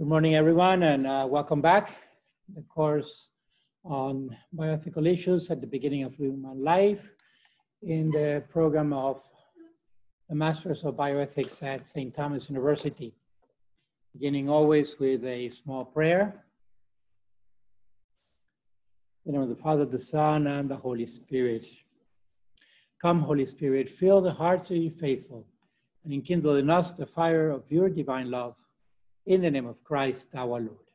Good morning, everyone, and welcome back. The course on bioethical issues at the beginning of human life in the program of the Masters of Bioethics at St. Thomas University. Beginning always with a small prayer. In the name of the Father, the Son, and the Holy Spirit. Come, Holy Spirit, fill the hearts of your faithful and enkindle in us the fire of your divine love. In the name of Christ our Lord.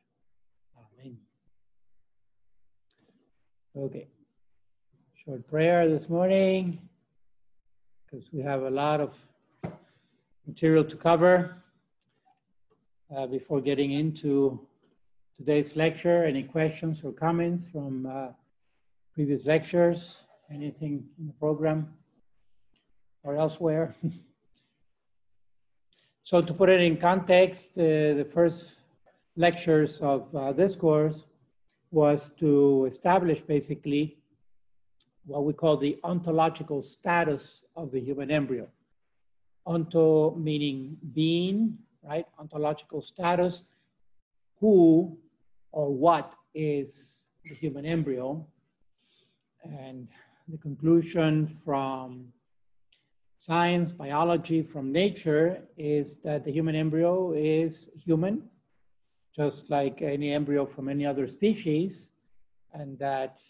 Amen. Okay. Short prayer this morning because we have a lot of material to cover. Before getting into today's lecture, any questions or comments from previous lectures? Anything in the program or elsewhere? So to put it in context, the first lectures of this course was to establish basically what we call the ontological status of the human embryo. Onto meaning being, right? Ontological status, who or what is the human embryo? And the conclusion from science, biology, from nature is that the human embryo is human, just like any embryo from any other species, and that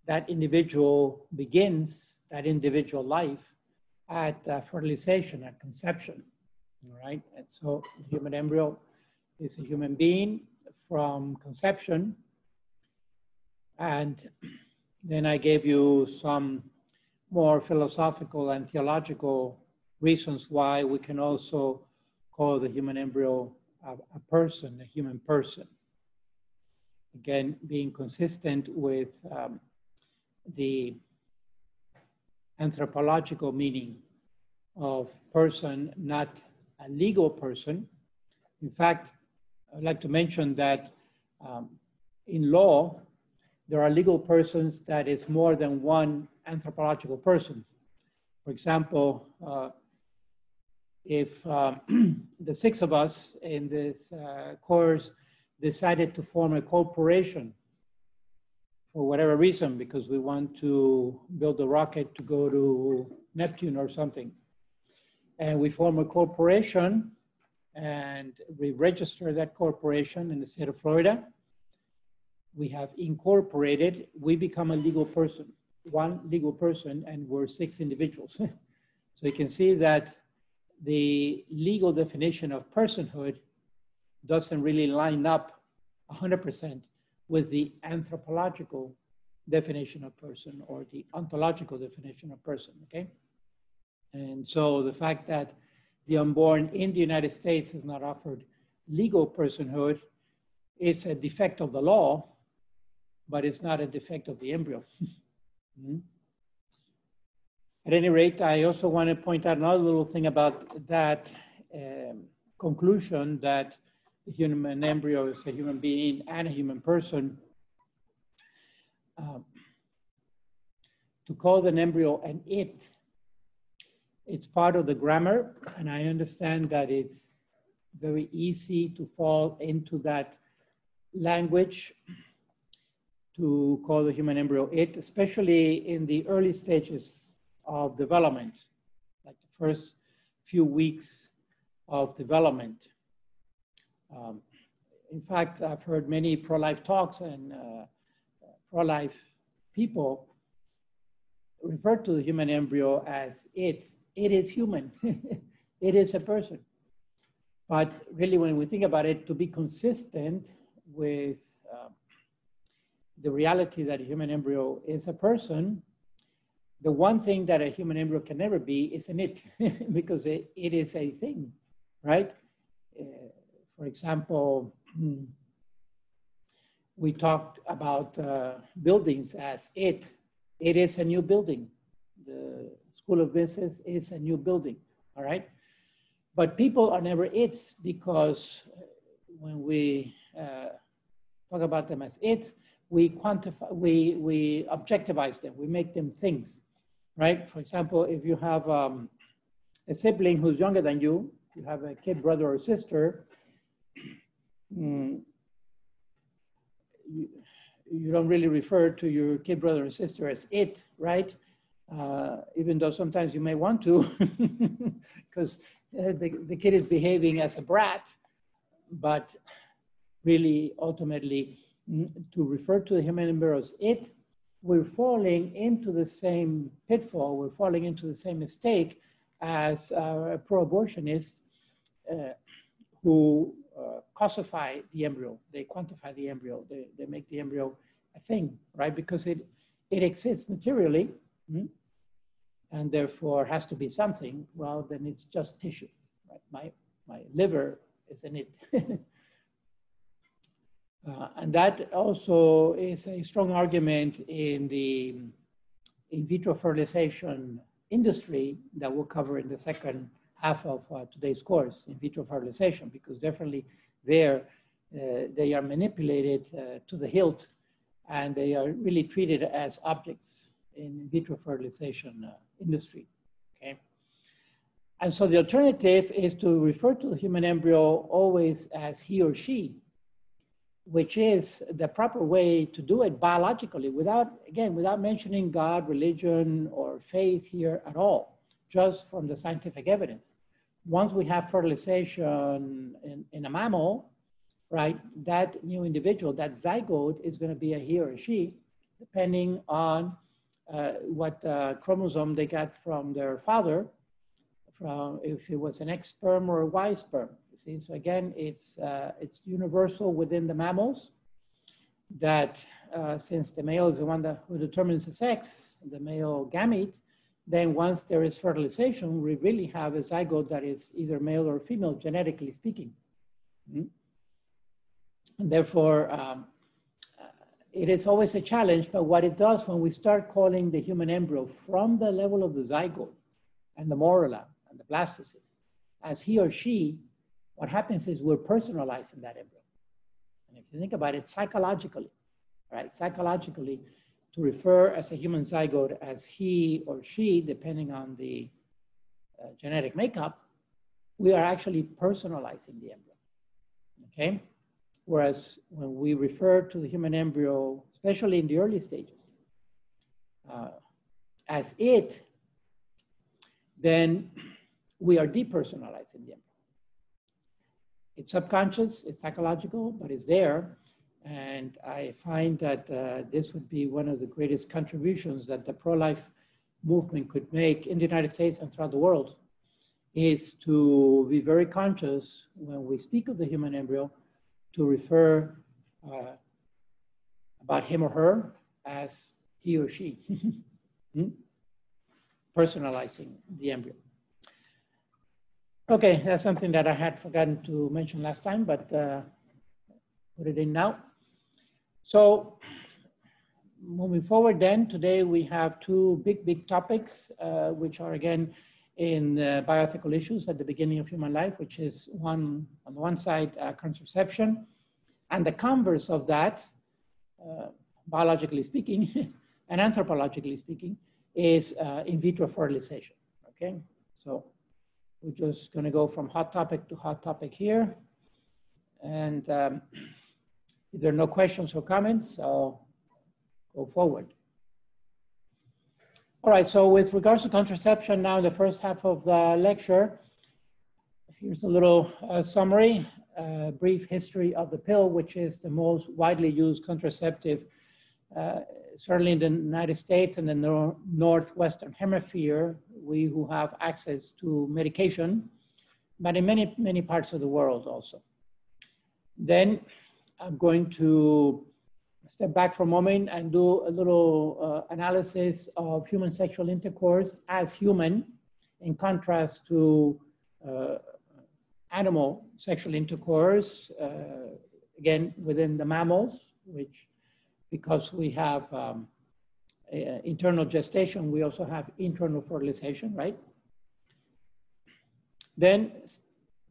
that individual begins that individual life at fertilization, at conception, all right? And so the human embryo is a human being from conception. And then I gave you some more philosophical and theological reasons why we can also call the human embryo a person, a human person. Again, being consistent with the anthropological meaning of person, not a legal person. In fact, I'd like to mention that in law, there are legal persons that is more than one anthropological person. For example, if the six of us in this course decided to form a corporation for whatever reason, because we want to build a rocket to go to Neptune or something, and we form a corporation and we register that corporation in the state of Florida, we have incorporated, we become a legal person, one legal person, and we're six individuals. So you can see that the legal definition of personhood doesn't really line up 100% with the anthropological definition of person or the ontological definition of person, okay? And so the fact that the unborn in the United States is not offered legal personhood, it's a defect of the law, but it's not a defect of the embryo. At any rate, I also want to point out another little thing about that conclusion that the human embryo is a human being and a human person. To call an embryo an it, it's part of the grammar, and I understand that it's very easy to fall into that language to call the human embryo it, especially in the early stages of development, like the first few weeks of development. In fact, I've heard many pro-life talks, and pro-life people refer to the human embryo as it. It is human. It is a person. But really, when we think about it, to be consistent with the reality that a human embryo is a person, the one thing that a human embryo can never be is an it, because it is a thing, right? For example, we talked about buildings as it. It is a new building. The School of Business is a new building, all right? But people are never its, because when we talk about them as its, we quantify, we objectivize them, we make them things, right? For example, if you have a sibling who's younger than you have a kid brother or sister, you don't really refer to your kid brother or sister as it, right? Even though sometimes you may want to, because the kid is behaving as a brat, but really ultimately to refer to the human embryo as it, we're falling into the same pitfall, we're falling into the same mistake as pro-abortionists who cosify the embryo, they quantify the embryo, they make the embryo a thing, right? Because it exists materially, and therefore has to be something. Well, then it's just tissue, right? My liver is in it. And that also is a strong argument in the in vitro fertilization industry that we'll cover in the second half of today's course, in vitro fertilization, because definitely there they are manipulated to the hilt, and they are really treated as objects in vitro fertilization industry, okay? And so the alternative is to refer to the human embryo always as he or she, which is the proper way to do it biologically without, again, without mentioning God, religion, or faith here at all, just from the scientific evidence. Once we have fertilization in a mammal, right, that new individual, that zygote is going to be a he or a she, depending on what chromosome they got from their father, from if it was an X sperm or a Y sperm. You see, so again, it's universal within the mammals that since the male is the one who determines the sex, the male gamete, then once there is fertilization, we really have a zygote that is either male or female, genetically speaking. And therefore, it is always a challenge, but what it does when we start calling the human embryo from the level of the zygote and the morula and the blastocyst as he or she, what happens is we're personalizing that embryo. And if you think about it psychologically, right? Psychologically, to refer as a human zygote as he or she, depending on the genetic makeup, we are actually personalizing the embryo, okay? Whereas when we refer to the human embryo, especially in the early stages, as it, then we are depersonalizing the embryo. It's subconscious, it's psychological, but it's there. And I find that this would be one of the greatest contributions that the pro-life movement could make in the United States and throughout the world, is to be very conscious when we speak of the human embryo to refer about him or her as he or she, personalizing the embryo. Okay, that's something that I had forgotten to mention last time, but put it in now. So moving forward then, today we have two big topics, which are again in bioethical issues at the beginning of human life, which is on the one side, contraception, and the converse of that, biologically speaking, and anthropologically speaking, is in vitro fertilization, okay? So we're just gonna go from hot topic to hot topic here. And if there are no questions or comments, I'll go forward. All right, so with regards to contraception now, in the first half of the lecture, here's a little summary, brief history of the pill, which is the most widely used contraceptive, certainly in the United States and the Northwestern Hemisphere, we who have access to medication, but in many parts of the world also. Then I'm going to step back for a moment and do a little analysis of human sexual intercourse as human, in contrast to animal sexual intercourse, again, within the mammals, which, because we have internal gestation, we also have internal fertilization, right? Then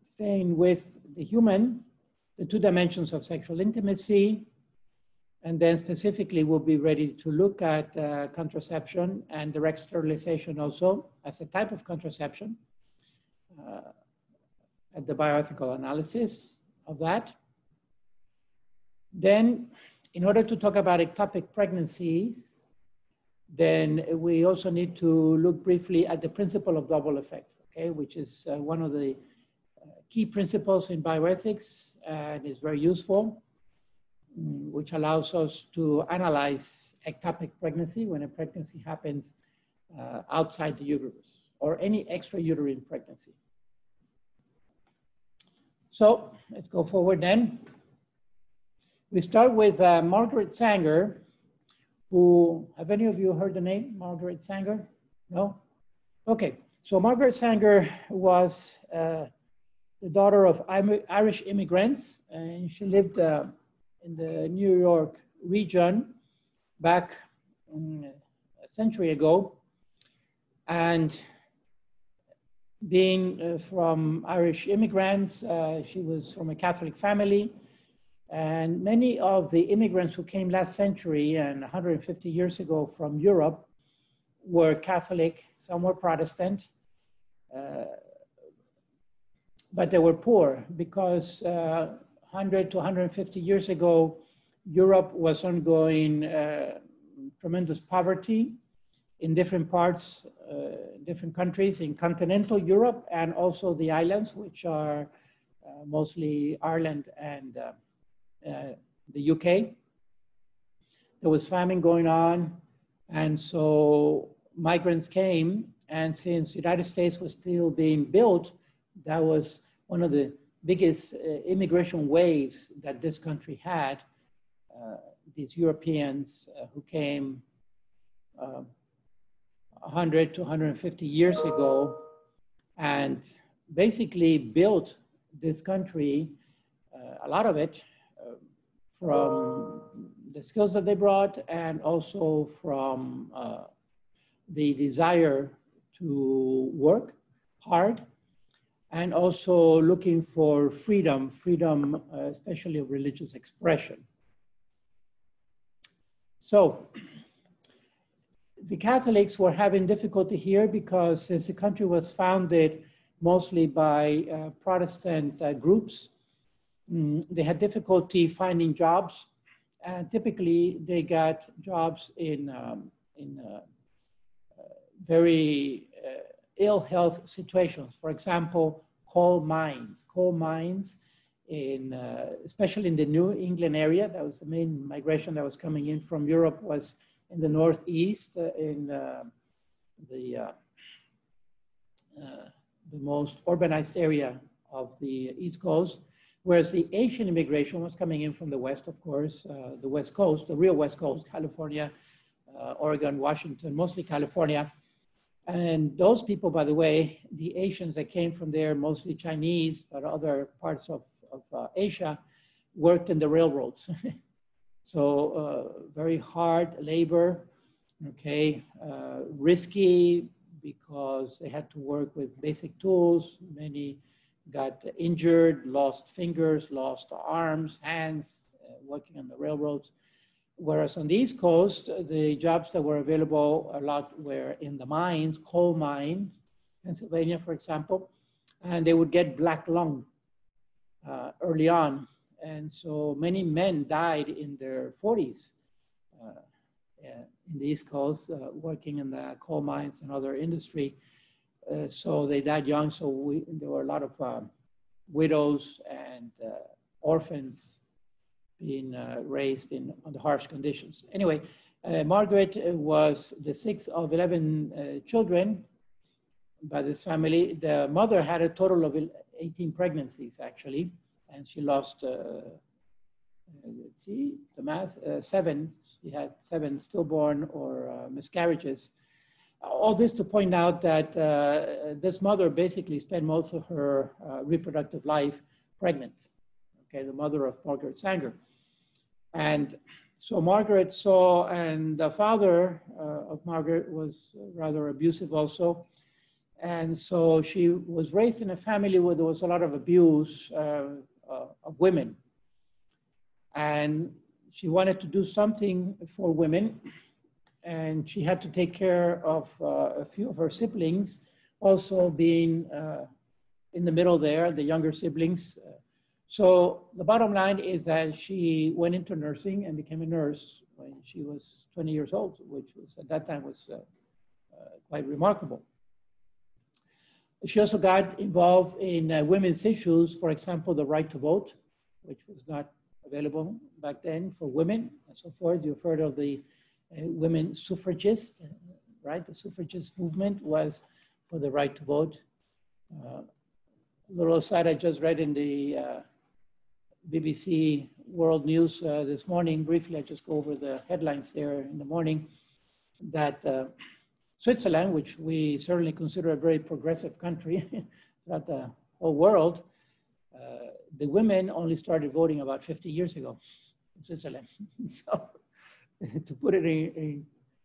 staying with the human, the two dimensions of sexual intimacy, and then specifically we'll be ready to look at contraception and direct sterilization also as a type of contraception, at the bioethical analysis of that. Then, in order to talk about ectopic pregnancies, then we also need to look briefly at the principle of double effect, okay, which is one of the key principles in bioethics and is very useful, which allows us to analyze ectopic pregnancy when a pregnancy happens outside the uterus or any extrauterine pregnancy. So let's go forward then. We start with Margaret Sanger, who, have any of you heard the name, Margaret Sanger? No? Okay, so Margaret Sanger was the daughter of Irish immigrants, and she lived in the New York region back a century ago. And being from Irish immigrants, she was from a Catholic family. And many of the immigrants who came last century and 150 years ago from Europe were Catholic, some were Protestant, but they were poor because 100 to 150 years ago, Europe was undergoing tremendous poverty in different parts, different countries in continental Europe and also the islands, which are mostly Ireland and the UK. There was famine going on, and so migrants came, and since the United States was still being built, that was one of the biggest immigration waves that this country had. These Europeans who came 100 to 150 years ago and basically built this country, a lot of it, from the skills that they brought and also from the desire to work hard and also looking for freedom, especially of religious expression. So the Catholics were having difficulty here because since the country was founded mostly by Protestant groups, they had difficulty finding jobs, and typically they got jobs in very ill health situations. For example, coal mines. Coal mines, especially in the New England area, that was the main migration that was coming in from Europe, was in the Northeast, in the most urbanized area of the East Coast. Whereas the Asian immigration was coming in from the West, of course, the West Coast, the real West Coast, California, Oregon, Washington, mostly California. And those people, by the way, the Asians that came from there, mostly Chinese, but other parts of Asia, worked in the railroads. So very hard labor, okay, risky because they had to work with basic tools. Many got injured, lost fingers, lost arms, hands, working on the railroads. Whereas on the East Coast, the jobs that were available a lot were in the mines, coal mine, Pennsylvania, for example, and they would get black lung early on. And so many men died in their 40s in the East Coast, working in the coal mines and other industry. So they died young, so there were a lot of widows and orphans being raised under harsh conditions. Anyway, Margaret was the 6th of 11 children by this family. The mother had a total of 18 pregnancies, actually, and she lost, let's see, the math, 7. She had 7 stillborn or miscarriages. All this to point out that this mother basically spent most of her reproductive life pregnant, okay, the mother of Margaret Sanger. And so Margaret saw, and the father of Margaret was rather abusive also. And so she was raised in a family where there was a lot of abuse of women. And she wanted to do something for women. And she had to take care of a few of her siblings, also being in the middle there, the younger siblings. So the bottom line is that she went into nursing and became a nurse when she was 20 years old, which was at that time was quite remarkable. She also got involved in women's issues, for example, the right to vote, which was not available back then for women and so forth. You've heard of the women suffragists, right? The suffragist movement was for the right to vote. A little aside, I just read in the BBC World News this morning, briefly, I just go over the headlines there in the morning, that Switzerland, which we certainly consider a very progressive country throughout the whole world, the women only started voting about 50 years ago in Switzerland. So to put it in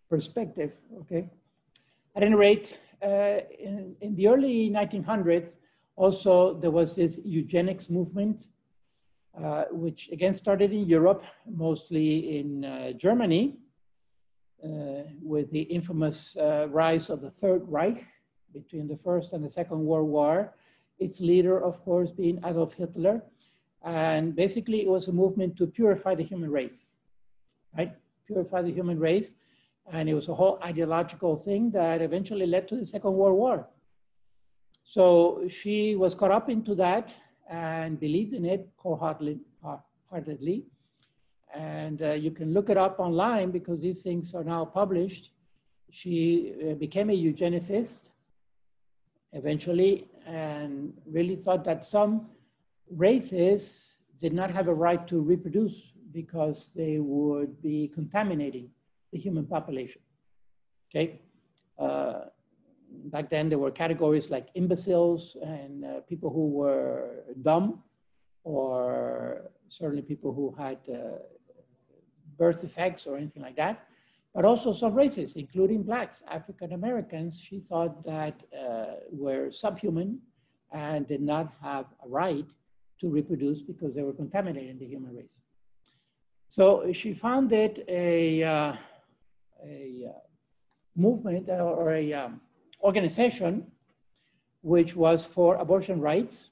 perspective, okay? At any rate, in the early 1900s, also there was this eugenics movement, which again started in Europe, mostly in Germany, with the infamous rise of the Third Reich between the First and the Second World War. Its leader, of course, being Adolf Hitler. And basically, it was a movement to purify the human race, right? Purify the human race. And it was a whole ideological thing that eventually led to the Second World War. So she was caught up into that and believed in it wholeheartedly. And you can look it up online because these things are now published. She became a eugenicist eventually and really thought that some races did not have a right to reproduce because they would be contaminating the human population, okay? Back then there were categories like imbeciles and people who were dumb, or certainly people who had birth defects or anything like that, but also some races, including blacks, African Americans, she thought that were subhuman and did not have a right to reproduce because they were contaminating the human race. So she founded a movement or a organization which was for abortion rights.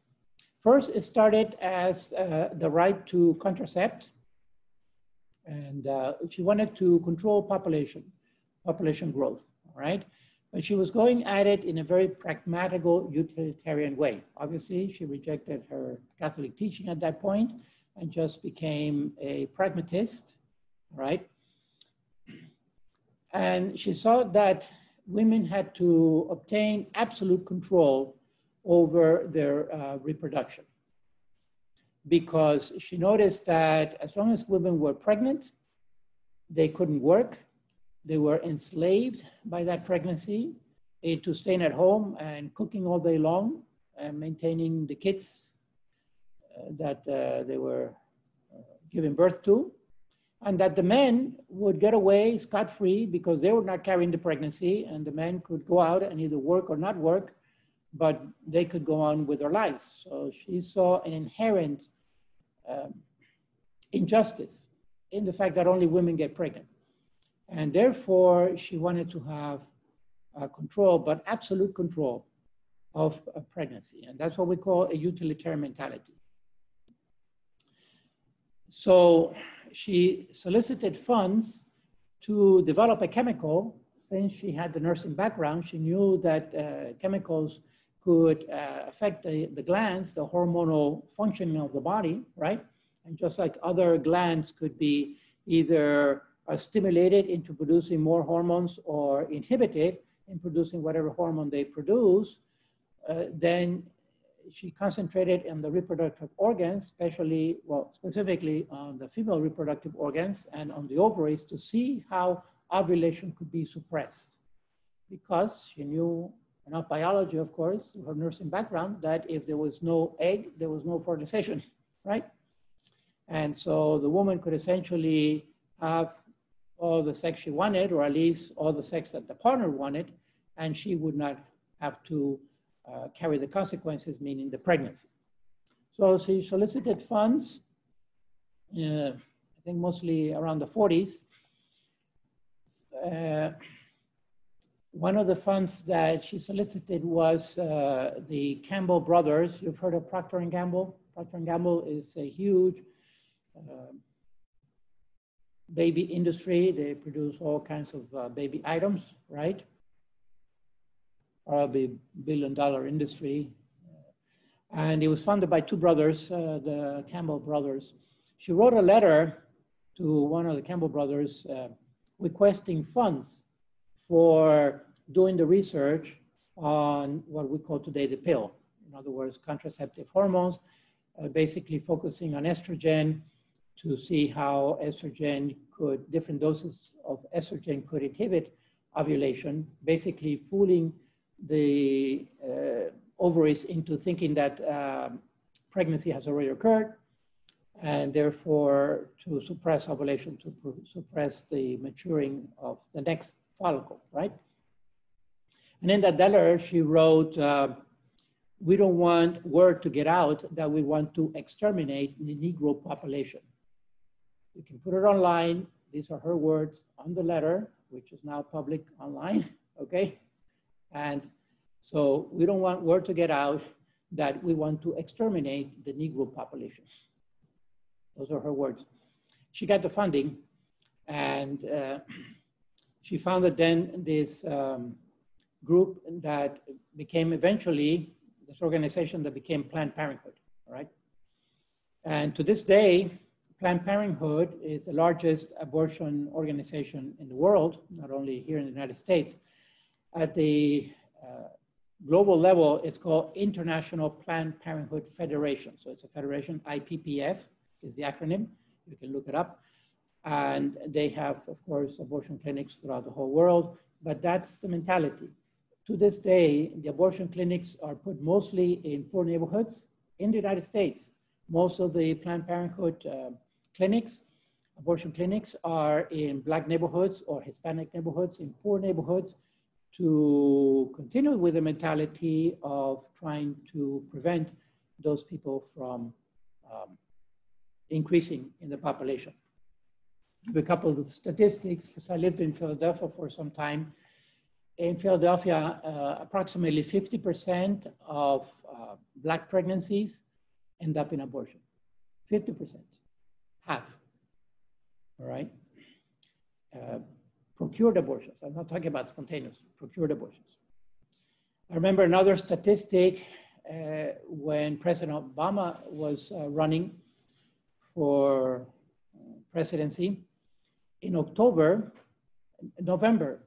First, it started as the right to contracept, and she wanted to control population growth, all right? But she was going at it in a very pragmatical, utilitarian way. Obviously, she rejected her Catholic teaching at that point and just became a pragmatist, right? And she saw that women had to obtain absolute control over their reproduction, because she noticed that as long as women were pregnant, they couldn't work. They were enslaved by that pregnancy into staying at home and cooking all day long and maintaining the kids that they were giving birth to, and that the men would get away scot-free because they were not carrying the pregnancy, and the men could go out and either work or not work, but they could go on with their lives. So she saw an inherent injustice in the fact that only women get pregnant. And therefore, she wanted to have control, but absolute control of a pregnancy. And that's what we call a utilitarian mentality. So she solicited funds to develop a chemical. Since she had the nursing background, she knew that chemicals could affect the glands, the hormonal functioning of the body, right? And just like other glands could be either stimulated into producing more hormones or inhibited in producing whatever hormone they produce, then she concentrated on the reproductive organs, especially, well, specifically on the female reproductive organs and on the ovaries to see how ovulation could be suppressed. Because she knew enough biology, of course, her nursing background, that if there was no egg, there was no fertilization, right? And so the woman could essentially have all the sex she wanted, or at least all the sex that the partner wanted, and she would not have to carry the consequences, meaning the pregnancy. So she solicited funds, I think mostly around the 40s. One of the funds that she solicited was the Campbell brothers. You've heard of Procter & Gamble, Procter & Gamble is a huge baby industry. They produce all kinds of baby items, right? Probably $1 billion industry. And it was founded by two brothers, the Campbell brothers. She wrote a letter to one of the Campbell brothers requesting funds for doing the research on what we call today the pill. In other words, contraceptive hormones, basically focusing on estrogen to see how estrogen could, different doses of estrogen could inhibit ovulation, basically fooling the ovaries into thinking that pregnancy has already occurred, and therefore to suppress ovulation, to suppress the maturing of the next follicle, right? And in that letter, she wrote, we don't want word to get out that we want to exterminate the Negro population. You can put it online. These are her words on the letter, which is now public online, okay? And so we don't want word to get out that we want to exterminate the Negro population. Those are her words. She got the funding, and she founded then this group that became eventually this organization that became Planned Parenthood, right? And to this day, Planned Parenthood is the largest abortion organization in the world, not only here in the United States. At the global level, it's called International Planned Parenthood Federation. So it's a federation, IPPF is the acronym. You can look it up. And they have, of course, abortion clinics throughout the whole world, but that's the mentality. To this day, the abortion clinics are put mostly in poor neighborhoods in the United States. Most of the Planned Parenthood clinics, abortion clinics, are in Black neighborhoods or Hispanic neighborhoods, in poor neighborhoods, to continue with the mentality of trying to prevent those people from increasing in the population. Give a couple of statistics, because I lived in Philadelphia for some time. In Philadelphia, approximately 50% of Black pregnancies end up in abortion. 50%, half, all right? Procured abortions. I'm not talking about spontaneous, procured abortions. I remember another statistic when President Obama was running for presidency. In November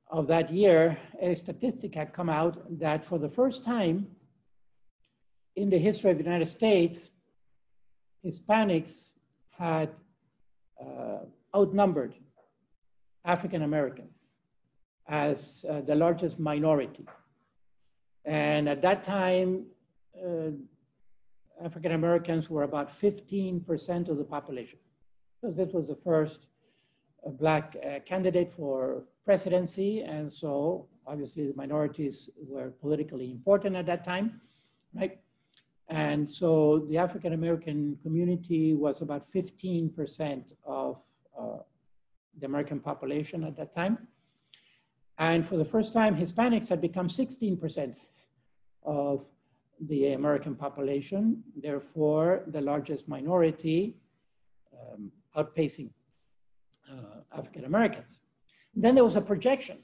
of that year, a statistic had come out that for the first time in the history of the United States, Hispanics had outnumbered African Americans as the largest minority. And at that time, African Americans were about 15% of the population. So this was the first Black candidate for presidency. And so obviously the minorities were politically important at that time, right? And so the African American community was about 15% of the American population at that time. And for the first time, Hispanics had become 16% of the American population, therefore the largest minority, outpacing African Americans. Then there was a projection,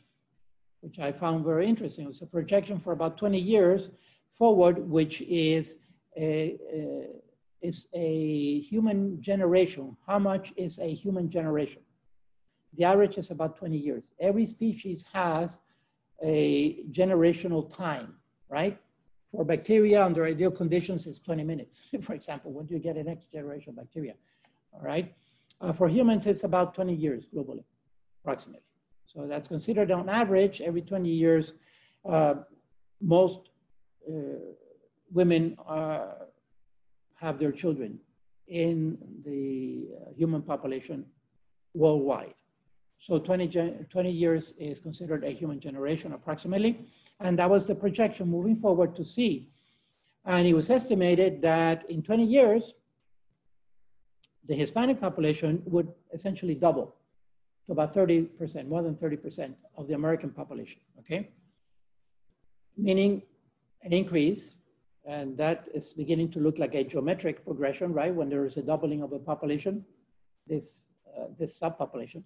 which I found very interesting. It was a projection for about 20 years forward, which is a human generation. How much is a human generation? The average is about 20 years. Every species has a generational time, right? For bacteria, under ideal conditions, it's 20 minutes. For example, when do you get a next generation of bacteria? All right. For humans, it's about 20 years globally, approximately. So that's considered on average, every 20 years, most women have their children in the human population worldwide. So 20 years is considered a human generation approximately. And that was the projection moving forward to see. And it was estimated that in 20 years, the Hispanic population would essentially double to about 30%, more than 30% of the American population, okay? Meaning an increase And that is beginning to look like a geometric progression, right? When there is a doubling of a population, this subpopulation.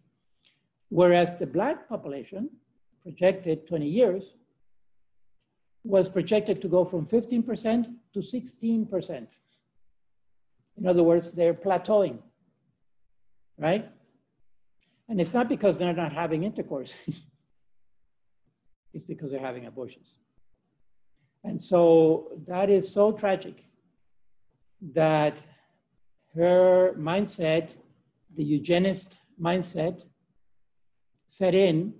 Whereas the Black population, projected 20 years, was projected to go from 15% to 16%. In other words, they're plateauing, right? And it's not because they're not having intercourse. It's because they're having abortions. And so that is so tragic that her mindset, the eugenist mindset, set in,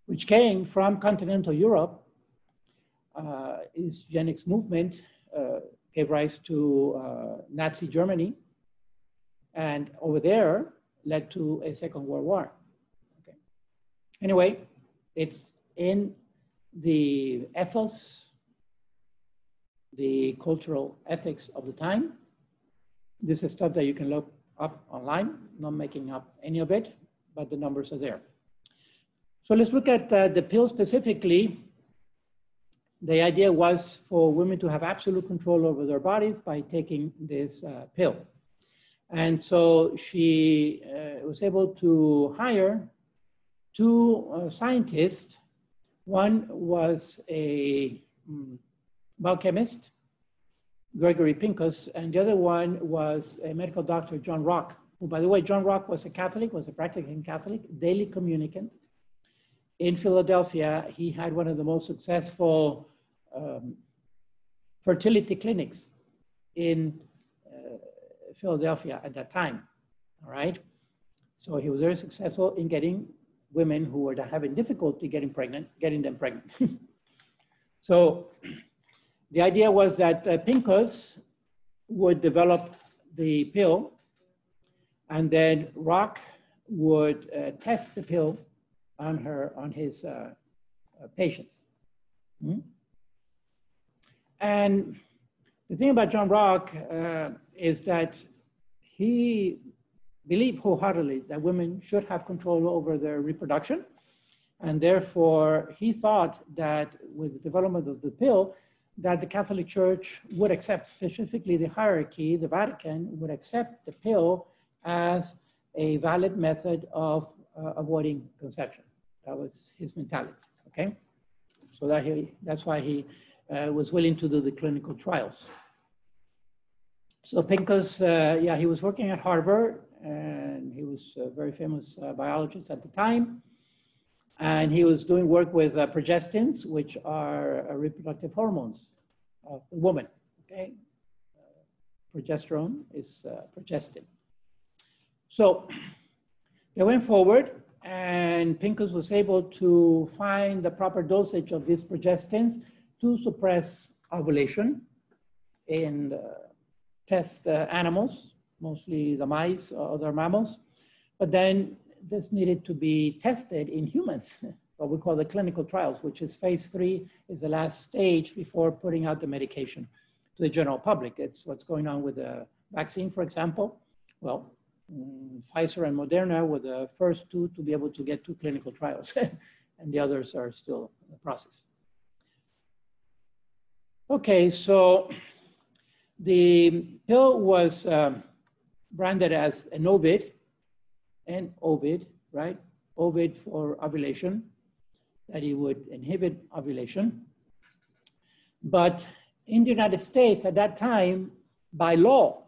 which came from continental Europe. This eugenics movement gave rise to Nazi Germany, and over there led to a Second World War. Okay. Anyway, it's in the ethos, the cultural ethics of the time. This is stuff that you can look up online, not making up any of it, but the numbers are there. So let's look at the pill specifically. The idea was for women to have absolute control over their bodies by taking this pill. And so she was able to hire two scientists. One was a biochemist, Gregory Pincus, and the other one was a medical doctor, John Rock, who, by the way, John Rock was a Catholic, was a practicing Catholic, daily communicant. In Philadelphia, he had one of the most successful fertility clinics in Philadelphia at that time, all right? So he was very successful in getting women who were having difficulty getting them pregnant. So the idea was that Pincus would develop the pill, and then Rock would test the pill on his patients. And the thing about John Rock is that he believed wholeheartedly that women should have control over their reproduction. And therefore, he thought that with the development of the pill, that the Catholic Church would accept, specifically the hierarchy, the Vatican, would accept the pill as a valid method of avoiding conception. That was his mentality, okay? So that's why he was willing to do the clinical trials. So Pincus, he was working at Harvard, and he was a very famous biologist at the time. And he was doing work with progestins, which are reproductive hormones of the woman, okay? Progesterone is progestin. So they went forward, and Pincus was able to find the proper dosage of these progestins to suppress ovulation in test animals, mostly the mice or other mammals. But then this needed to be tested in humans, what we call the clinical trials, which is phase 3, is the last stage before putting out the medication to the general public. It's what's going on with the vaccine, for example. Well, Pfizer and Moderna were the first two to be able to get to clinical trials, and the others are still in the process. Okay, so the pill was branded as an Ovid, right? Ovid for ovulation, that it would inhibit ovulation. But in the United States at that time, by law,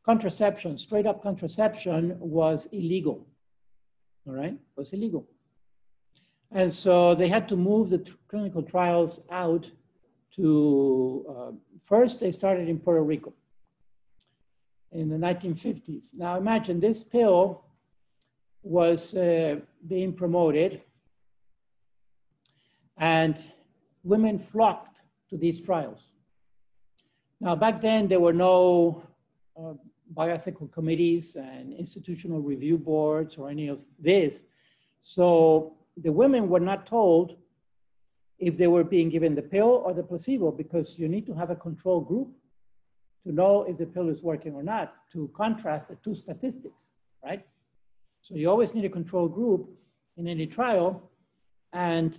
contraception, straight up contraception was illegal, all right? It was illegal. And so they had to move the clinical trials out to, first they started in Puerto Rico in the 1950s. Now imagine this pill was being promoted, and women flocked to these trials. Now back then there were no bioethical committees and institutional review boards or any of this. So the women were not told if they were being given the pill or the placebo, because you need to have a control group to know if the pill is working or not, to contrast the two statistics, right? So you always need a control group in any trial, and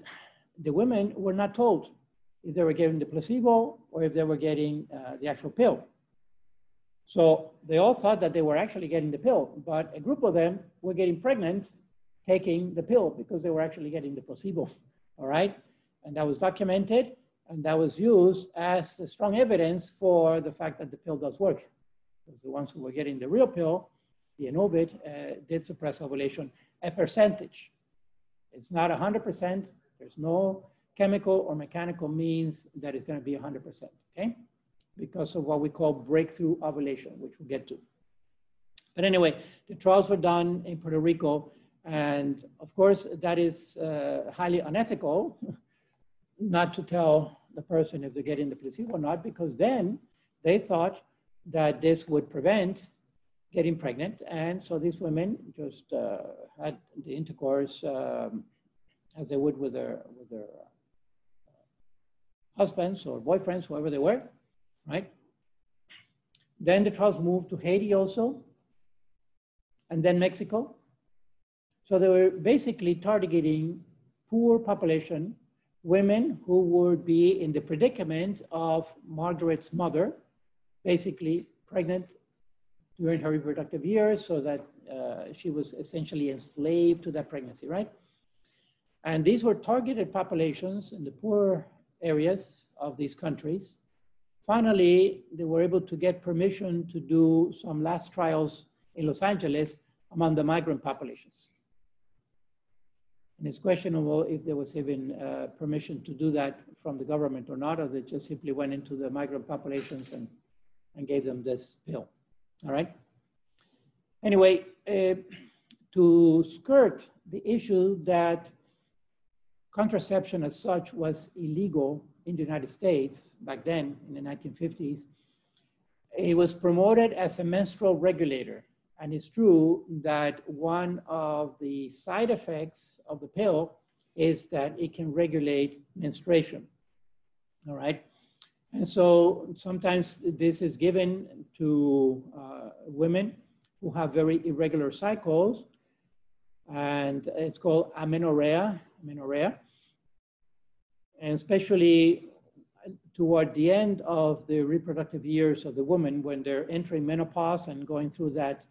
the women were not told. if they were getting the placebo or if they were getting the actual pill. So they all thought that they were actually getting the pill, but a group of them were getting pregnant taking the pill because they were actually getting the placebo, all right? And that was documented, and that was used as the strong evidence for the fact that the pill does work. Because the ones who were getting the real pill, the Ovid, did suppress ovulation, a percentage. It's not 100%. There's no chemical or mechanical means that it's going to be 100%, okay? Because of what we call breakthrough ovulation, which we'll get to. But anyway, the trials were done in Puerto Rico, and of course, that is highly unethical, not to tell the person if they're getting the placebo or not, because then they thought that this would prevent getting pregnant. And so these women just had the intercourse as they would with their husbands or boyfriends, whoever they were, right? Then the trials moved to Haiti also, and then Mexico. So they were basically targeting poor population, women who would be in the predicament of Margaret's mother, basically pregnant during her reproductive years, so that she was essentially enslaved to that pregnancy, right? And these were targeted populations in the poor areas of these countries. Finally, they were able to get permission to do some last trials in Los Angeles among the migrant populations. And it's questionable if there was even permission to do that from the government or not, or they just simply went into the migrant populations and gave them this pill, all right? Anyway, to skirt the issue that contraception as such was illegal in the United States back then in the 1950s, it was promoted as a menstrual regulator. And it's true that one of the side effects of the pill is that it can regulate menstruation, all right? And so sometimes this is given to women who have very irregular cycles, and it's called amenorrhea. And especially toward the end of the reproductive years of the woman, when they're entering menopause and going through that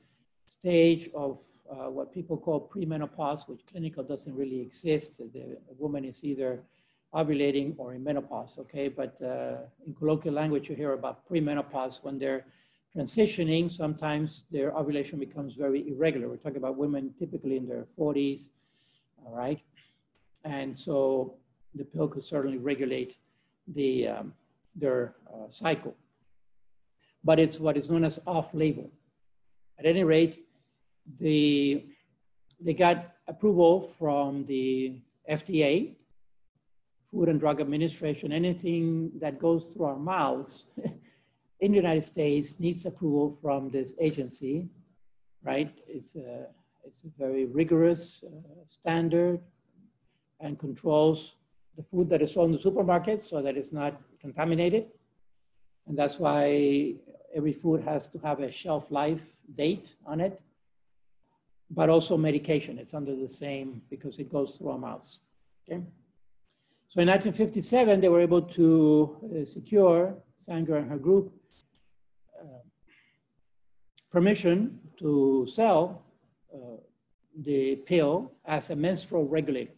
stage of what people call premenopause, which clinical doesn't really exist. The woman is either ovulating or in menopause, okay? But in colloquial language, you hear about premenopause. When they're transitioning, sometimes their ovulation becomes very irregular. We're talking about women typically in their 40s, all right? And so the pill could certainly regulate their cycle. But it's what is known as off-label. At any rate, they got approval from the FDA, Food and Drug Administration. Anything that goes through our mouths in the United States needs approval from this agency, right? It's a very rigorous standard and controls the food that is sold in the supermarket so that it's not contaminated. And that's why every food has to have a shelf life date on it, but also medication. It's under the same because it goes through our mouths, okay? So in 1957, they were able to secure, Sanger and her group, permission to sell the pill as a menstrual regulator.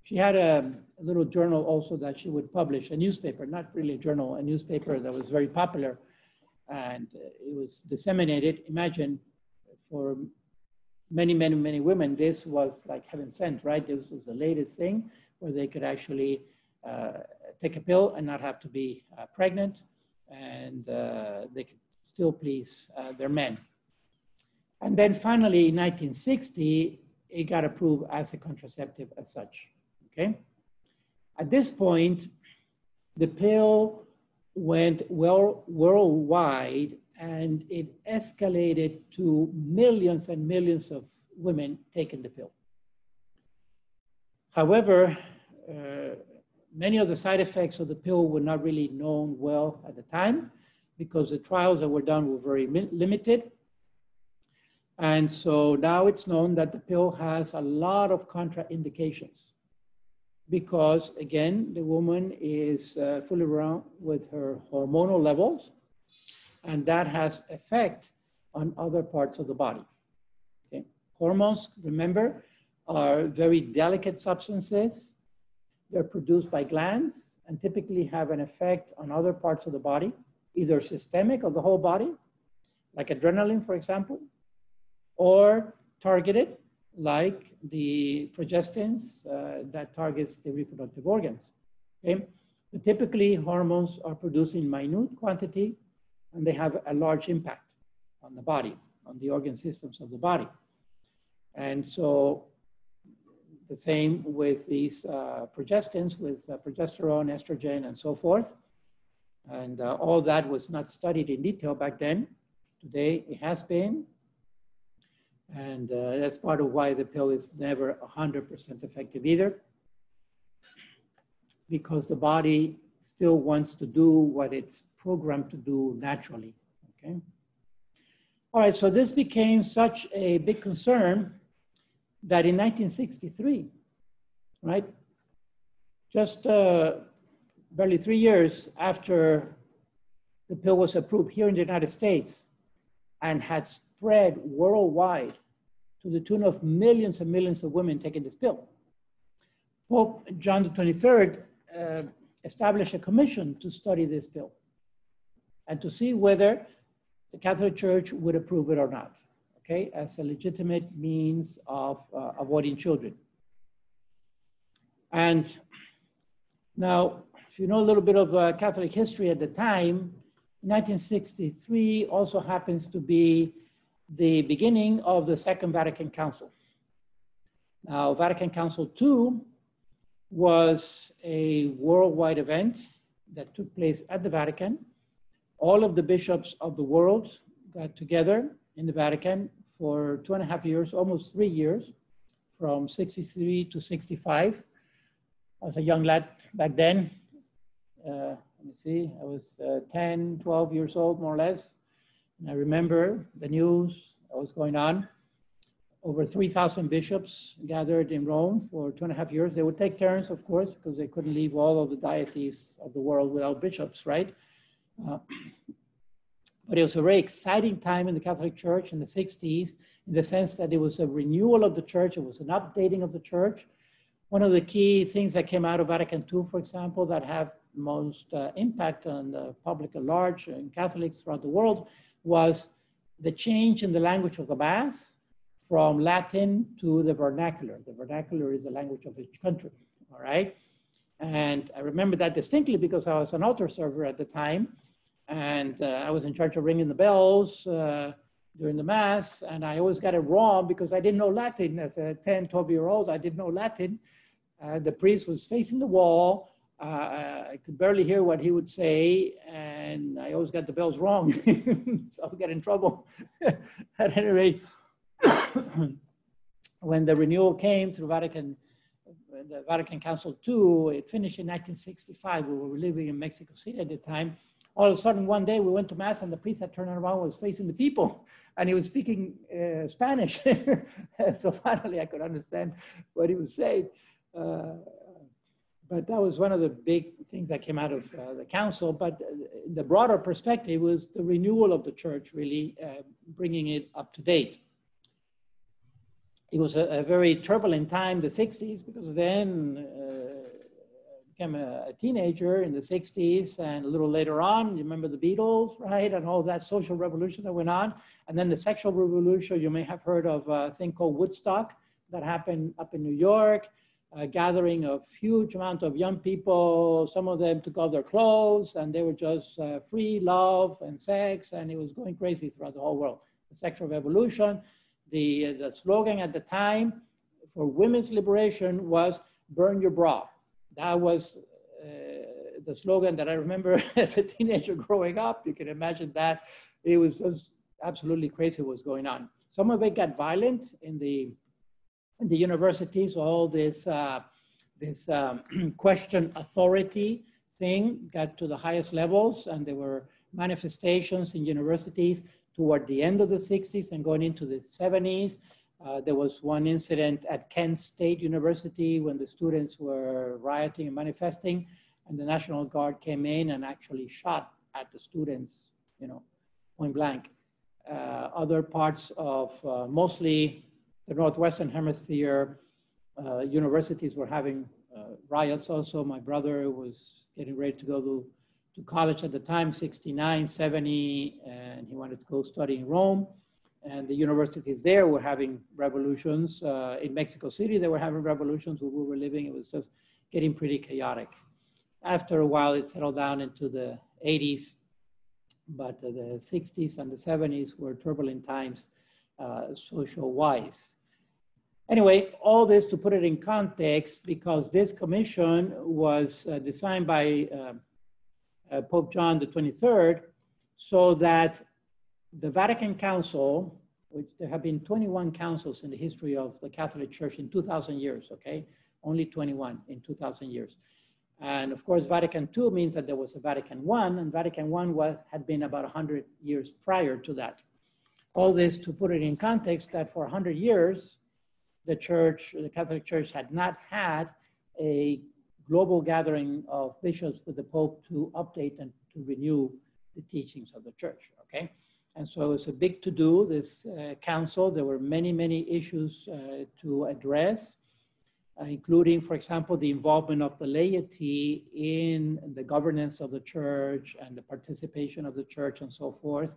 She had a little journal also that she would publish, a newspaper, not really a journal, a newspaper that was very popular, and it was disseminated. Imagine for many, many, many women, this was like heaven sent, right? This was the latest thing where they could actually take a pill and not have to be pregnant, and they could still please their men. And then finally, in 1960, it got approved as a contraceptive as such, okay? At this point, the pill went worldwide, and it escalated to millions and millions of women taking the pill. However, many of the side effects of the pill were not really known well at the time because the trials that were done were very limited. And so now it's known that the pill has a lot of contraindications. because again, the woman is fully around with her hormonal levels, and that has effect on other parts of the body. Okay. Hormones, remember, are very delicate substances. They're produced by glands and typically have an effect on other parts of the body, either systemic of the whole body, like adrenaline, for example, or targeted, like the progestins that targets the reproductive organs. Okay? But typically, hormones are produced in minute quantity, and they have a large impact on the body, on the organ systems of the body. And so the same with these progestins, with progesterone, estrogen, and so forth. And all that was not studied in detail back then. Today, it has been. And that's part of why the pill is never 100% effective either, because the body still wants to do what it's programmed to do naturally, okay? All right, so this became such a big concern that in 1963, right, just barely 3 years after the pill was approved here in the United States and had spread worldwide to the tune of millions and millions of women taking this pill, Pope John XXIII established a commission to study this pill and to see whether the Catholic Church would approve it or not, okay, as a legitimate means of avoiding children. And now, if you know a little bit of Catholic history at the time, 1963 also happens to be the beginning of the Second Vatican Council. Now, Vatican Council II was a worldwide event that took place at the Vatican. All of the bishops of the world got together in the Vatican for 2.5 years, almost 3 years, from 63 to 65. I was a young lad back then. Let me see, I was 10, 12 years old, more or less. And I remember the news that was going on. Over 3,000 bishops gathered in Rome for 2.5 years. They would take turns, of course, because they couldn't leave all of the dioceses of the world without bishops, right? But it was a very exciting time in the Catholic Church in the 60s, in the sense that it was a renewal of the church. It was an updating of the church. One of the key things that came out of Vatican II, for example, that have most impact on the public at large and Catholics throughout the world was the change in the language of the Mass from Latin to the vernacular. The vernacular is the language of each country, all right? And I remember that distinctly because I was an altar server at the time, and I was in charge of ringing the bells during the Mass, and I always got it wrong because I didn't know Latin. As a 10, 12-year-old, I didn't know Latin. The priest was facing the wall. I could barely hear what he would say, and I always got the bells wrong, so I would get in trouble. At any rate, when the renewal came through the Vatican Council II, it finished in 1965. We were living in Mexico City at the time. All of a sudden, one day we went to Mass, and the priest had turned around, was facing the people, and he was speaking Spanish. So finally, I could understand what he was saying. But that was one of the big things that came out of the council. But the broader perspective was the renewal of the church, really bringing it up to date. It was a very turbulent time, the 60s, because then became a teenager in the 60s, and a little later on, you remember the Beatles, right? And all that social revolution that went on. And then the sexual revolution, you may have heard of a thing called Woodstock that happened up in New York. A gathering of huge amount of young people. Some of them took off their clothes, and they were just free love and sex, and it was going crazy throughout the whole world. The sexual revolution, the slogan at the time for women's liberation was "Burn your bra." That was the slogan that I remember as a teenager growing up. You can imagine that. It was just absolutely crazy what was going on. Some of it got violent in the universities. All this question authority thing got to the highest levels, and there were manifestations in universities toward the end of the 60s and going into the 70s. There was one incident at Kent State University when the students were rioting and manifesting, and the National Guard came in and actually shot at the students, you know, point blank. Other parts of mostly the Northwestern Hemisphere, universities were having riots also. My brother was getting ready to go to college at the time, 69, 70, and he wanted to go study in Rome. And the universities there were having revolutions. In Mexico City, they were having revolutions where we were living. It was just getting pretty chaotic. After a while, it settled down into the 80s, but the 60s and the 70s were turbulent times social-wise. Anyway, all this to put it in context, because this commission was designed by Pope John the 23rd, so that the Vatican Council, which there have been 21 councils in the history of the Catholic Church in 2,000 years, okay? Only 21 in 2,000 years. And of course, Vatican II means that there was a Vatican I, and Vatican I had been about 100 years prior to that. All this to put it in context that for 100 years, the Church, the Catholic Church had not had a global gathering of bishops with the Pope to update and to renew the teachings of the Church, okay? And so it's a big to-do, this council. There were many, many issues to address, including, for example, the involvement of the laity in the governance of the Church and the participation of the Church and so forth.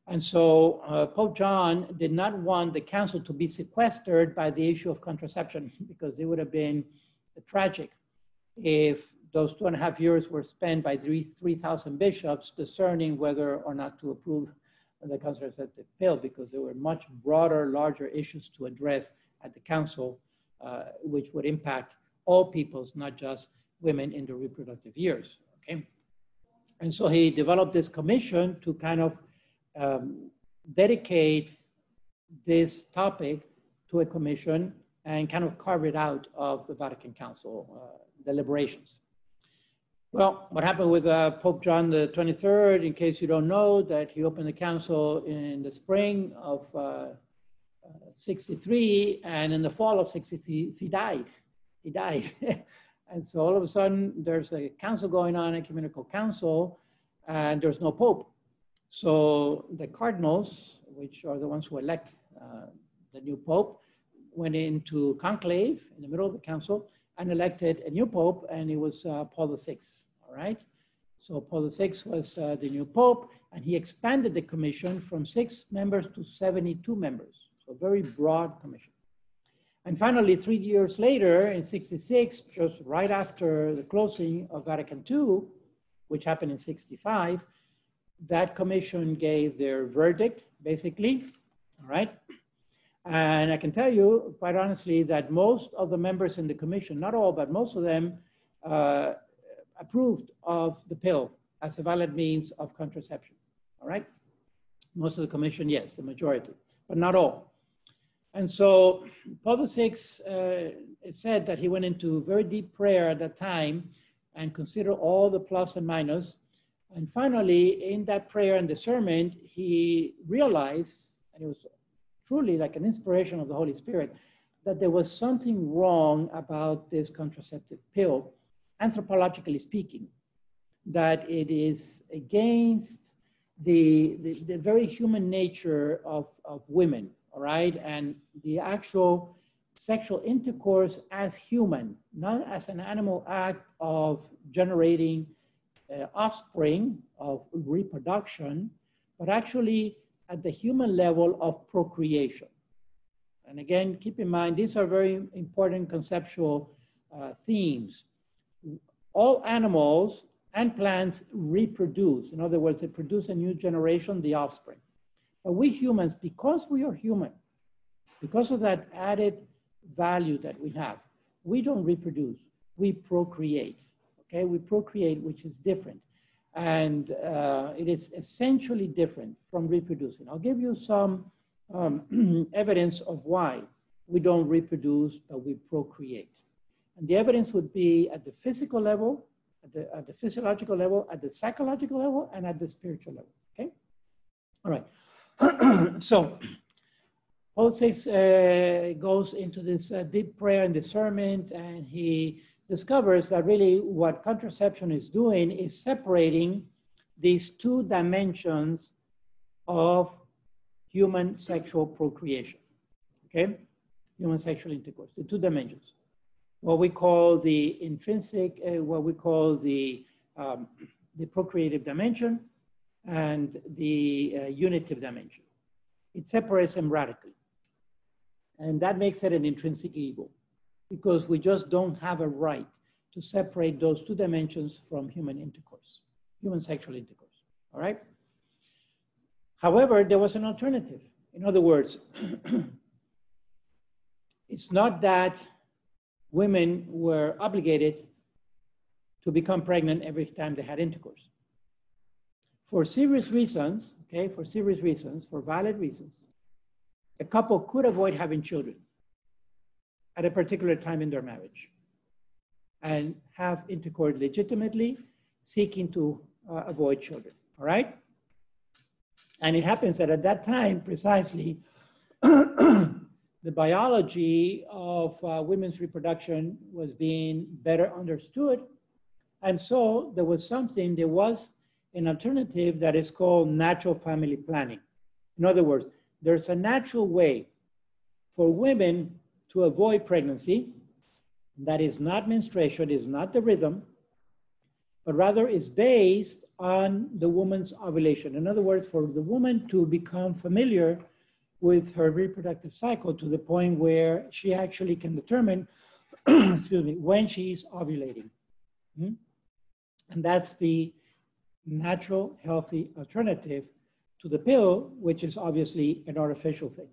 And so Pope John did not want the council to be sequestered by the issue of contraception, because it would have been tragic if those 2.5 years were spent by 3,000 bishops discerning whether or not to approve the contraceptive pill, because there were much broader, larger issues to address at the council, which would impact all peoples, not just women in the reproductive years, okay? And so he developed this commission to kind of dedicate this topic to a commission and kind of carve it out of the Vatican Council deliberations. Well, what happened with Pope John the 23rd, in case you don't know, that he opened the council in the spring of 63, and in the fall of 63, he died. He died. And so all of a sudden, there's a council going on, a ecumenical council, and there's no Pope. So the cardinals, which are the ones who elect the new Pope, went into conclave in the middle of the council and elected a new Pope, and it was Paul VI, all right? So Paul VI was the new Pope, and he expanded the commission from 6 members to 72 members. So a very broad commission. And finally, 3 years later, in 66, just right after the closing of Vatican II, which happened in 65, that commission gave their verdict, basically, all right? And I can tell you, quite honestly, that most of the members in the commission, not all, but most of them approved of the pill as a valid means of contraception, all right? Most of the commission, yes, the majority, but not all. And so Paul VI, it said that he went into very deep prayer at that time and considered all the plus and minus. And finally, in that prayer and discernment, he realized, and it was truly like an inspiration of the Holy Spirit, that there was something wrong about this contraceptive pill, anthropologically speaking, that it is against the very human nature of women, all right? And the actual sexual intercourse as human, not as an animal act of generating offspring, of reproduction, but actually at the human level of procreation. And again, keep in mind, these are very important conceptual themes. All animals and plants reproduce. In other words, they produce a new generation, the offspring. But we humans, because we are human, because of that added value that we have, we don't reproduce, we procreate. Okay, we procreate, which is different. And it is essentially different from reproducing. I'll give you some evidence of why we don't reproduce, but we procreate. And the evidence would be at the physical level, at the physiological level, at the psychological level, and at the spiritual level, okay? All right, so Paul VI goes into this deep prayer and discernment, and he discovers that really what contraception is doing is separating these two dimensions of human sexual procreation, okay? Human sexual intercourse, the two dimensions. What we call the intrinsic, what we call the procreative dimension and the unitive dimension. It separates them radically. And that makes it an intrinsic evil because we just don't have a right to separate those two dimensions from human intercourse, human sexual intercourse, all right? However, there was an alternative. In other words, it's not that women were obligated to become pregnant every time they had intercourse. For serious reasons, okay, for serious reasons, for valid reasons, a couple could avoid having children at a particular time in their marriage and have intercourse legitimately, seeking to avoid children, all right? And it happens that at that time, precisely, the biology of women's reproduction was being better understood. And so there was an alternative that is called natural family planning. In other words, there's a natural way for women to avoid pregnancy that is not menstruation, is not the rhythm, but rather is based on the woman's ovulation. In other words, for the woman to become familiar with her reproductive cycle to the point where she actually can determine, excuse me, when she's ovulating. And that's the natural, healthy alternative to the pill, which is obviously an artificial thing,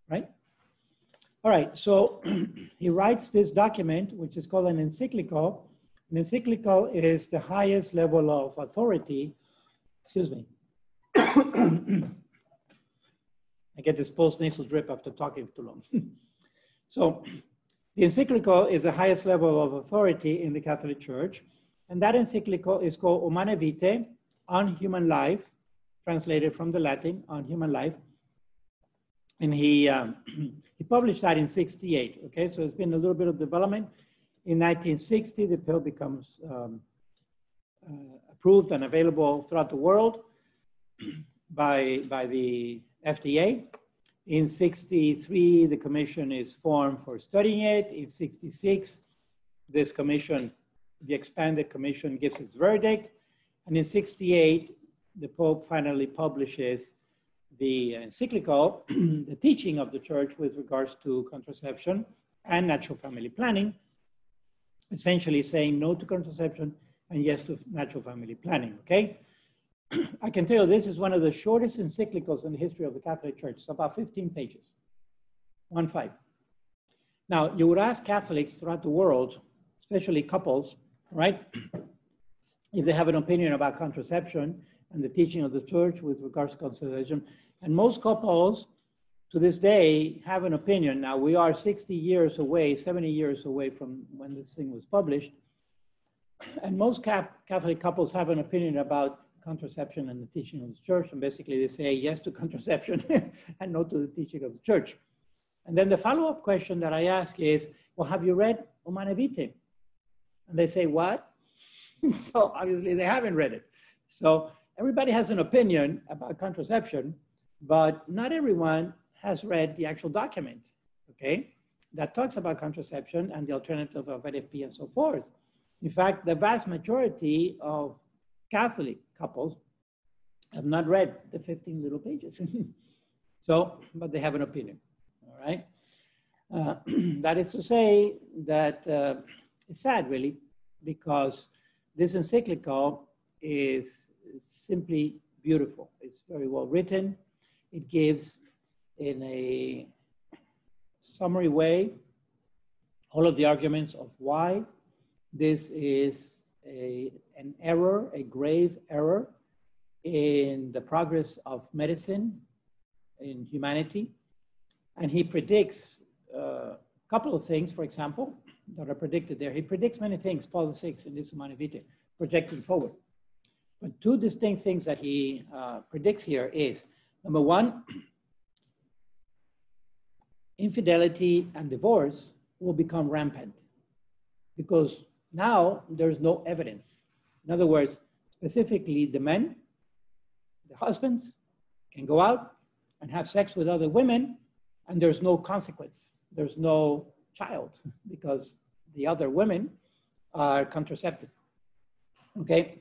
right? All right, so he writes this document, which is called an encyclical. An encyclical is the highest level of authority, excuse me. I get this post-nasal drip after talking too long. So the encyclical is the highest level of authority in the Catholic Church. And that encyclical is called Humanae Vitae, on human life, translated from the Latin, on human life. And he published that in '68, okay? So it's been a little bit of development. In 1960, the pill becomes approved and available throughout the world by the FDA. In '63, the commission is formed for studying it. In '66, this commission, the expanded commission, gives its verdict. And in '68, the Pope finally publishes the encyclical, the teaching of the church with regards to contraception and natural family planning, essentially saying no to contraception and yes to natural family planning, okay? I can tell you this is one of the shortest encyclicals in the history of the Catholic Church. It's about 15 pages, 1-5. Now, you would ask Catholics throughout the world, especially couples, right? If they have an opinion about contraception and the teaching of the church with regards to contraception. And most couples to this day have an opinion. Now, we are 60 years away, 70 years away from when this thing was published. And most Catholic couples have an opinion about contraception and the teaching of the church. And basically they say yes to contraception and no to the teaching of the church. And then the follow-up question that I ask is, well, have you read Humanae Vitae? And they say, what? So obviously they haven't read it. So everybody has an opinion about contraception, but not everyone has read the actual document, okay? That talks about contraception and the alternative of FP and so forth. In fact, the vast majority of Catholic couples have not read the 15 little pages. So, but they have an opinion, all right? That is to say that it's sad, really, because this encyclical is simply beautiful. It's very well written. It gives, in a summary way, all of the arguments of why this is an error, a grave error in the progress of medicine in humanity. And he predicts a couple of things, for example, that are predicted there. He predicts many things, Paul VI in this Humanae Vitae, projecting forward. But two distinct things that he predicts here is, number one, infidelity and divorce will become rampant because now there's no evidence. In other words, specifically the men, the husbands, can go out and have sex with other women and there's no consequence. There's no child because the other women are contraceptive. Okay?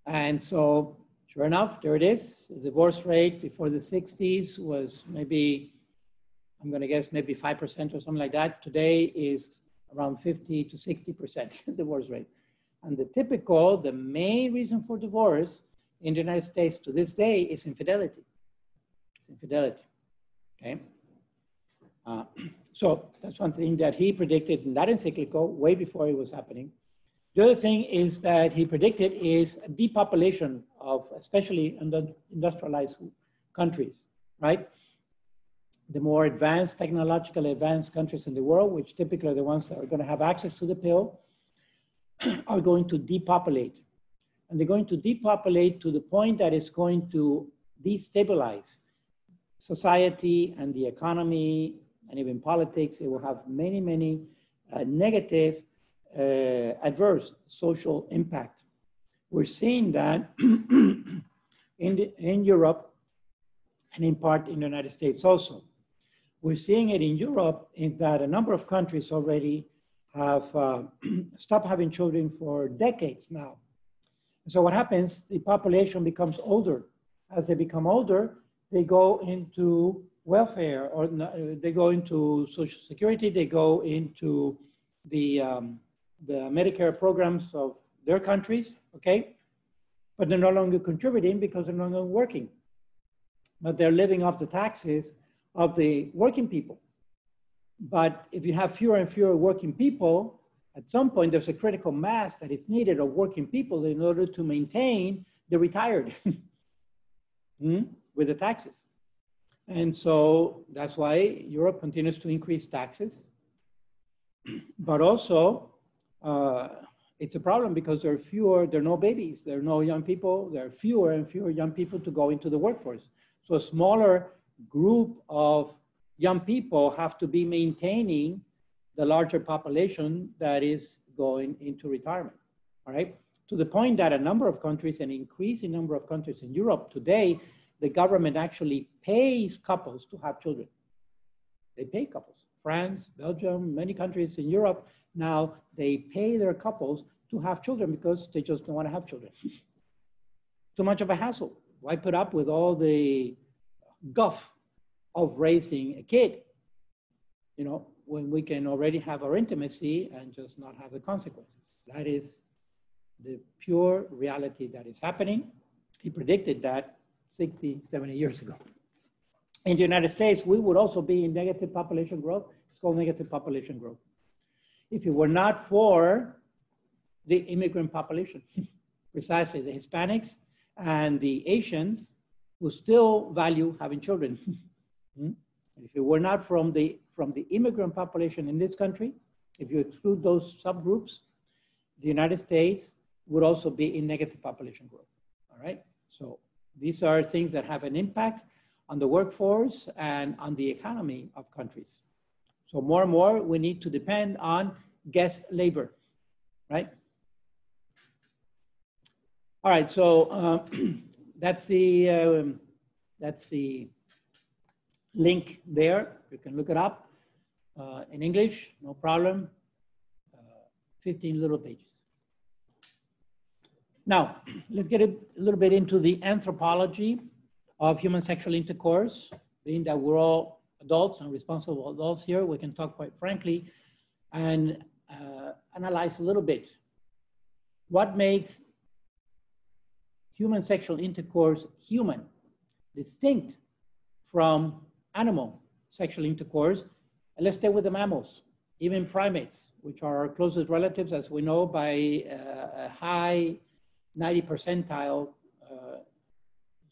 And so, sure enough, there it is. The divorce rate before the 60s was maybe, I'm going to guess maybe 5% or something like that. Today is around 50 to 60% divorce rate. And the main reason for divorce in the United States to this day is infidelity. It's infidelity, okay? So that's one thing that he predicted in that encyclical way before it was happening. The other thing is that he predicted is a depopulation of especially industrialized countries, right? The more advanced, technologically advanced countries in the world, which typically are the ones that are going to have access to the pill, are going to depopulate. And they're going to depopulate to the point that it's going to destabilize society and the economy and even politics. It will have many, many negative, adverse social impact. We're seeing that in Europe and in part in the United States also. We're seeing it in Europe in that a number of countries already have stopped having children for decades now. So what happens, the population becomes older. As they become older, they go into welfare or they go into Social Security, they go into the Medicare programs of their countries, okay? But they're no longer contributing because they're no longer working. But they're living off the taxes of the working people. But if you have fewer and fewer working people, at some point there's a critical mass that is needed of working people in order to maintain the retired with the taxes. And so that's why Europe continues to increase taxes. But also, it's a problem because there are no babies, there are no young people, there are fewer and fewer young people to go into the workforce. So a smaller group of young people have to be maintaining the larger population that is going into retirement, all right? To the point that a number of countries, an increasing number of countries in Europe today, the government actually pays couples to have children. They pay couples. France, Belgium, many countries in Europe, now they pay their couples to have children because they just don't want to have children. Too much of a hassle. Why put up with all the guff of raising a kid, you know, when we can already have our intimacy and just not have the consequences? That is the pure reality that is happening. He predicted that 60, 70 years ago. In the United States, we would also be in negative population growth. It's called negative population growth. If it were not for the immigrant population, precisely the Hispanics and the Asians who still value having children. If it were not from the immigrant population in this country, if you exclude those subgroups, the United States would also be in negative population growth, all right? So these are things that have an impact on the workforce and on the economy of countries. So more and more, we need to depend on guest labor, right? All right, so that's the link there. You can look it up in English, no problem. 15 little pages. Now, let's get a little bit into the anthropology of human sexual intercourse. Being that we're all adults and responsible adults here, we can talk quite frankly and analyze a little bit what makes human sexual intercourse human, distinct from animal sexual intercourse. And let's stay with the mammals, even primates, which are our closest relatives, as we know, by a high 90 percentile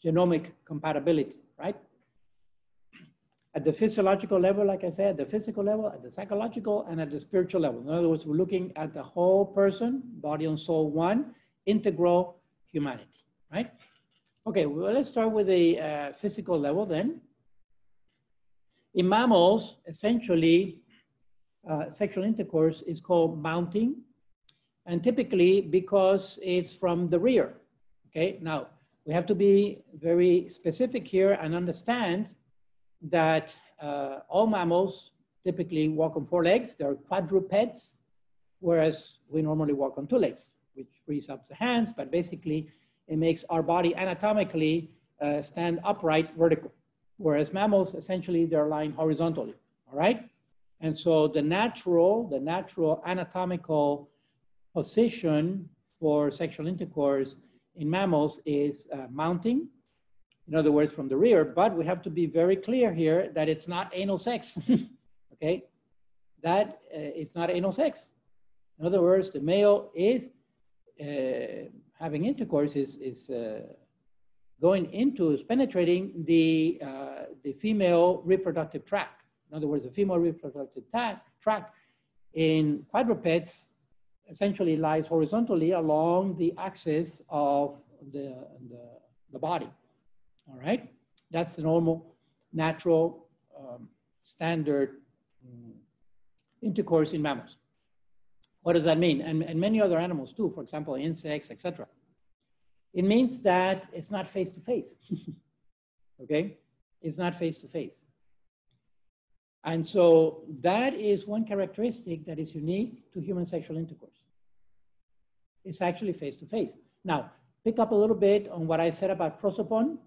genomic compatibility, right? At the physiological level, like I said, at the physical level, at the psychological, and at the spiritual level. In other words, we're looking at the whole person, body and soul one, integral humanity, right? Okay, well, let's start with the physical level then. In mammals, essentially, sexual intercourse is called mounting, and typically because it's from the rear. Okay, now we have to be very specific here and understand that all mammals typically walk on 4 legs. They're quadrupeds, whereas we normally walk on 2 legs, which frees up the hands, but basically it makes our body anatomically stand upright vertical, whereas mammals, essentially, they're lying horizontally, all right? And so the natural anatomical position for sexual intercourse in mammals is mounting, in other words, from the rear, but we have to be very clear here that it's not anal sex, okay? That it's not anal sex. In other words, the male is having intercourse, is penetrating the female reproductive tract. In other words, the female reproductive tract in quadrupeds essentially lies horizontally along the axis of the body. All right, that's the normal, natural, standard intercourse in mammals. What does that mean? And many other animals too, for example, insects, etc. It means that it's not face to face, okay? It's not face to face. And so that is one characteristic that is unique to human sexual intercourse. It's actually face to face. Now, pick up a little bit on what I said about prosopon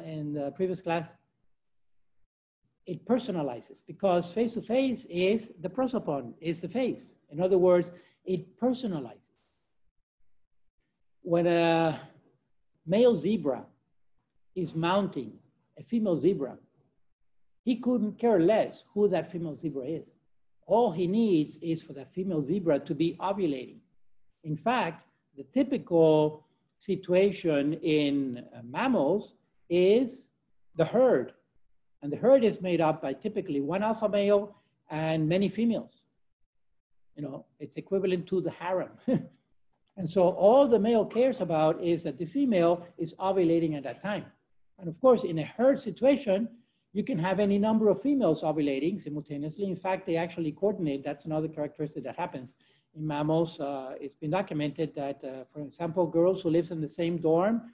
in the previous class. It personalizes because face to face is the prosopon, is the face. In other words, it personalizes. When a male zebra is mounting a female zebra, he couldn't care less who that female zebra is. All he needs is for that female zebra to be ovulating. In fact, the typical situation in mammals is the herd. And the herd is made up by typically one alpha male and many females. You know, it's equivalent to the harem. And so all the male cares about is that the female is ovulating at that time. And of course, in a herd situation, you can have any number of females ovulating simultaneously. In fact, they actually coordinate. That's another characteristic that happens in mammals. It's been documented that, for example, girls who live in the same dorm,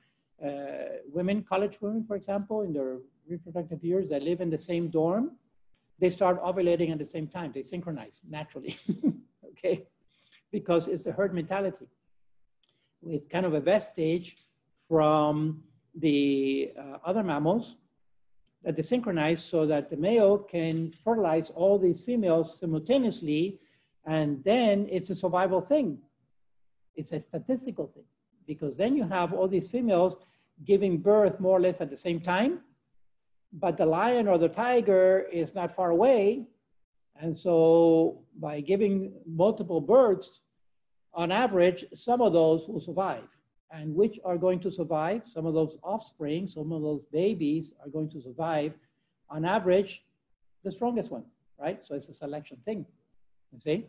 women, college women, for example, in their reproductive years that live in the same dorm, they start ovulating at the same time. They synchronize naturally, okay? Because it's the herd mentality. It's kind of a vestige from the other mammals that they synchronize so that the male can fertilize all these females simultaneously, and then it's a survival thing. It's a statistical thing, because then you have all these females giving birth more or less at the same time, but the lion or the tiger is not far away. And so by giving multiple births, on average, some of those will survive. And which are going to survive? Some of those offspring, some of those babies are going to survive, on average, the strongest ones, right? So it's a selection thing, you see?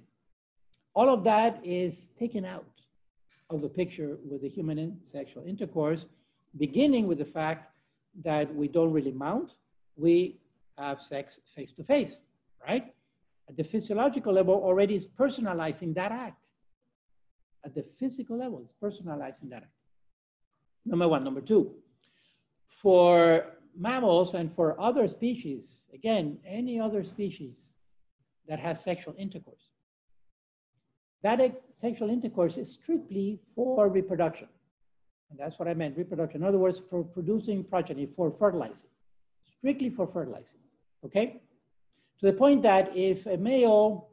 All of that is taken out of the picture with the human sexual intercourse, beginning with the fact that we don't really mount, we have sex face to face, right? At the physiological level, already is personalizing that act. At the physical level, it's personalizing that act. Number one. Number two, for mammals and for other species, again, any other species that has sexual intercourse, that sexual intercourse is strictly for reproduction. And that's what I meant, reproduction. In other words, for producing progeny, for fertilizing, strictly for fertilizing, okay? To the point that if a male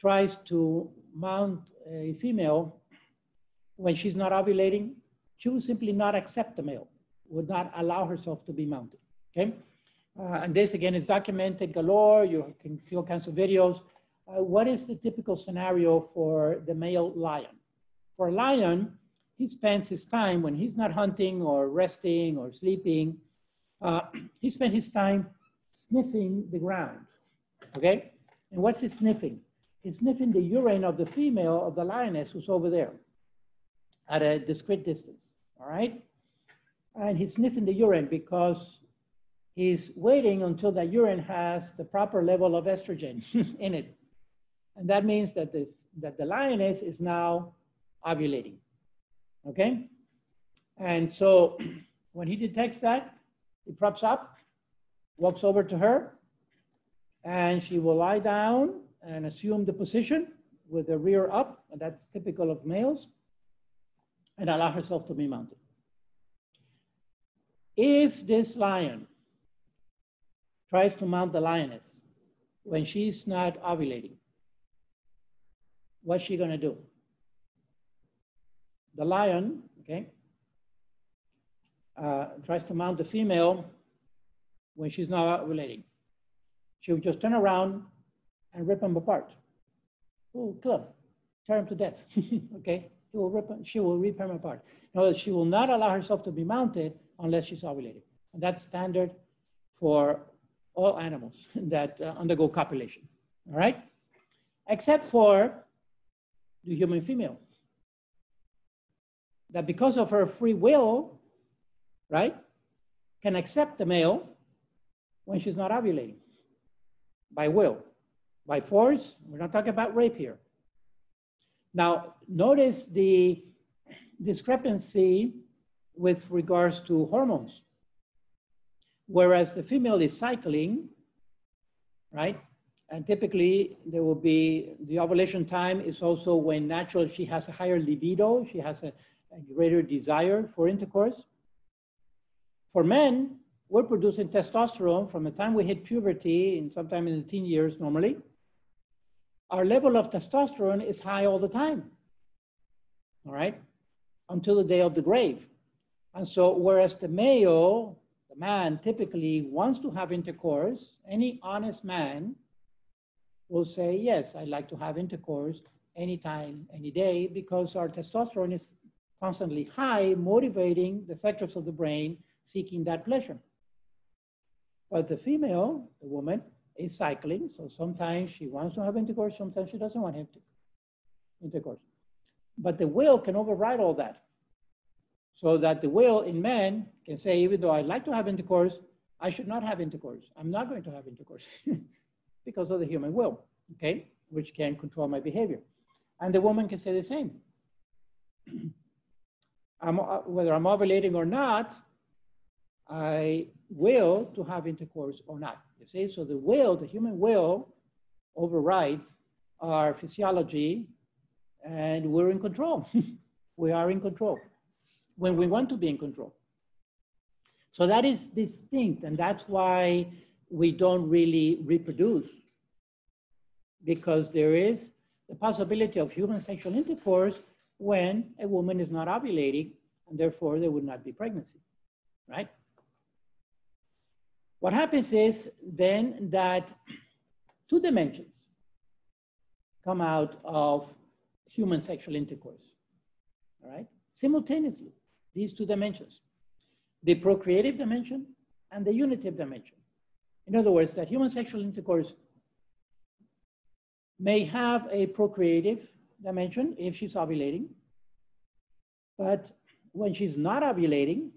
tries to mount a female when she's not ovulating, she will simply not accept the male, would not allow herself to be mounted, okay? And this again is documented galore. You can see all kinds of videos. What is the typical scenario for the male lion? For a lion, he spends his time when he's not hunting or resting or sleeping, he spends his time sniffing the ground, okay? And what's he sniffing? He's sniffing the urine of the female of the lioness who's over there at a discrete distance, all right? And he's sniffing the urine because he's waiting until the urine has the proper level of estrogen in it. And that means that the lioness is now ovulating, okay? And so when he detects that, he props up, walks over to her, and she will lie down and assume the position with the rear up, and that's typical of males, and allow herself to be mounted. If this lion tries to mount the lioness when she's not ovulating, what's she gonna do? The lion, okay, tries to mount the female when she's not ovulating. She would just turn around and rip them apart. Oh, club, tear him to death, okay? She will rip him apart. No, she will not allow herself to be mounted unless she's ovulating. And that's standard for all animals that undergo copulation, all right? Except for the human female, that because of her free will, right, can accept the male when she's not ovulating, by will, by force. We're not talking about rape here. Now, notice the discrepancy with regards to hormones. Whereas the female is cycling, right? And typically there will be, the ovulation time is also when naturally she has a higher libido, she has a greater desire for intercourse. For men, we're producing testosterone from the time we hit puberty, and sometime in the teen years normally. Our level of testosterone is high all the time, all right? Until the day of the grave. And so whereas the male, the man typically wants to have intercourse, any honest man will say, yes, I'd like to have intercourse anytime, any day, because our testosterone is constantly high, motivating the sectors of the brain seeking that pleasure. But the female, the woman, is cycling. So sometimes she wants to have intercourse, sometimes she doesn't want intercourse. But the will can override all that. So that the will in men can say, even though I'd like to have intercourse, I should not have intercourse. I'm not going to have intercourse because of the human will, okay, which can control my behavior. And the woman can say the same. Whether I'm ovulating or not, I will to have intercourse or not. You see, so the will, the human will, overrides our physiology, and we're in control. We are in control when we want to be in control. So that is distinct, and that's why we don't really reproduce, because there is the possibility of human sexual intercourse when a woman is not ovulating, and therefore there would not be pregnancy, right? What happens is then that two dimensions come out of human sexual intercourse, all right? Simultaneously, these two dimensions, the procreative dimension and the unitive dimension. In other words, that human sexual intercourse may have a procreative dimension if she's ovulating, but when she's not ovulating,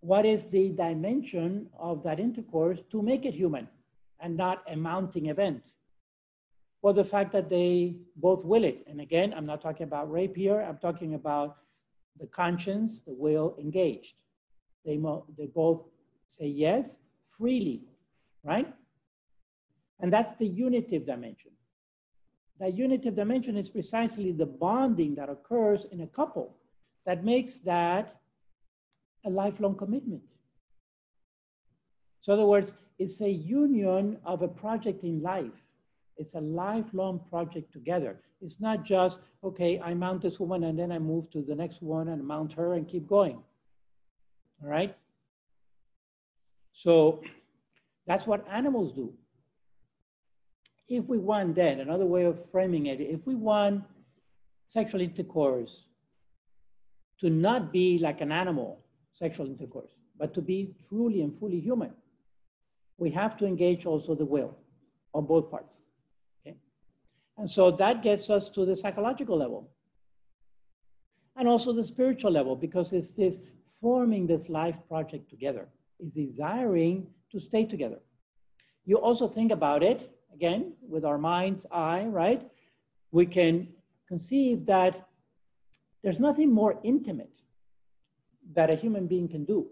what is the dimension of that intercourse to make it human and not a mounting event? Well, the fact that they both will it. And again, I'm not talking about rape here. I'm talking about the conscience, the will engaged. They both say yes freely, right? And that's the unitive dimension. That unitive dimension is precisely the bonding that occurs in a couple that makes that a lifelong commitment. So in other words, it's a union of a project in life. It's a lifelong project together. It's not just, okay, I mount this woman and then I move to the next one and mount her and keep going, all right? So that's what animals do. If we want then, another way of framing it, if we want sexual intercourse to not be like an animal sexual intercourse, but to be truly and fully human, we have to engage also the will on both parts. Okay? And so that gets us to the psychological level and also the spiritual level, because it's this forming this life project together. is desiring to stay together. You also think about it, again, with our mind's eye, right? We can conceive that there's nothing more intimate that a human being can do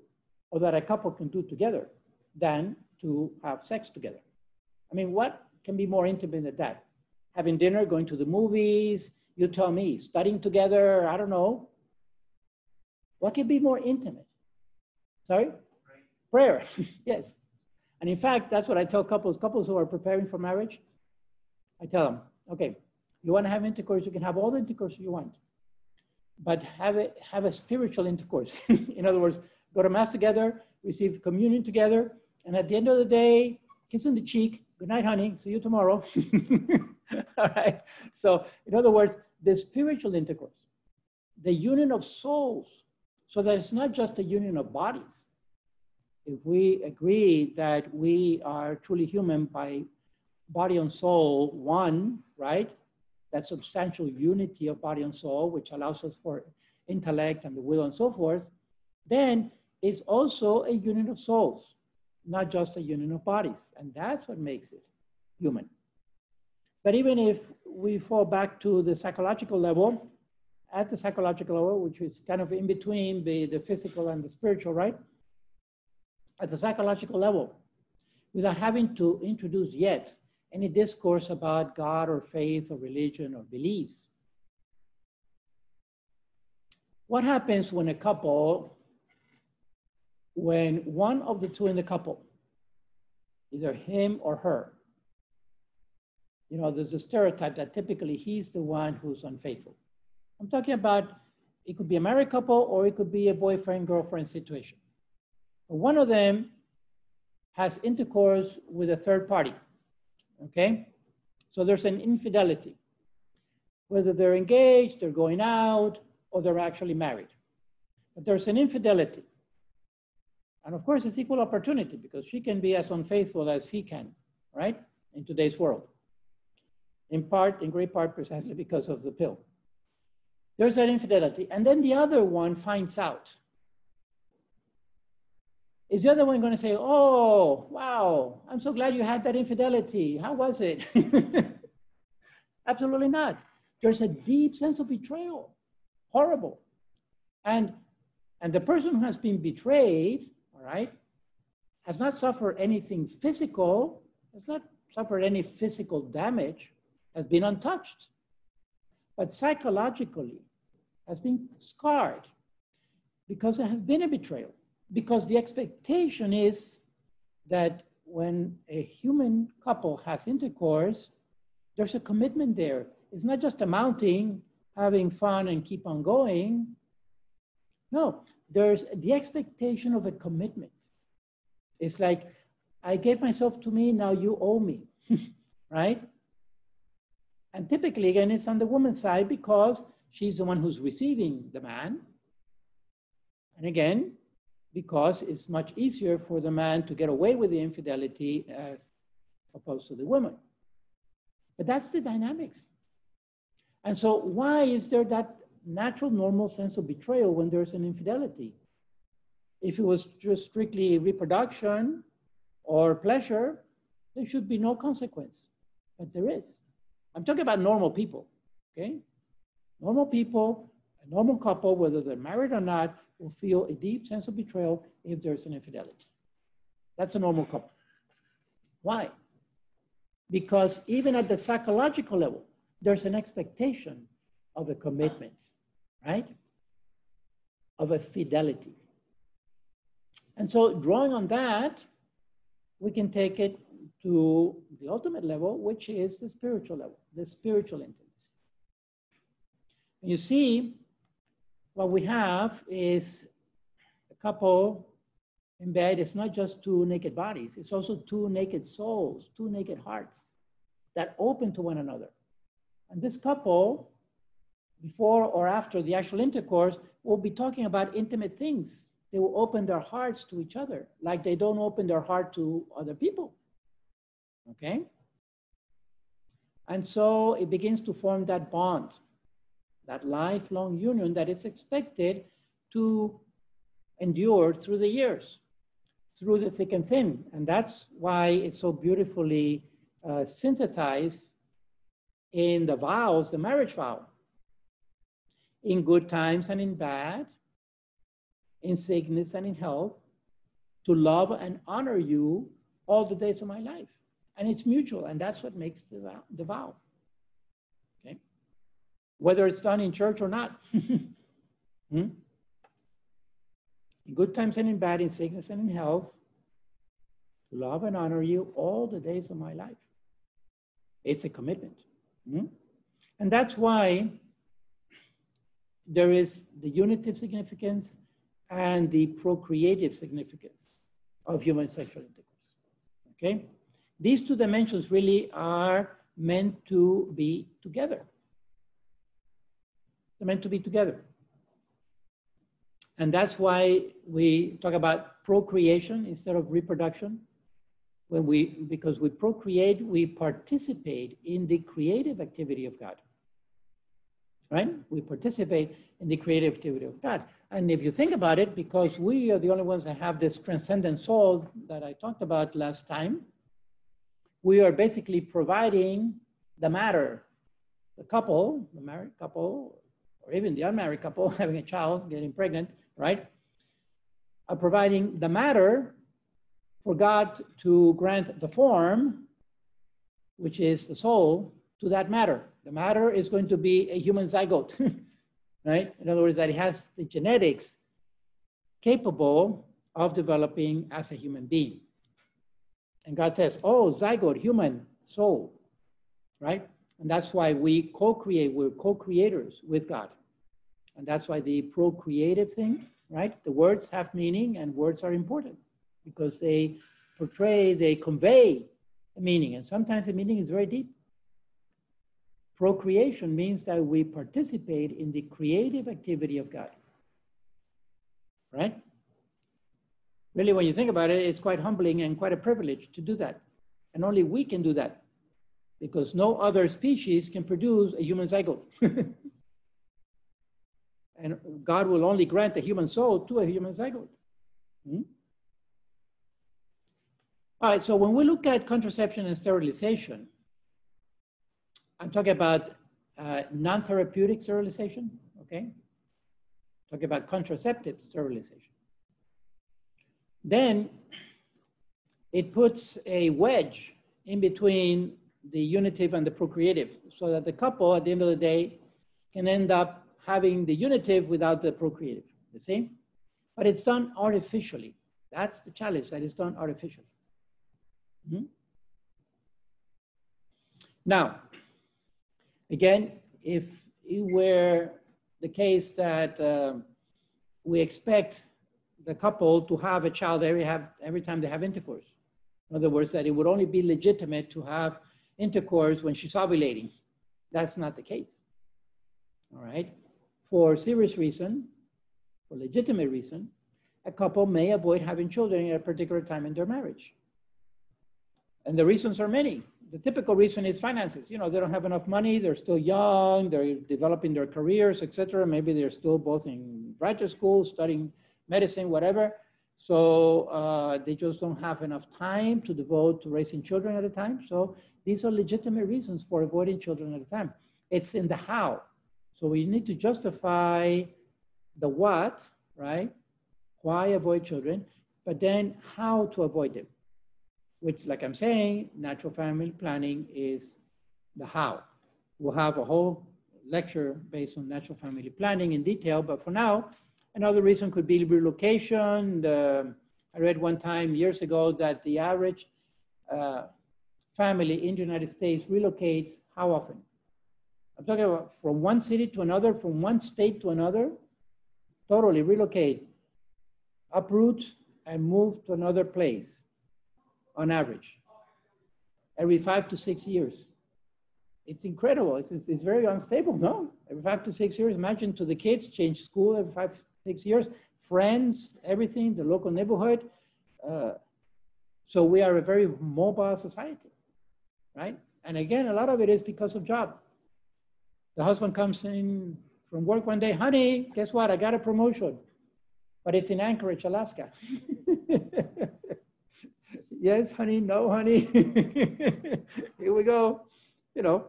or that a couple can do together than to have sex together. I mean, what can be more intimate than that? Having dinner, going to the movies, you tell me, studying together, I don't know. What can be more intimate? Sorry? Prayer, yes. And in fact, that's what I tell couples who are preparing for marriage. I tell them, okay, you want to have intercourse, you can have all the intercourse you want, but have a spiritual intercourse. In other words, go to mass together, receive communion together, and at the end of the day, kiss on the cheek, good night, honey, see you tomorrow. All right, so in other words, the spiritual intercourse, the union of souls, so that it's not just a union of bodies. If we agree that we are truly human by body and soul, one, right? That substantial unity of body and soul, which allows us for intellect and the will and so forth, then it's also a union of souls, not just a union of bodies. And that's what makes it human. But even if we fall back to the psychological level, at the psychological level, which is kind of in between the physical and the spiritual, right? At the psychological level, without having to introduce yet any discourse about God or faith or religion or beliefs. What happens when a couple, when one of the two in the couple, either him or her, you know, there's a stereotype that typically he's the one who's unfaithful. I'm talking about, it could be a married couple or it could be a boyfriend-girlfriend situation. One of them has intercourse with a third party, okay? So there's an infidelity. Whether they're engaged, they're going out, or they're actually married. But there's an infidelity. And of course, it's equal opportunity because she can be as unfaithful as he can, right? In today's world. In part, in great part, precisely because of the pill. There's that infidelity. And then the other one finds out. Is the other one going to say, oh, wow, I'm so glad you had that infidelity. How was it? Absolutely not. There's a deep sense of betrayal. Horrible. And the person who has been betrayed, all right, has not suffered anything physical, has not suffered any physical damage, has been untouched. But psychologically has been scarred because there has been a betrayal. Because the expectation is that when a human couple has intercourse, there's a commitment there. It's not just amounting, having fun and keep on going. No, there's the expectation of a commitment. It's like, I gave myself to me, now you owe me, right? And typically, again, it's on the woman's side because she's the one who's receiving the man. And again, because it's much easier for the man to get away with the infidelity as opposed to the woman. But that's the dynamics. And so why is there that natural, normal sense of betrayal when there's an infidelity? If it was just strictly reproduction or pleasure, there should be no consequence, but there is. I'm talking about normal people, okay? Normal people, a normal couple, whether they're married or not, will feel a deep sense of betrayal if there's an infidelity. That's a normal couple. Why? Because even at the psychological level, there's an expectation of a commitment, right? Of a fidelity. And so drawing on that, we can take it to the ultimate level, which is the spiritual level, the spiritual intimacy. And you see, what we have is a couple in bed. It's not just two naked bodies. It's also two naked souls, two naked hearts that open to one another. And this couple, before or after the actual intercourse, will be talking about intimate things. They will open their hearts to each other, like they don't open their heart to other people, okay? And so it begins to form that bond, that lifelong union that is expected to endure through the years. through the thick and thin. And that's why it's so beautifully synthesized in the vows, the marriage vow. In good times and in bad, in sickness and in health, to love and honor you all the days of my life. And it's mutual, and that's what makes the vow. Okay? Whether it's done in church or not. In good times and in bad, in sickness and in health, to love and honor you all the days of my life. It's a commitment. And that's why there is the unitive significance and the procreative significance of human sexual intercourse. Okay? These two dimensions really are meant to be together. They're meant to be together. And that's why we talk about procreation instead of reproduction. Because we procreate, we participate in the creative activity of God. Right? We participate in the creative activity of God. And if you think about it, because we are the only ones that have this transcendent soul that I talked about last time, we are basically providing the matter. The couple, the married couple, or even the unmarried couple having a child, getting pregnant, right, are providing the matter for God to grant the form, which is the soul, to that matter. The matter is going to be a human zygote, right? In other words, that it has the genetics capable of developing as a human being. And God says, oh, zygote, human, soul, right? And that's why we co-create, we're co-creators with God. And that's why the procreative thing, right? The words have meaning and words are important because they portray, they convey a meaning. And sometimes the meaning is very deep. Procreation means that we participate in the creative activity of God, right? Really, when you think about it, it's quite humbling and quite a privilege to do that. And only we can do that because no other species can produce a human zygote. And God will only grant a human soul to a human zygote. All right, so when we look at contraception and sterilization, I'm talking about non-therapeutic sterilization, okay? Talking about contraceptive sterilization. Then it puts a wedge in between the unitive and the procreative so that the couple at the end of the day can end up having the unitive without the procreative, you see? But it's done artificially. That's the challenge, that it's done artificially. Now, again, if it were the case that we expect the couple to have a child every time they have intercourse, in other words, that it would only be legitimate to have intercourse when she's ovulating, that's not the case, all right? For serious reason, for legitimate reason, a couple may avoid having children at a particular time in their marriage. And the reasons are many. The typical reason is finances. You know, they don't have enough money, they're still young, they're developing their careers, etc. Maybe they're still both in graduate school, studying medicine, whatever. So they just don't have enough time to devote to raising children at a time. So these are legitimate reasons for avoiding children at a time. It's in the how. So we need to justify the what, right? Why avoid children, but then how to avoid them. Which, like I'm saying, natural family planning is the how. We'll have a whole lecture based on natural family planning in detail, but for now, another reason could be relocation. I read one time years ago that the average family in the United States relocates how often? I'm talking about from one city to another, from one state to another, totally relocate, uproot, and move to another place. On average, every 5 to 6 years. It's incredible. It's very unstable, no? Every 5 to 6 years, imagine to the kids, change school every 5 to 6 years, friends, everything, the local neighborhood. So we are a very mobile society, right? And again, a lot of it is because of job. The husband comes in from work one day, honey, guess what? I got a promotion, but it's in Anchorage, Alaska. Yes, honey, no, honey. Here we go, you know.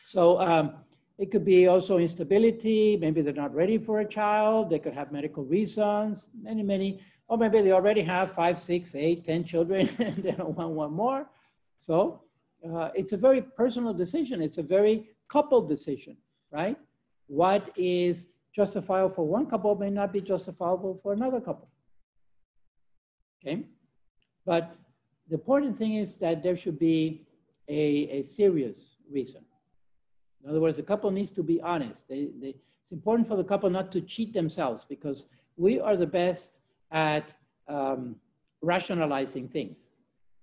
So it could be also instability. Maybe they're not ready for a child. They could have medical reasons, many, or maybe they already have 5, 6, 8, 10 children and they don't want one more. So it's a very personal decision. It's a very coupled decision, right? What is justifiable for one couple may not be justifiable for another couple. Okay? But the important thing is that there should be a serious reason. In other words, the couple needs to be honest. It's important for the couple not to cheat themselves, because we are the best at rationalizing things.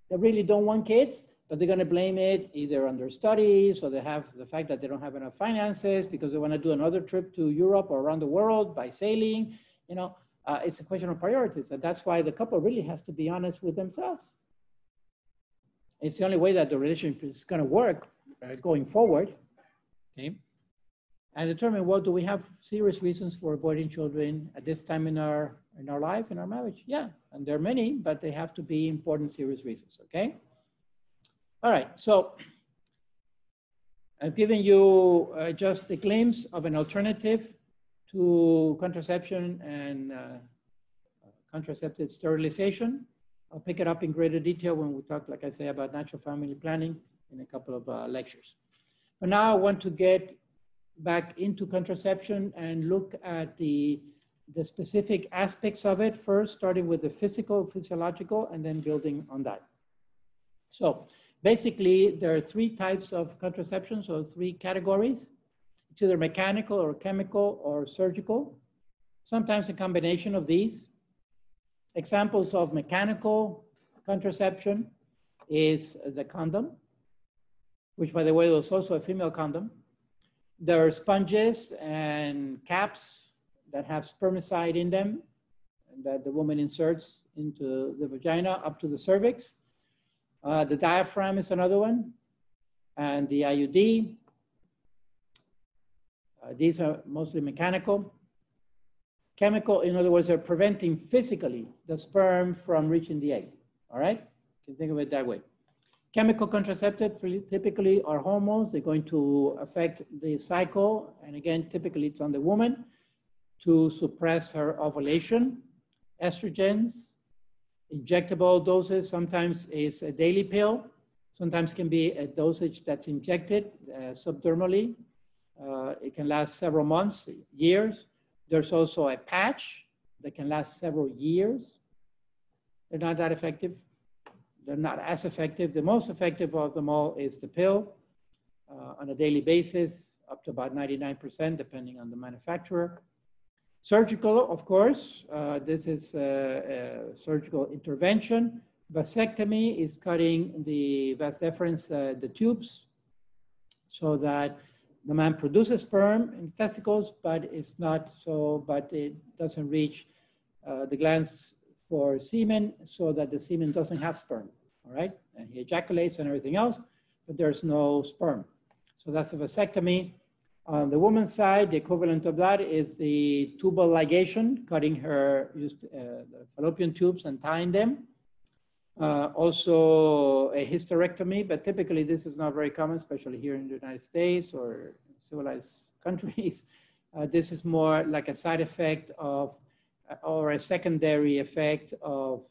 They really don't want kids, but they're going to blame it either on their studies, or they have the fact that they don't have enough finances because they want to do another trip to Europe or around the world by sailing. You know, it's a question of priorities, and that's why the couple really has to be honest with themselves. It's the only way that the relationship is going to work going forward. Okay, and determine, well, do we have serious reasons for avoiding children at this time in our life, in our marriage? Yeah, and there are many, but they have to be important, serious reasons. Okay. All right. So I've given you just a glimpse of an alternative to contraception and contraceptive sterilization. I'll pick it up in greater detail when we talk, like I say, about natural family planning in a couple of lectures. But now I want to get back into contraception and look at the specific aspects of it, first starting with the physiological, and then building on that. So basically, there are 3 types of contraception, so 3 categories. It's either mechanical or chemical or surgical, sometimes a combination of these. Examples of mechanical contraception is the condom, which, by the way, was also a female condom. There are sponges and caps that have spermicide in them that the woman inserts into the vagina up to the cervix. The diaphragm is another one, and the IUD. These are mostly mechanical. Chemical, in other words, they're preventing physically the sperm from reaching the egg. All right? You can think of it that way. Chemical contraceptives typically are hormones. They're going to affect the cycle. And again, typically it's on the woman to suppress her ovulation. Estrogens, injectable doses, sometimes is a daily pill. Sometimes can be a dosage that's injected subdermally. It can last several months, years. There's also a patch that can last several years. They're not that effective. They're not as effective. The most effective of them all is the pill on a daily basis, up to about 99%, depending on the manufacturer. Surgical, of course, this is a surgical intervention. Vasectomy is cutting the vas deferens, the tubes, so that the man produces sperm in testicles, but it's not so, but it doesn't reach the glands for semen, so that the semen doesn't have sperm, all right? And he ejaculates and everything else, but there's no sperm. So that's a vasectomy. On the woman's side, the equivalent of that is the tubal ligation, cutting her the fallopian tubes and tying them. Also a hysterectomy, but typically this is not very common, especially here in the United States or civilized countries. This is more like a side effect of, or a secondary effect of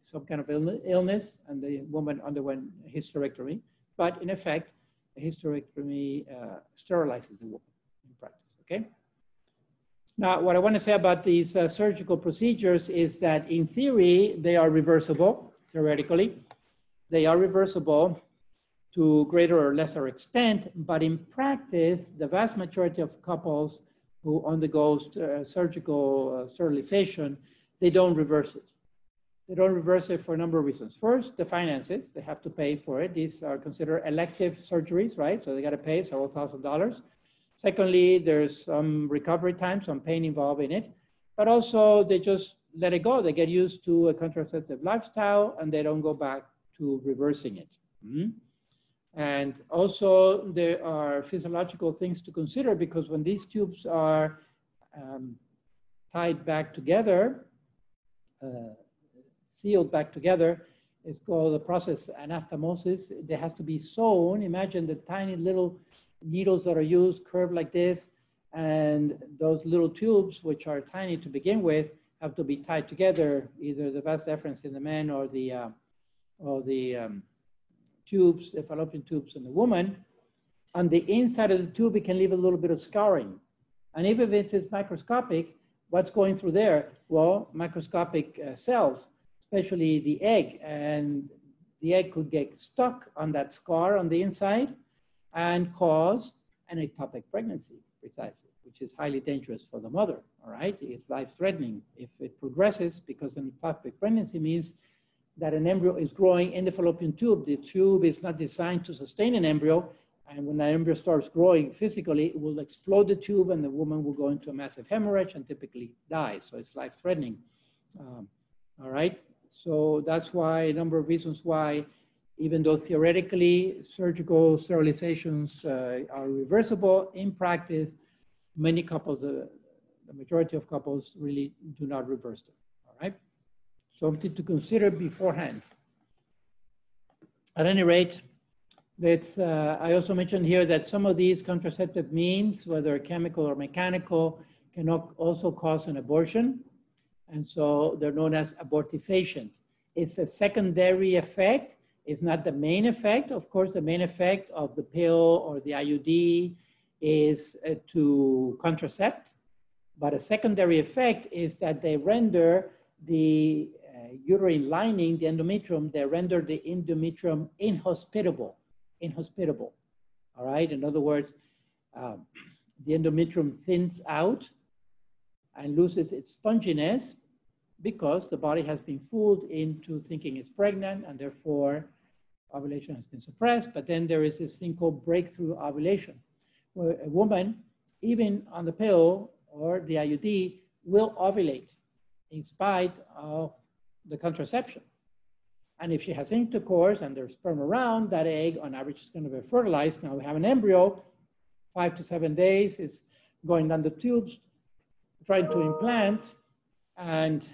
some kind of illness, and the woman underwent a hysterectomy. But in effect, a hysterectomy sterilizes the woman in practice, okay? Now, what I want to say about these surgical procedures is that in theory, they are reversible, theoretically. They are reversible to greater or lesser extent, but in practice, the vast majority of couples who undergo surgical sterilization, they don't reverse it. They don't reverse it for a number of reasons. First, the finances, they have to pay for it. These are considered elective surgeries, right? So they got to pay several $1,000s. Secondly, there's some recovery time, some pain involved in it, but also they just let it go. They get used to a contraceptive lifestyle and they don't go back to reversing it. And also there are physiological things to consider, because when these tubes are tied back together, sealed back together, It's called the process anastomosis. There has to be sewn. Imagine the tiny little needles that are used, curved like this, and those little tubes, which are tiny to begin with, have to be tied together, either the vas deferens in the man or the tubes, the fallopian tubes in the woman. On the inside of the tube, it can leave a little bit of scarring. And even if it's microscopic, what's going through there? Well, microscopic cells, especially the egg, and the egg could get stuck on that scar on the inside and cause an ectopic pregnancy, precisely, which is highly dangerous for the mother, all right? It's life-threatening if it progresses, because an ectopic pregnancy means that an embryo is growing in the fallopian tube. The tube is not designed to sustain an embryo, and when that embryo starts growing physically, it will explode the tube and the woman will go into a massive hemorrhage and typically die, so it's life-threatening. All right, so that's why, a number of reasons why, even though theoretically surgical sterilizations are reversible, in practice, many couples, the majority of couples really do not reverse them, all right? Something to consider beforehand. At any rate, I also mentioned here that some of these contraceptive means, whether chemical or mechanical, can also cause an abortion. And so they're known as abortifacient. It's a secondary effect. It's not the main effect. Of course, the main effect of the pill or the IUD is to contracept. But a secondary effect is that they render the uterine lining, the endometrium, they render the endometrium inhospitable. All right? In other words, the endometrium thins out and loses its sponginess because the body has been fooled into thinking it's pregnant, and therefore ovulation has been suppressed. But then there is this thing called breakthrough ovulation, where a woman, even on the pill or the IUD, will ovulate in spite of the contraception. And if she has intercourse and there's sperm around, that egg on average is going to be fertilized. Now we have an embryo, 5 to 7 days, it's going down the tubes, trying to implant, and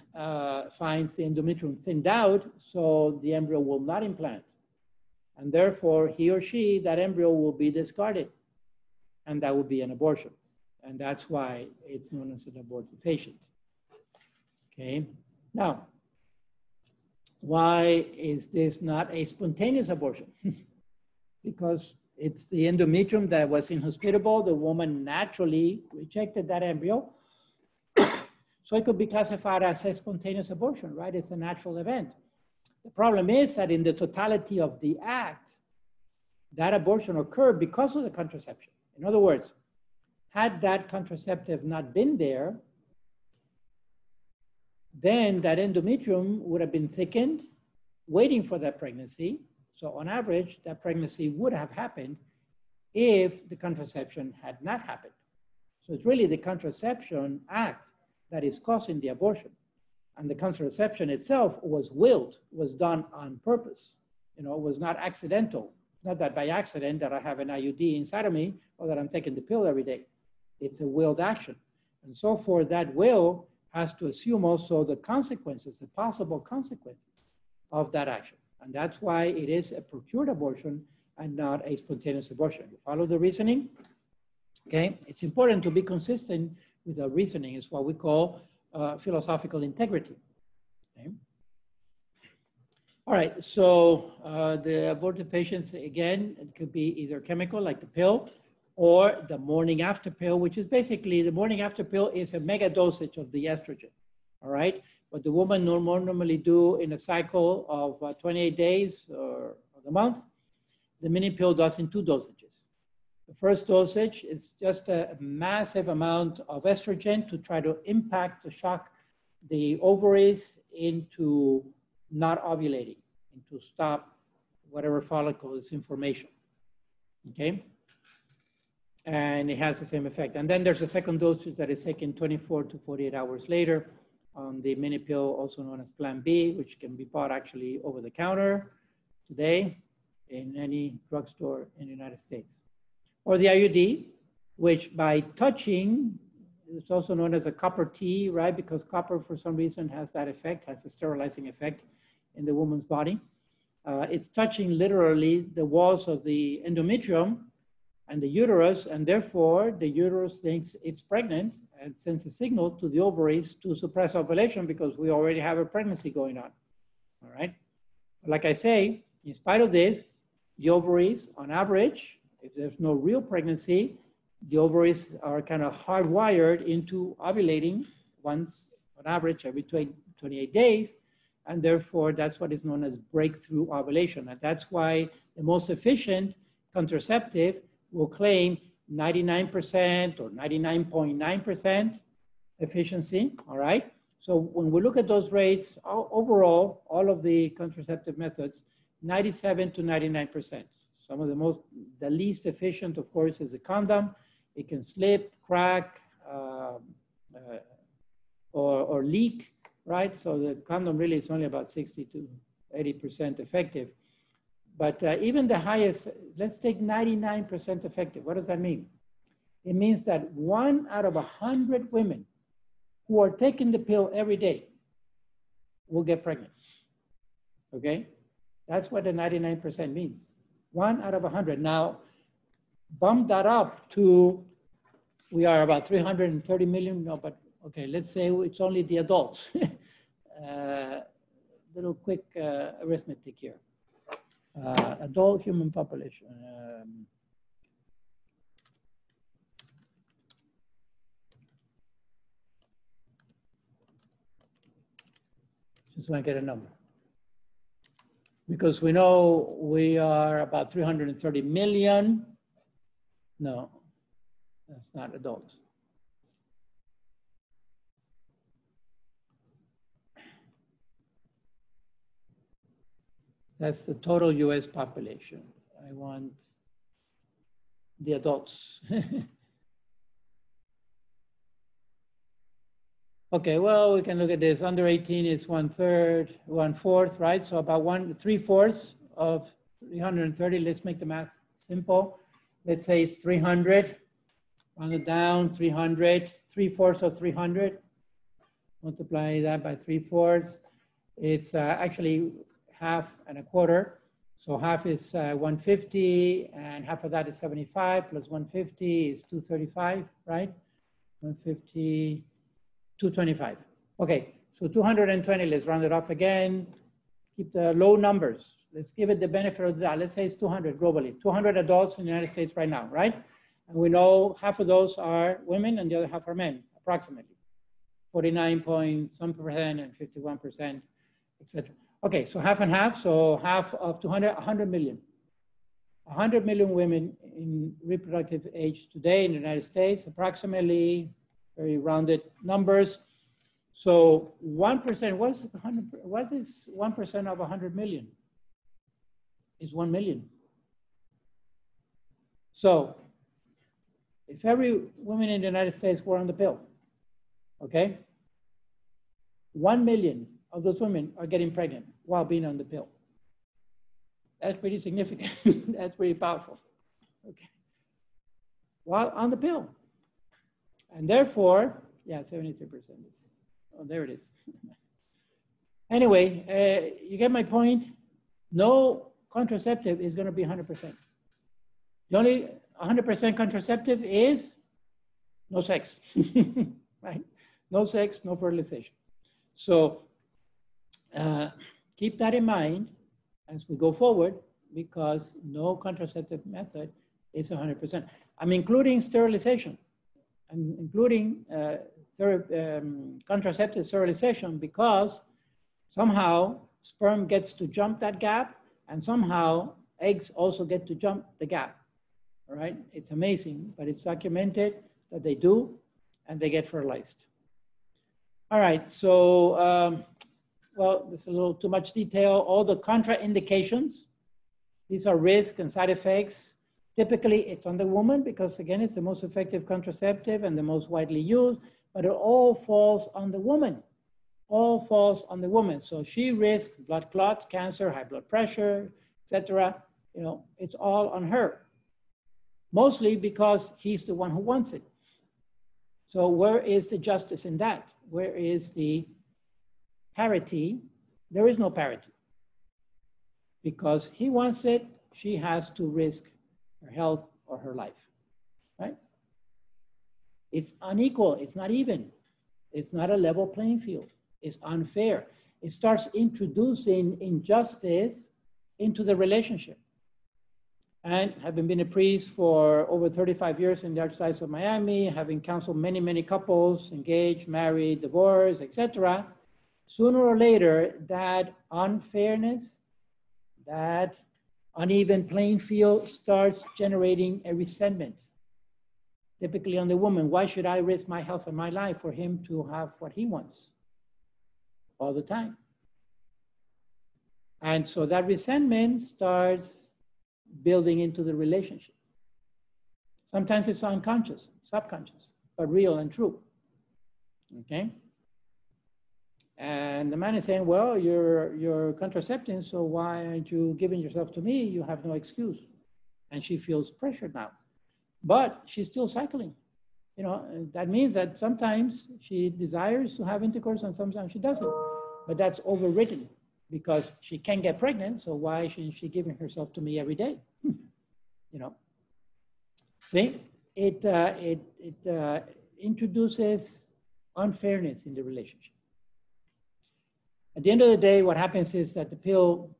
finds the endometrium thinned out, so the embryo will not implant. And therefore, he or she, that embryo will be discarded. And that would be an abortion. And that's why it's known as an abortifacient. Okay, now, why is this not a spontaneous abortion? Because it's the endometrium that was inhospitable. The woman naturally rejected that embryo. So it could be classified as a spontaneous abortion, right? It's a natural event. The problem is that in the totality of the act, that abortion occurred because of the contraception. In other words, had that contraceptive not been there, then that endometrium would have been thickened, waiting for that pregnancy. So on average, that pregnancy would have happened if the contraception had not happened. So it's really the contraception act that is causing the abortion. And the contraception itself was willed, was done on purpose. You know, it was not accidental. Not that by accident that I have an IUD inside of me or that I'm taking the pill every day. It's a willed action. And so for that will has to assume also the consequences, the possible consequences of that action. And that's why it is a procured abortion and not a spontaneous abortion. You follow the reasoning? Okay, it's important to be consistent with the reasoning. It's what we call philosophical integrity. Okay. All right, so the abortifacients, again, it could be either chemical like the pill or the morning after pill, which is basically the morning after pill is a mega dosage of the estrogen. All right, what the woman normally do in a cycle of 28 days or the month, the mini pill does in 2 dosages. The first dosage is just a massive amount of estrogen to try to impact, to shock the ovaries into not ovulating, and to stop whatever follicle is in formation, okay? And it has the same effect. And then there's a second dosage that is taken 24 to 48 hours later on the mini pill, also known as Plan B, which can be bought actually over the counter today in any drugstore in the United States. Or the IUD, which by touching, it's also known as a copper T, right? Because copper, for some reason, has that effect, has a sterilizing effect in the woman's body. it's touching literally the walls of the endometrium and the uterus, and therefore the uterus thinks it's pregnant and sends a signal to the ovaries to suppress ovulation because we already have a pregnancy going on, all right? Like I say, in spite of this, the ovaries, on average, if there's no real pregnancy, the ovaries are kind of hardwired into ovulating once, on average, every 28 days, and therefore that's what is known as breakthrough ovulation. And that's why the most efficient contraceptive will claim 99% or 99.9% efficiency, all right? So when we look at those rates, overall, all of the contraceptive methods, 97 to 99%. Some of the least efficient, of course, is a condom. It can slip, crack, or leak, right? So the condom really is only about 60 to 80% effective. But even the highest, let's take 99% effective. What does that mean? It means that 1 out of 100 women who are taking the pill every day will get pregnant, okay? That's what the 99% means. 1 out of 100. Now, bump that up to, we are about 330 million, no, but okay, let's say it's only the adults. Little quick arithmetic here. Adult human population. Just want to get a number. Because we know we are about 330 million. No, that's not adults. That's the total US population. I want the adults. Okay, well, we can look at this. Under 18 is 1/3, 1/4, right? So about 3/4 of 330. Let's make the math simple. Let's say it's 300. Round it down, 300. 3/4 of 300. Multiply that by 3/4. It's actually half and a quarter. So half is 150, and half of that is 75, plus 150 is 235, right? 150. 225. Okay, so 220, let's round it off again. Keep the low numbers. Let's give it the benefit of the doubt. Let's say it's 200 globally. 200 adults in the United States right now, right? And we know half of those are women and the other half are men, approximately. 49 point some percent and 51%, etc. Okay, so half and half. So half of 200, 100 million. 100 million women in reproductive age today in the United States, approximately, very rounded numbers. So 1%, what is 1% of 100 million? Is 1 million. So if every woman in the United States were on the pill, okay, 1 million of those women are getting pregnant while being on the pill. That's pretty significant. That's pretty powerful. Okay. While on the pill. And therefore, yeah, 73% is, oh, there it is. Anyway, you get my point. No contraceptive is going to be 100%. The only 100% contraceptive is no sex, right? No sex, no fertilization. So keep that in mind as we go forward, because no contraceptive method is 100%. I'm including sterilization. I'm including contraceptive sterilization because somehow sperm gets to jump that gap, and somehow eggs also get to jump the gap, all right? It's amazing, but it's documented that they do, and they get fertilized. All right, so, well, there's a little too much detail. All the contraindications, these are risks and side effects. Typically, it's on the woman because, again, it's the most effective contraceptive and the most widely used, but it all falls on the woman. All falls on the woman. So she risks blood clots, cancer, high blood pressure, etc. You know, it's all on her. Mostly because he's the one who wants it. So where is the justice in that? Where is the parity? There is no parity. because he wants it, she has to risk her health or her life, right? It's unequal, it's not even. It's not a level playing field. It's unfair. It starts introducing injustice into the relationship. And having been a priest for over 35 years in the Archdiocese of Miami, having counseled many, many couples, engaged, married, divorced, etc., sooner or later, that unfairness, that uneven playing field starts generating a resentment, typically on the woman. Why should I risk my health and my life for him to have what he wants all the time? And so that resentment starts building into the relationship. Sometimes it's unconscious, subconscious, but real and true, okay? And the man is saying, well, you're contracepting, so why aren't you giving yourself to me? You have no excuse. And she feels pressured now, but she's still cycling. You know, that means that sometimes she desires to have intercourse and sometimes she doesn't, but that's overwritten because she can't get pregnant, so why shouldn't she giving herself to me every day? You know, see, it introduces unfairness in the relationship. At the end of the day, what happens is that the pill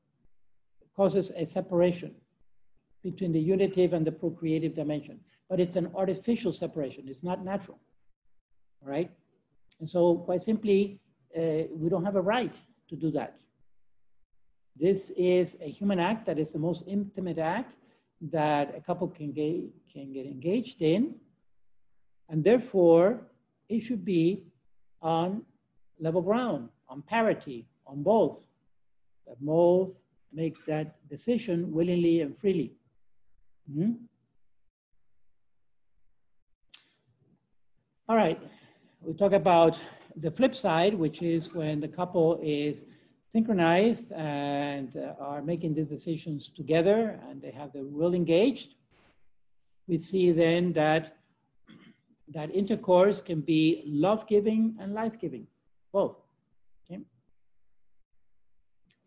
causes a separation between the unitive and the procreative dimension, but it's an artificial separation. It's not natural, all right? And so quite simply, we don't have a right to do that. This is a human act that is the most intimate act that a couple can get engaged in, and therefore it should be on level ground, on parity, on both, that both make that decision willingly and freely. All right, we talk about the flip side, which is when the couple is synchronized and are making these decisions together and they have the will engaged. We see then that intercourse can be love-giving and life-giving, both. Okay?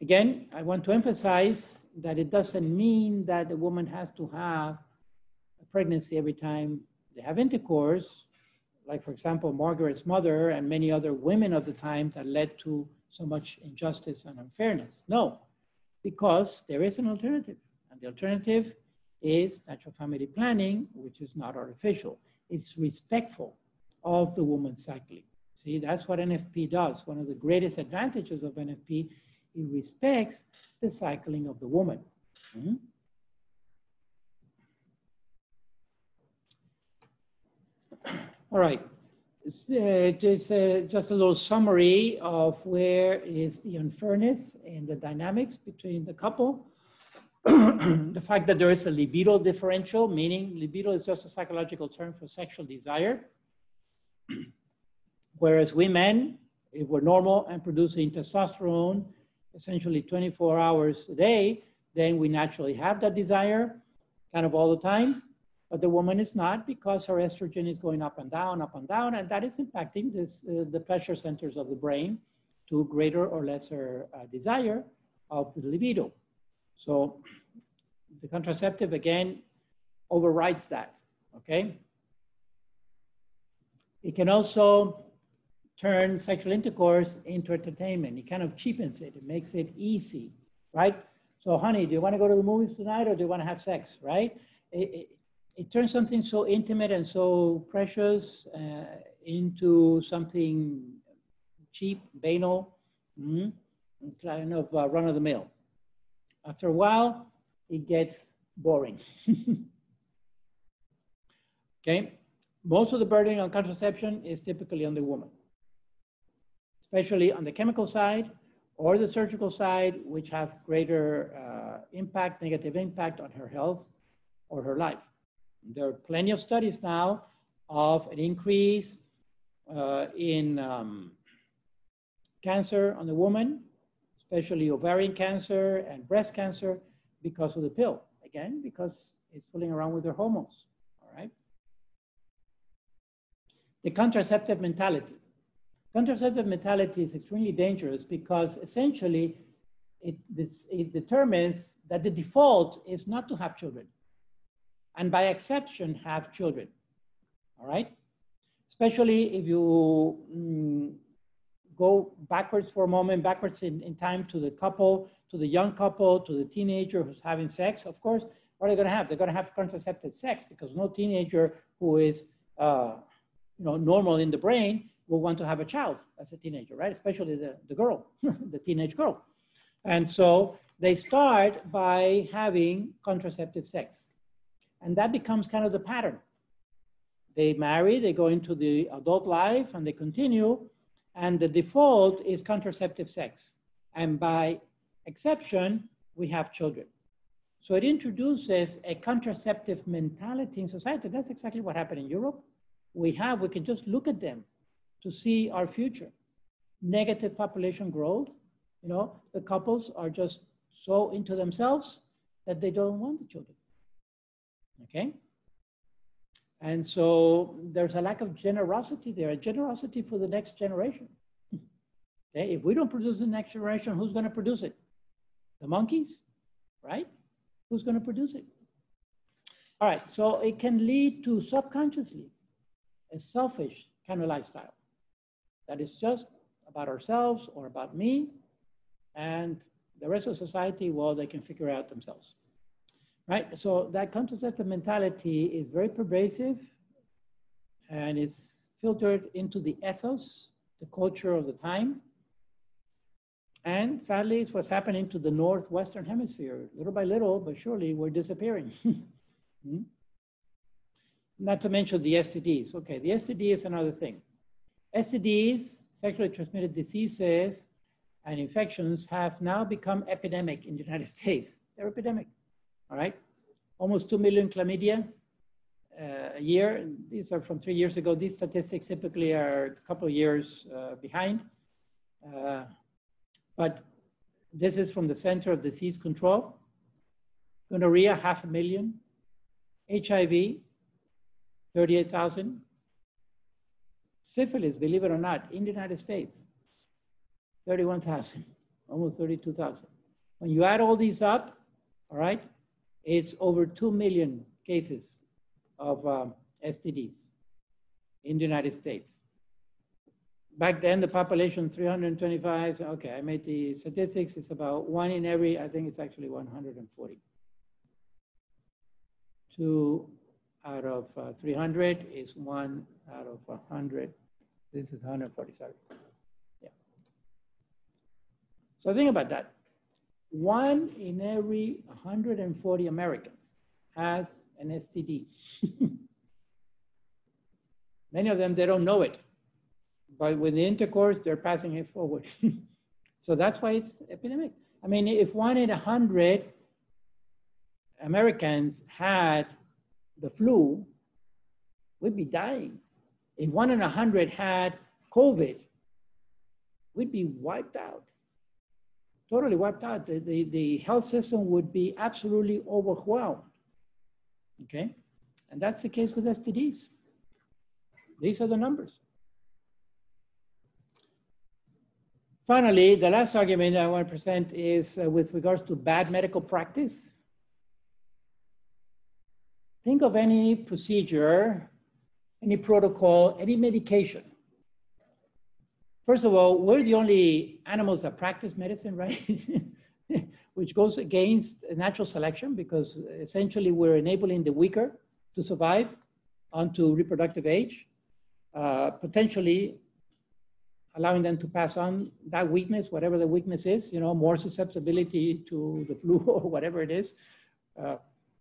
Again, I want to emphasize that it doesn't mean that the woman has to have a pregnancy every time they have intercourse, like, for example, Margaret's mother and many other women of the time that led to so much injustice and unfairness. No, because there is an alternative. And the alternative is natural family planning, which is not artificial. It's respectful of the woman's cycling. See, that's what NFP does. One of the greatest advantages of NFP, it respects the cycling of the woman. All right. Just a little summary of where is the unfairness in the dynamics between the couple. The fact that there is a libido differential, meaning libido is just a psychological term for sexual desire. Whereas we men, if we're normal and producing testosterone essentially 24 hours a day, then we naturally have that desire kind of all the time. But the woman is not, because her estrogen is going up and down, and that is impacting this, the pleasure centers of the brain to greater or lesser desire of the libido. So the contraceptive, again, overrides that, okay? It can also turn sexual intercourse into entertainment. It kind of cheapens it. It makes it easy, right? So, honey, do you want to go to the movies tonight, or do you want to have sex, right? It turns something so intimate and so precious into something cheap, banal, kind of run-of-the-mill. After a while, it gets boring. Okay? Most of the burden on contraception is typically on the woman, especially on the chemical side or the surgical side, which have greater impact, negative impact on her health or her life. There are plenty of studies now of an increase in cancer on the woman, especially ovarian cancer and breast cancer, because of the pill. Again, because it's fooling around with their hormones, all right? The contraceptive mentality. Contraceptive mentality is extremely dangerous because essentially it determines that the default is not to have children, and by exception have children, all right? Especially if you go backwards for a moment, backwards in time to the couple, to the young couple, to the teenager who's having sex. Of course, what are they gonna have? They're gonna have contraceptive sex, because no teenager who is normal in the brain will want to have a child as a teenager, right? Especially the girl, the teenage girl. And so they start by having contraceptive sex. And that becomes kind of the pattern. They marry, they go into the adult life, and they continue. And the default is contraceptive sex. And by exception, we have children. So it introduces a contraceptive mentality in society. That's exactly what happened in Europe. We can just look at them to see our future. Negative population growth. The couples are just so into themselves that they don't want the children. Okay? And so there's a lack of generosity there, a generosity for the next generation. Okay? If we don't produce the next generation, who's going to produce it? The monkeys, right? Who's going to produce it? All right, so it can lead to subconsciously a selfish kind of lifestyle that is just about ourselves or about me, and the rest of society, well, they can figure out themselves. Right, so that contraceptive mentality is very pervasive, and it's filtered into the ethos, the culture of the time. And sadly, it's what's happening to the Northwestern Hemisphere. Little by little, but surely we're disappearing. Not to mention the STDs. Okay, the STD is another thing. STDs, sexually transmitted diseases and infections, have now become epidemic in the United States. They're epidemic. All right, almost 2 million chlamydia a year. These are from 3 years ago. These statistics typically are a couple of years behind. But this is from the Center of Disease Control. Gonorrhea, 500,000. HIV, 38,000. Syphilis, believe it or not, in the United States, 31,000, almost 32,000. When you add all these up, all right, it's over 2 million cases of STDs in the United States. Back then, the population, 325, okay, I made the statistics, it's about 1 in every, I think it's actually 140. 2 out of 300 is 1 out of 100. This is 140, sorry. Yeah. So think about that. 1 in every 140 Americans has an STD. Many of them, they don't know it. But with the intercourse, they're passing it forward. So that's why it's epidemic. I mean, if 1 in 100 Americans had the flu, we'd be dying. If 1 in 100 had COVID, we'd be wiped out. Totally wiped out. The health system would be absolutely overwhelmed. Okay? And that's the case with STDs. These are the numbers. Finally, the last argument I want to present is with regards to bad medical practice. Think of any procedure, any protocol, any medication. First of all, we're the only animals that practice medicine, right? Which goes against natural selection, because essentially we're enabling the weaker to survive onto reproductive age, potentially allowing them to pass on that weakness, whatever the weakness is, more susceptibility to the flu or whatever it is.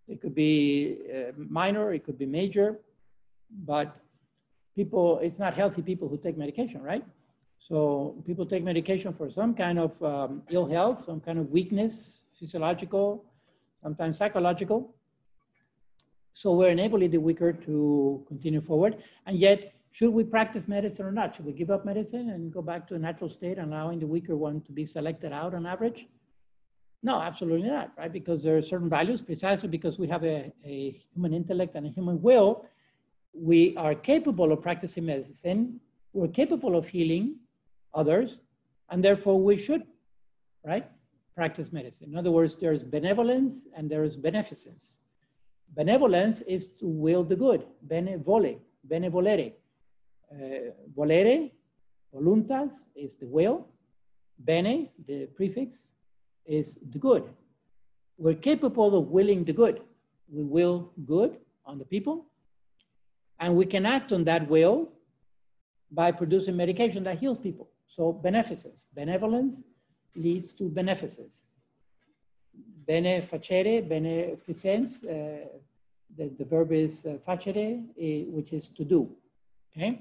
It could be minor, it could be major, but people, it's not healthy people who take medication, right? So people take medication for some kind of ill health, some kind of weakness, physiological, sometimes psychological. So we're enabling the weaker to continue forward. And yet, should we practice medicine or not? Should we give up medicine and go back to a natural state, allowing the weaker one to be selected out on average? No, absolutely not, right? Because there are certain values, precisely because we have a human intellect and a human will. We are capable of practicing medicine. We're capable of healing others, and therefore we should, right, practice medicine. In other words, there's benevolence and there's beneficence. Benevolence is to will the good, benevole, benevolere. Volere, voluntas is the will, bene, the prefix, is the good. We're capable of willing the good. We will good on the people, and we can act on that will by producing medication that heals people. So beneficence, benevolence leads to beneficence. Bene facere, beneficence, the verb is facere, which is to do, okay?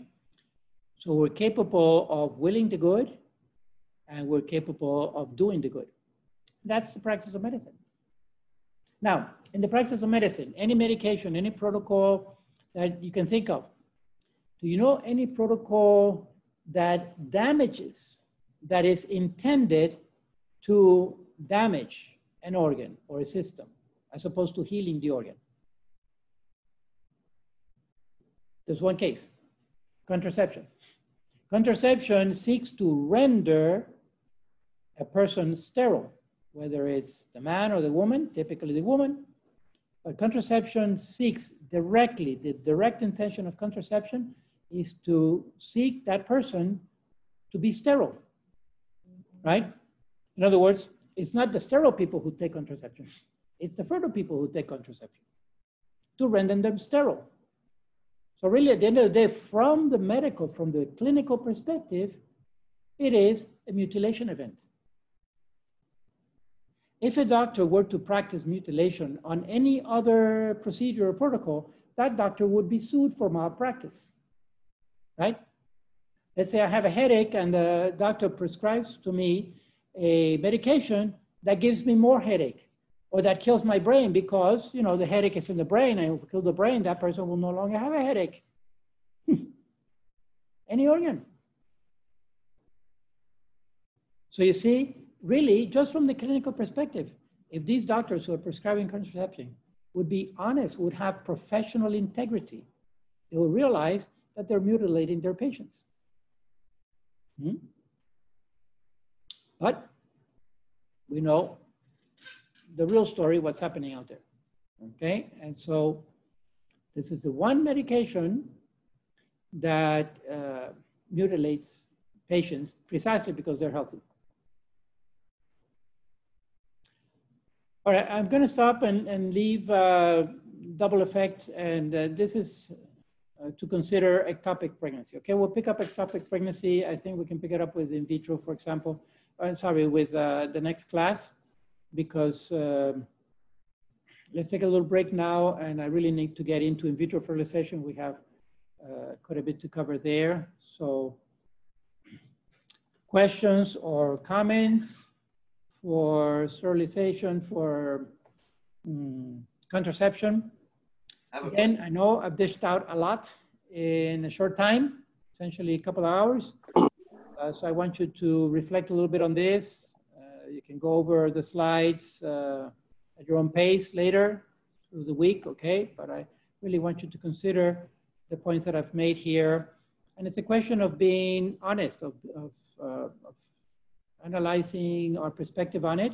So we're capable of willing the good, and we're capable of doing the good. That's the practice of medicine. Now, in the practice of medicine, any medication, any protocol that you can think of, do you know any protocol that damages, that is intended to damage an organ or a system, as opposed to healing the organ? There's one case, contraception. Contraception seeks to render a person sterile, whether it's the man or the woman, typically the woman. But contraception seeks directly, the direct intention of contraception is to seek that person to be sterile, right? In other words, it's not the sterile people who take contraception. It's the fertile people who take contraception to render them sterile. So really, at the end of the day, from the medical, from the clinical perspective, it is a mutilation event. If a doctor were to practice mutilation on any other procedure or protocol, that doctor would be sued for malpractice, right? Let's say I have a headache and the doctor prescribes to me a medication that gives me more headache, or that kills my brain because, you know, the headache is in the brain, and if we kill the brain, that person will no longer have a headache. Any organ. So you see, really, just from the clinical perspective, if these doctors who are prescribing contraception would be honest, would have professional integrity, they will realize that they're mutilating their patients. But we know the real story, what's happening out there, okay? And so this is the one medication that mutilates patients precisely because they're healthy. All right, I'm gonna stop and leave double effect, and this is to consider ectopic pregnancy, okay? We'll pick up ectopic pregnancy. I think we can pick it up with in vitro, for example. Sorry, with the next class, because let's take a little break now, and I really need to get into in vitro fertilization. We have quite a bit to cover there. So questions or comments for sterilization, for contraception? Again, I know I've dished out a lot in a short time, essentially a couple of hours. So I want you to reflect a little bit on this. You can go over the slides at your own pace later through the week, okay? But I really want you to consider the points that I've made here. And it's a question of being honest, of analyzing our perspective on it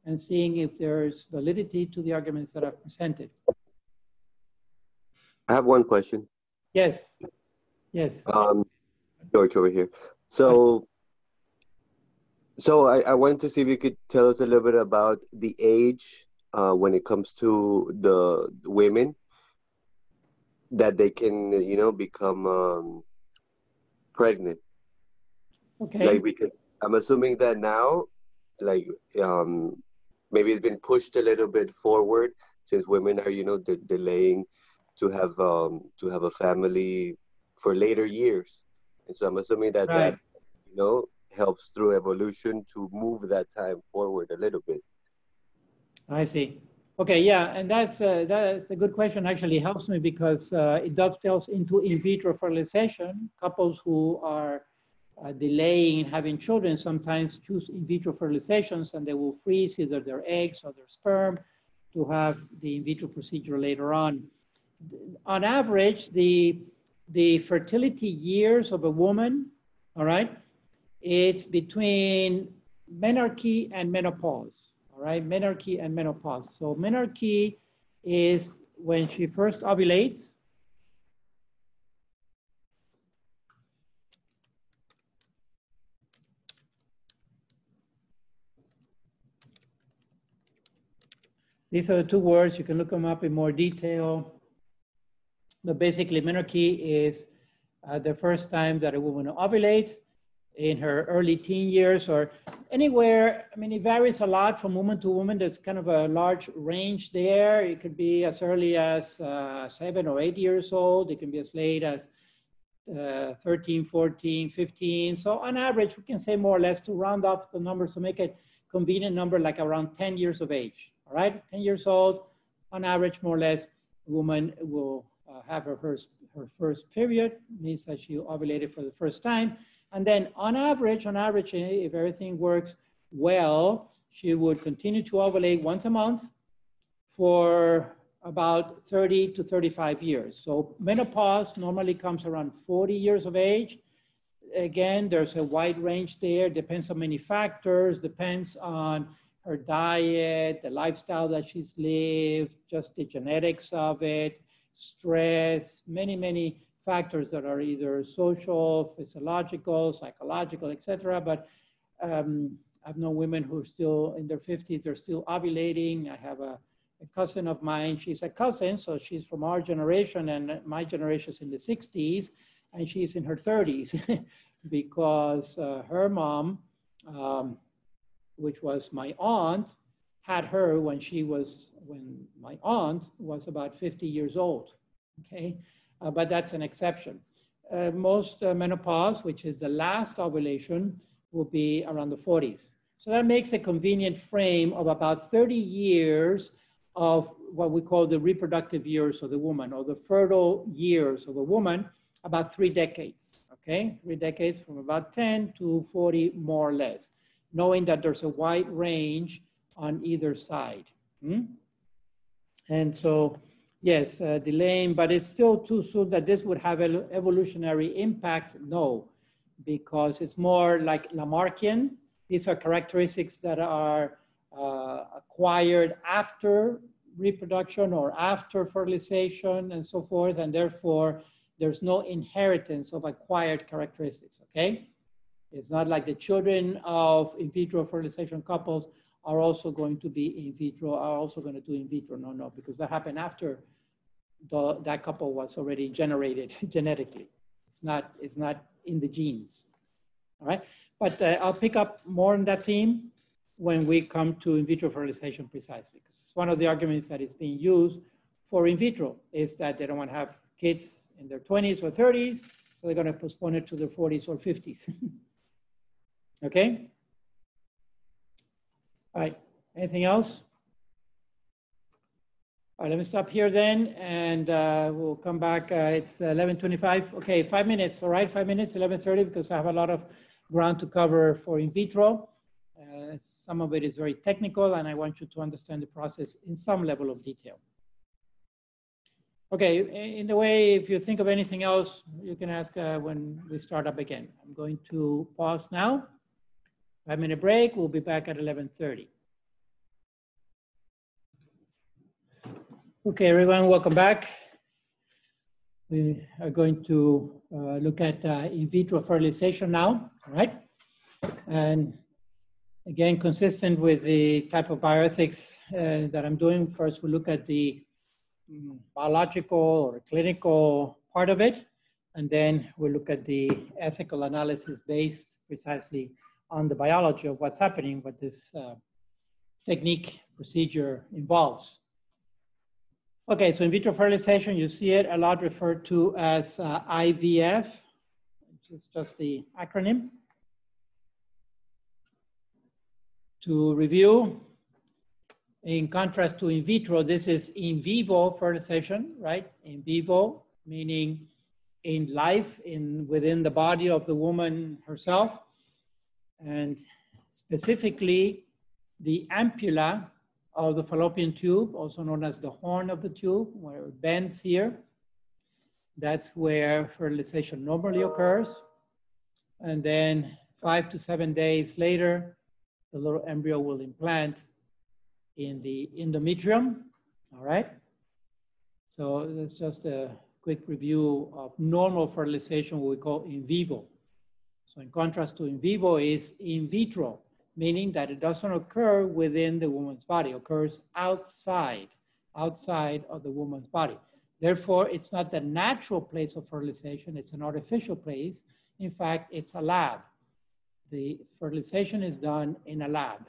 and seeing if there's validity to the arguments that I've presented. I have one question. Yes, yes. George over here. So I wanted to see if you could tell us a little bit about the age when it comes to the women that they can, you know, become pregnant. Okay. Like I'm assuming that now, like maybe it's been pushed a little bit forward since women are, you know, delaying to have a family for later years, and so I'm assuming that that, you know, helps through evolution to move that time forward a little bit. I see. Okay, yeah, and that's a good question. Actually, it helps me because it dovetails into in vitro fertilization. Couples who are delaying having children sometimes choose in vitro fertilizations, and they will freeze either their eggs or their sperm to have the in vitro procedure later on. On average, the fertility years of a woman, all right, it's between menarche and menopause. All right, menarche and menopause. So menarche is when she first ovulates. These are the two words. You can look them up in more detail. But basically, menarche is the first time that a woman ovulates in her early teen years or anywhere. I mean, it varies a lot from woman to woman. There's kind of a large range there. It could be as early as 7 or 8 years old. It can be as late as 13, 14, 15. So on average, we can say more or less to round off the numbers to make it convenient number, like around 10 years of age. All right, 10 years old, on average, more or less, a woman will have her first period, means that she ovulated for the first time. And then on average, if everything works well, she would continue to ovulate once a month for about 30 to 35 years. So menopause normally comes around 40 years of age. Again, there's a wide range there, depends on many factors, depends on her diet, the lifestyle that she's lived, just the genetics of it, stress, many factors that are either social, physiological, psychological, etc. But I've known women who are still in their 50s, they're still ovulating. I have a cousin of mine, she's a cousin, so she's from our generation, and my generation's in the 60s, and she's in her 30s because her mom, which was my aunt, had her when my aunt was about 50 years old, okay? But that's an exception. Most menopause, which is the last ovulation, will be around the 40s. So that makes a convenient frame of about 30 years of what we call the reproductive years of the woman, or the fertile years of a woman, about 3 decades, okay? 3 decades from about 10 to 40, more or less, knowing that there's a wide range on either side. And so, yes, delaying, but it's still too soon that this would have an evolutionary impact. No, because it's more like Lamarckian. These are characteristics that are acquired after reproduction or after fertilization and so forth, and therefore there's no inheritance of acquired characteristics, okay? It's not like the children of in vitro fertilization couples are also going to be in vitro, are also going to do in vitro. No, because that happened after that couple was already generated genetically. It's not in the genes, all right? But I'll pick up more on that theme when we come to in vitro fertilization precisely, because one of the arguments that is being used for in vitro is that they don't want to have kids in their 20s or 30s, so they're going to postpone it to their 40s or 50s. Okay? All right, anything else? All right, let me stop here then, and we'll come back. It's 11:25. Okay, 5 minutes, all right? 5 minutes, 11:30, because I have a lot of ground to cover for in vitro. Some of it is very technical, and I want you to understand the process in some level of detail. Okay, in the way, if you think of anything else, you can ask when we start up again. I'm going to pause now. 5-minute break. We'll be back at 11:30. Okay, everyone, welcome back. We are going to look at in vitro fertilization now, all right? And again, consistent with the type of bioethics that I'm doing, first we look at the biological or clinical part of it, and then we'll look at the ethical analysis based precisely on the biology of what's happening, what this technique procedure involves. Okay, so in vitro fertilization, you see it a lot referred to as IVF, which is just the acronym. To review, in contrast to in vitro, this is in vivo fertilization, right? In vivo, meaning in life, within the body of the woman herself. And specifically, the ampulla of the fallopian tube, also known as the horn of the tube, where it bends here. That's where fertilization normally occurs. And then 5 to 7 days later, the little embryo will implant in the endometrium, all right? So that's just a quick review of normal fertilization, what we call in vivo. So in contrast to in vivo is in vitro, meaning that it doesn't occur within the woman's body, it occurs outside of the woman's body. Therefore, it's not the natural place of fertilization, it's an artificial place. In fact, it's a lab. The fertilization is done in a lab.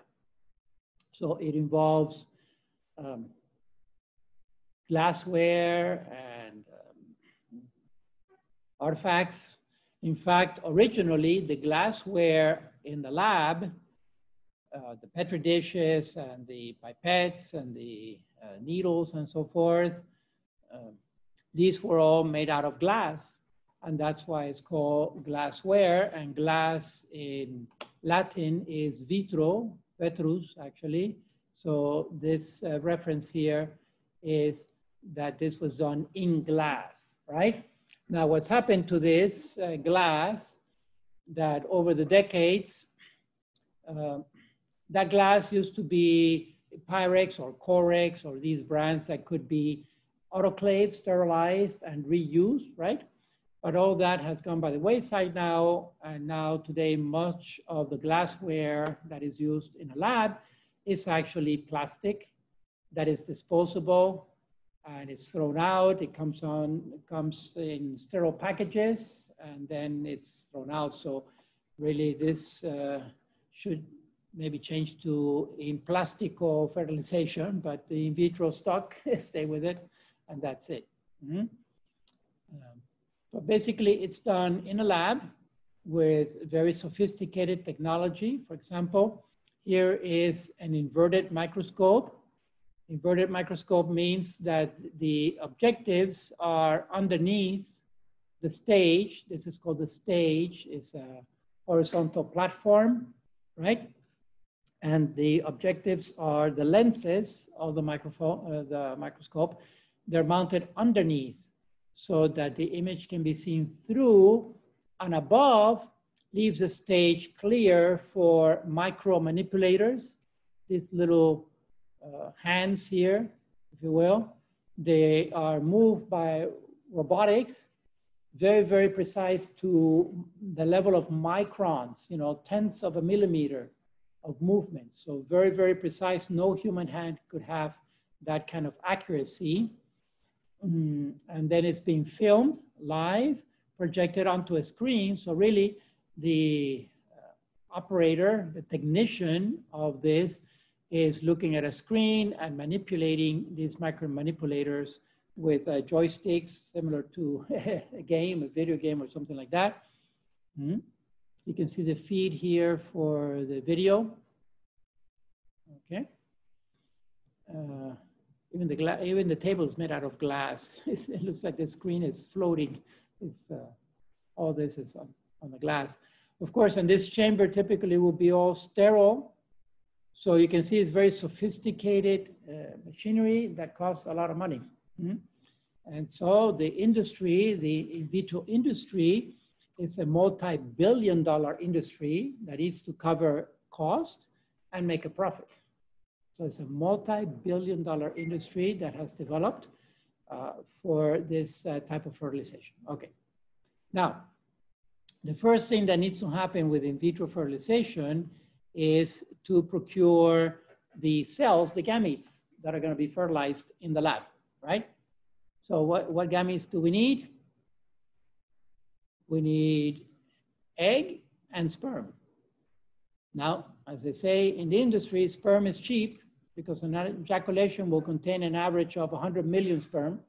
So it involves glassware and artifacts. In fact, originally, the glassware in the lab, the Petri dishes and the pipettes and the needles and so forth, these were all made out of glass. And that's why it's called glassware. And glass in Latin is vitro, vetrus actually. So this reference here is that this was done in glass, right? Now what's happened to this glass, that over the decades, that glass used to be Pyrex or Corex or these brands that could be autoclaved, sterilized, and reused, right? But all that has gone by the wayside now, and now today much of the glassware that is used in a lab is actually plastic that is disposable, and it's thrown out. It comes in sterile packages, and then it's thrown out. So really this should maybe change to in plastico fertilization, but the in vitro stock, stay with it, and that's it. Mm-hmm. But basically it's done in a lab with very sophisticated technology. For example, here is an inverted microscope. Inverted microscope means that the objectives are underneath the stage. This is called the stage. It's a horizontal platform, right? And the objectives are the lenses of the microscope. They're mounted underneath so that the image can be seen through, and above leaves the stage clear for micro manipulators. These little hands here, if you will, they are moved by robotics, very, very precise to the level of microns, you know, tenths of a millimeter of movement. So very, very precise. No human hand could have that kind of accuracy. And then it's being filmed live, projected onto a screen. So really the operator, the technician of this is looking at a screen and manipulating these micro manipulators with joysticks, similar to a game, a video game or something like that. You can see the feed here for the video. Okay. Even the table is made out of glass. It looks like the screen is floating. It's, all this is on the glass. Of course, in this chamber typically will be all sterile. So you can see it's very sophisticated machinery that costs a lot of money. And so the industry, the in vitro industry, is a multi-billion-dollar industry that needs to cover cost and make a profit. So it's a multi-billion-dollar industry that has developed for this type of fertilization. Okay. Now, the first thing that needs to happen with in vitro fertilization is to procure the cells, the gametes that are going to be fertilized in the lab, right? So what gametes do we need? We need egg and sperm. Now, as they say in the industry, sperm is cheap because an ejaculation will contain an average of 100 million sperm.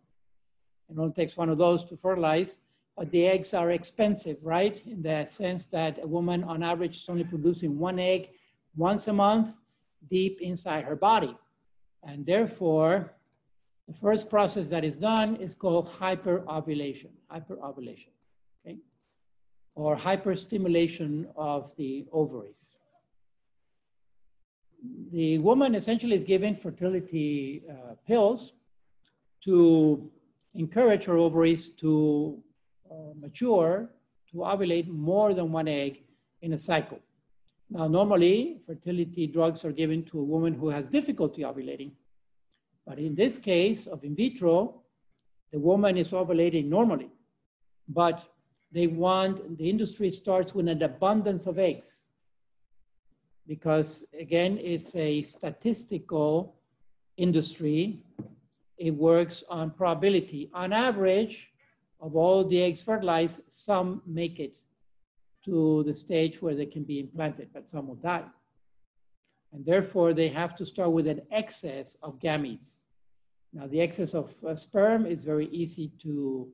It only takes one of those to fertilize, but the eggs are expensive, right? In the sense that a woman on average is only producing one egg once a month deep inside her body. And therefore, the first process that is done is called hyperovulation, okay? Or hyperstimulation of the ovaries. The woman essentially is given fertility pills to encourage her ovaries to mature, to ovulate more than one egg in a cycle. Now, normally, fertility drugs are given to a woman who has difficulty ovulating. But in this case of in vitro, the woman is ovulating normally. But the industry starts with an abundance of eggs. Because again, it's a statistical industry. It works on probability. On average, of all the eggs fertilized, some make it to the stage where they can be implanted, but some will die. And therefore, they have to start with an excess of gametes. Now, the excess of sperm is very easy to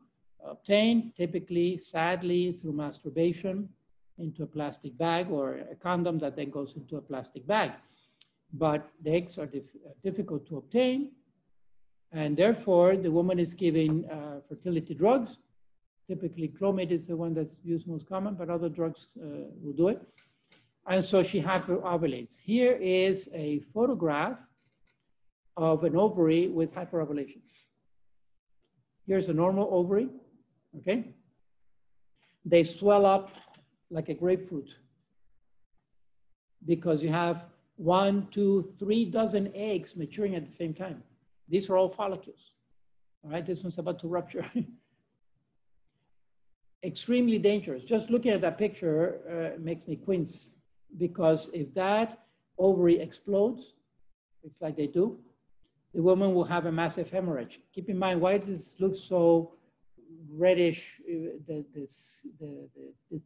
obtain, typically, sadly, through masturbation into a plastic bag or a condom that then goes into a plastic bag. But the eggs are difficult to obtain. And therefore, the woman is given fertility drugs. Typically, Clomid is the one that's used most common, but other drugs will do it. And so she hyperovulates. Here is a photograph of an ovary with hyperovulation. Here's a normal ovary, okay? They swell up like a grapefruit because you have 1, 2, 3 dozen eggs maturing at the same time. These are all follicles, all right? This one's about to rupture. Extremely dangerous. Just looking at that picture makes me wince because if that ovary explodes, it's like they do, the woman will have a massive hemorrhage. Keep in mind, why does this look so reddish? The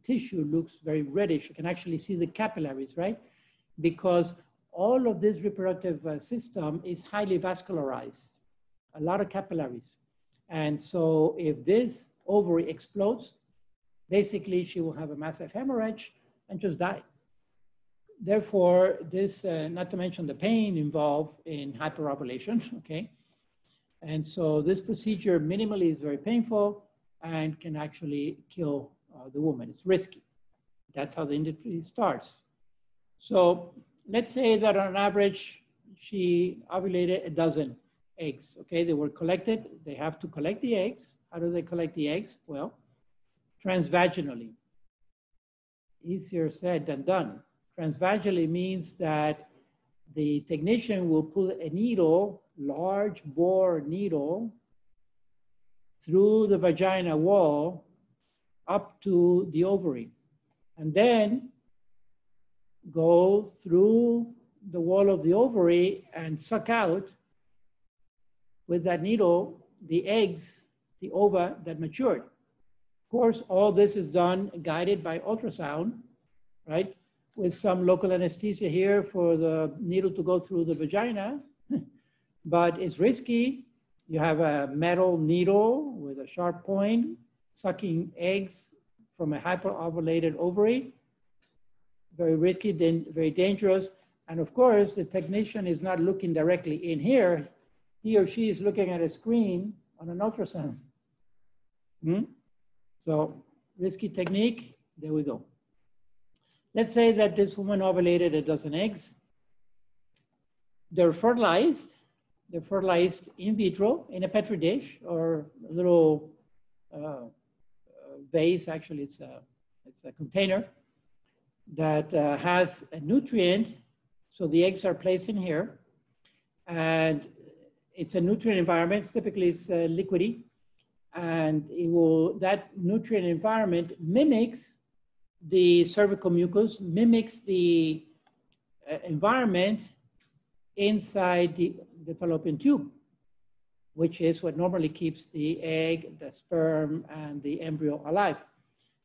tissue looks very reddish. You can actually see the capillaries, right? Because all of this reproductive system is highly vascularized, a lot of capillaries. And so if this ovary explodes, basically she will have a massive hemorrhage and just die. Therefore, this, not to mention the pain involved in hyperovulation, okay? And so this procedure minimally is very painful and can actually kill the woman. It's risky. That's how the industry starts. So let's say that on average, she ovulated a dozen eggs, okay? They were collected. They have to collect the eggs. How do they collect the eggs? Well, transvaginally. Easier said than done. Transvaginally means that the technician will pull a needle, large bore needle, through the vagina wall up to the ovary, and then go through the wall of the ovary and suck out with that needle the eggs, the ova that matured. Of course, all this is done guided by ultrasound, right? With some local anesthesia here for the needle to go through the vagina, but it's risky. You have a metal needle with a sharp point, sucking eggs from a hyperovulated ovary. Very risky, then very dangerous. And of course, the technician is not looking directly in here. He or she is looking at a screen on an ultrasound. So risky technique, there we go. Let's say that this woman ovulated a dozen eggs. They're fertilized. They're fertilized in vitro in a Petri dish or a little vase. Actually, it's a container that has a nutrient. So the eggs are placed in here, and it's a nutrient environment. Typically, it's liquidy, and that nutrient environment mimics the cervical mucus, mimics the environment inside the fallopian tube, which is what normally keeps the egg, the sperm, and the embryo alive.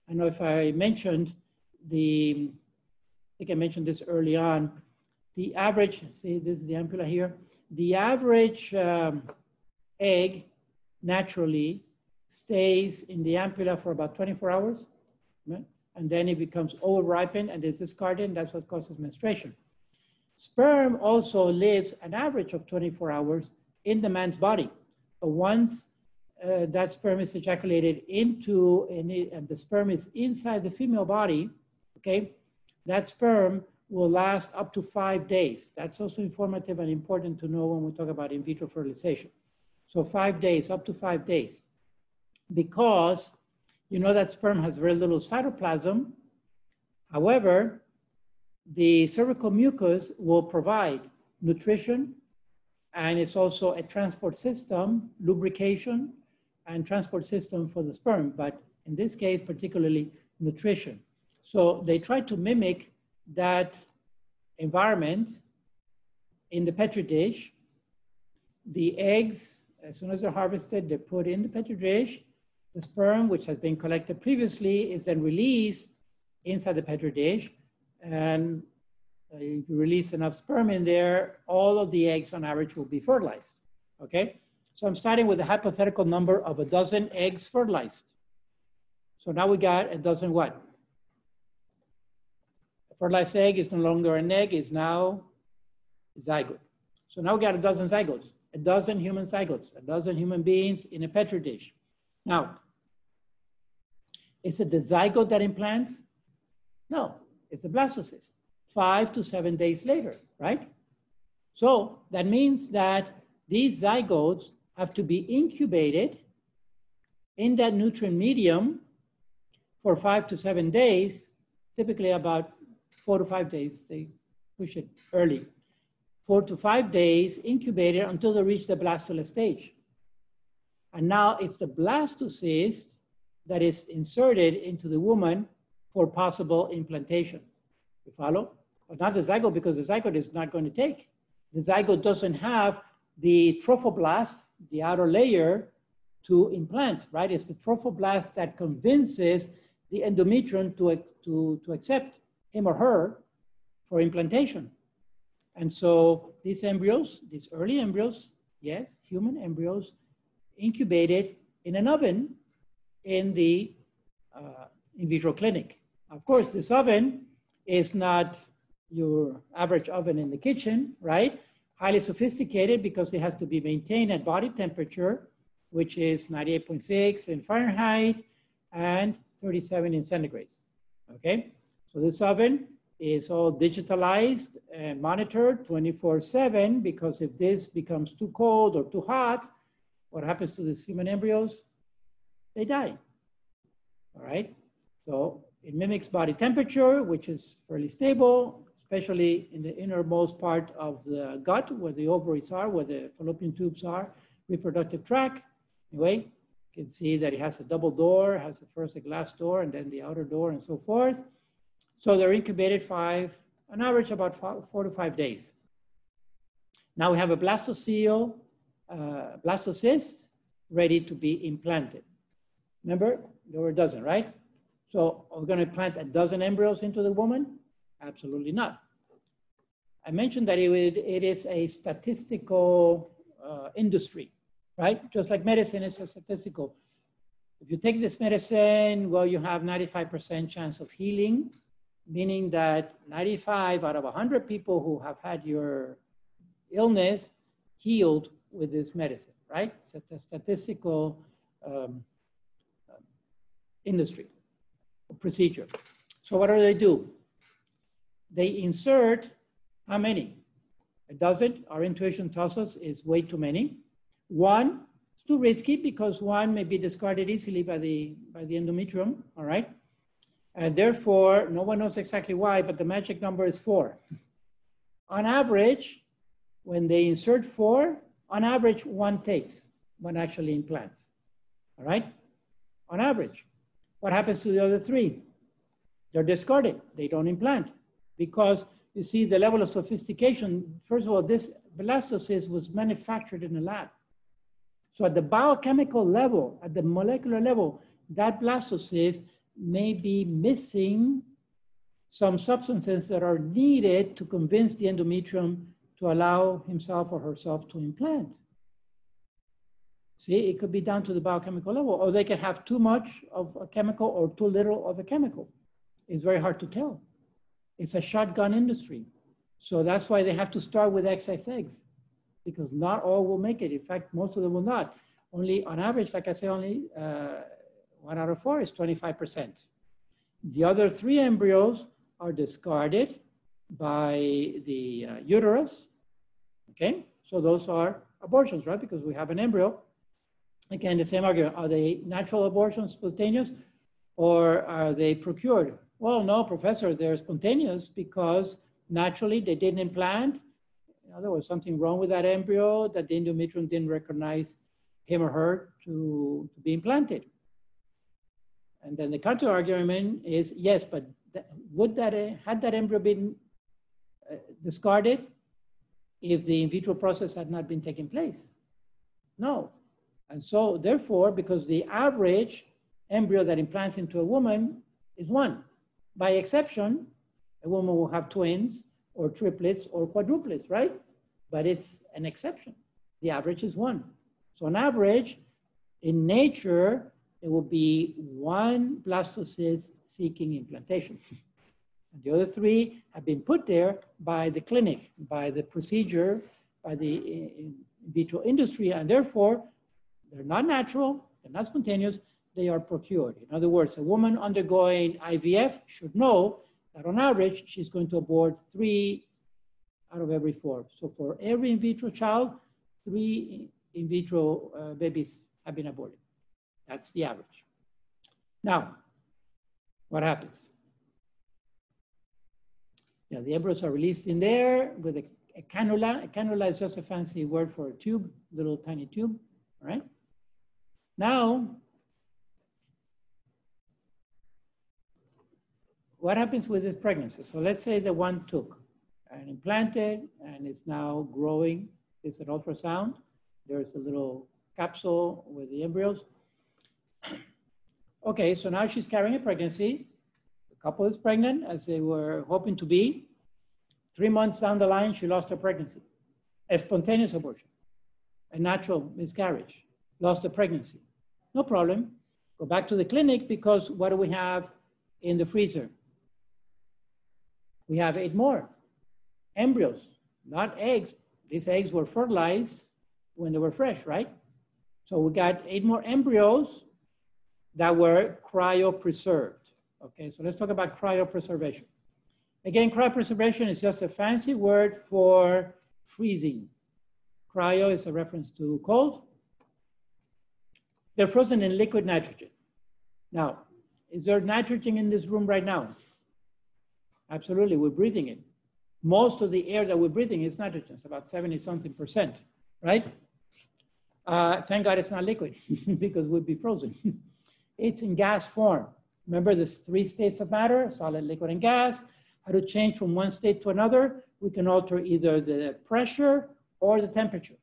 I know if I mentioned I think I mentioned this early on, the average, see this is the ampulla here, the average egg naturally stays in the ampulla for about 24 hours, right? And then it becomes over-ripened and is discarded, and that's what causes menstruation. Sperm also lives an average of 24 hours in the man's body. But once that sperm is ejaculated into, and the sperm is inside the female body, okay, that sperm will last up to 5 days. That's also informative and important to know when we talk about in vitro fertilization. So 5 days, up to 5 days. Because you know that sperm has very little cytoplasm. However, the cervical mucus will provide nutrition, and it's also a transport system, lubrication, and transport system for the sperm, but in this case, particularly nutrition. So they try to mimic that environment in the Petri dish. The eggs, as soon as they're harvested, they're put in the Petri dish. The sperm, which has been collected previously, is then released inside the Petri dish. And if you release enough sperm in there, all of the eggs on average will be fertilized, okay? So I'm starting with a hypothetical number of 12 eggs fertilized. So now we got 12 what? A fertilized egg is no longer an egg, it's now a zygote. So now we got 12 zygotes, 12 human zygotes, 12 human beings in a Petri dish. Now, is it the zygote that implants? No, it's the blastocyst, 5 to 7 days later, right? So that means that these zygotes have to be incubated in that nutrient medium for 5 to 7 days, typically about 4 to 5 days. They push it early. 4 to 5 days incubated until they reach the blastula stage. And now it's the blastocyst that is inserted into the woman for possible implantation. You follow? But not the zygote, because the zygote is not going to take. The zygote doesn't have the trophoblast, the outer layer, to implant, right? It's the trophoblast that convinces the endometrium to accept him or her for implantation. And so these embryos, these early embryos, yes, human embryos, incubated in an oven in the in vitro clinic. Of course, this oven is not your average oven in the kitchen, right? Highly sophisticated because it has to be maintained at body temperature, which is 98.6 in Fahrenheit and 37 in centigrade, okay? So this oven is all digitalized and monitored 24/7, because if this becomes too cold or too hot, what happens to these human embryos? They die, all right? So it mimics body temperature, which is fairly stable, especially in the innermost part of the gut, where the ovaries are, where the fallopian tubes are, reproductive tract. Anyway, you can see that it has a double door, has first a glass door and then the outer door and so forth. So they're incubated on average about 4 to 5 days. Now we have a blastocyst ready to be implanted. Remember, there were a dozen, right? So are we going to plant 12 embryos into the woman? Absolutely not. I mentioned that it is a statistical industry, right? Just like medicine is a statistical. If you take this medicine, well, you have 95% chance of healing, meaning that 95 out of 100 people who have had your illness healed with this medicine, right? It's a statistical industry, procedure. So what do? They insert how many? 12. Our intuition tells us is way too many. 1, it's too risky because 1 may be discarded easily by the endometrium, all right? And therefore, no one knows exactly why, but the magic number is 4. On average, when they insert 4, on average, 1 takes, 1 actually implants, all right? On average. What happens to the other 3? They're discarded, they don't implant. Because you see the level of sophistication, first of all, this blastocyst was manufactured in a lab. So at the biochemical level, at the molecular level, that blastocyst may be missing some substances that are needed to convince the endometrium to allow himself or herself to implant. See, it could be down to the biochemical level, or they can have too much of a chemical or too little of a chemical. It's very hard to tell. It's a shotgun industry. So that's why they have to start with excess eggs, because not all will make it. In fact, most of them will not. Only on average, like I say, only 1 out of 4 is 25%. The other 3 embryos are discarded by the uterus, okay? So those are abortions, right? Because we have an embryo. Again, the same argument, are they natural abortions, spontaneous, or are they procured? Well, no, professor, they're spontaneous because naturally they didn't implant. You know, there was something wrong with that embryo that the endometrium didn't recognize him or her to be implanted. And then the counter argument is, yes, but had that embryo been discarded if the in vitro process had not been taking place? No. And so therefore, because the average embryo that implants into a woman is 1. By exception, a woman will have twins or triplets or quadruplets, right? But it's an exception. The average is 1. So on average, in nature, it will be 1 blastocyst seeking implantation. And the other 3 have been put there by the clinic, by the procedure, by the in vitro industry, and therefore, they're not natural, they're not spontaneous, they are procured. In other words, a woman undergoing IVF should know that on average, she's going to abort 3 out of every 4. So for every in vitro child, 3 in vitro babies have been aborted. That's the average. Now, what happens? Yeah, the embryos are released in there with a cannula. A cannula is just a fancy word for a tube, little tiny tube, all right? Now, what happens with this pregnancy? So let's say the one took and implanted and is now growing. It's an ultrasound. There's a little capsule with the embryos. Okay, so now she's carrying a pregnancy. The couple is pregnant as they were hoping to be. 3 months down the line, she lost her pregnancy. A spontaneous abortion, a natural miscarriage, lost the pregnancy. No problem. Go back to the clinic because what do we have in the freezer? We have 8 more embryos, not eggs. These eggs were fertilized when they were fresh, right? So we got 8 more embryos that were cryopreserved. Okay, so let's talk about cryopreservation. Again, cryopreservation is just a fancy word for freezing. Cryo is a reference to cold. They're frozen in liquid nitrogen. Now, is there nitrogen in this room right now? Absolutely, we're breathing it. Most of the air that we're breathing is nitrogen. It's about 70-something%, right? Thank God it's not liquid because we'd be frozen. It's in gas form. Remember the 3 states of matter, solid, liquid, and gas. How to change from one state to another? We can alter either the pressure or the temperature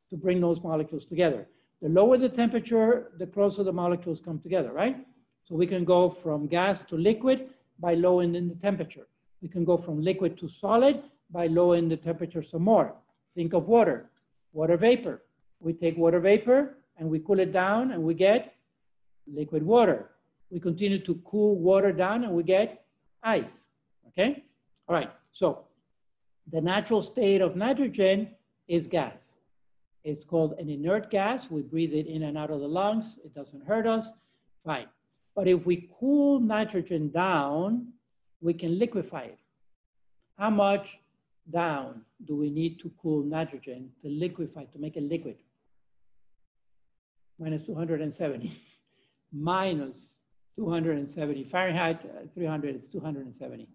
to bring those molecules together. The lower the temperature, the closer the molecules come together, right? So we can go from gas to liquid by lowering the temperature. We can go from liquid to solid by lowering the temperature some more. Think of water, water vapor. We take water vapor and we cool it down and we get liquid water. We continue to cool water down and we get ice, okay? All right, so the natural state of nitrogen is gas. It's called an inert gas. We breathe it in and out of the lungs. It doesn't hurt us, fine. But if we cool nitrogen down, we can liquefy it. How much down do we need to cool nitrogen to liquefy, to make it liquid? Minus 270. Minus 270. Fahrenheit 300 is 270,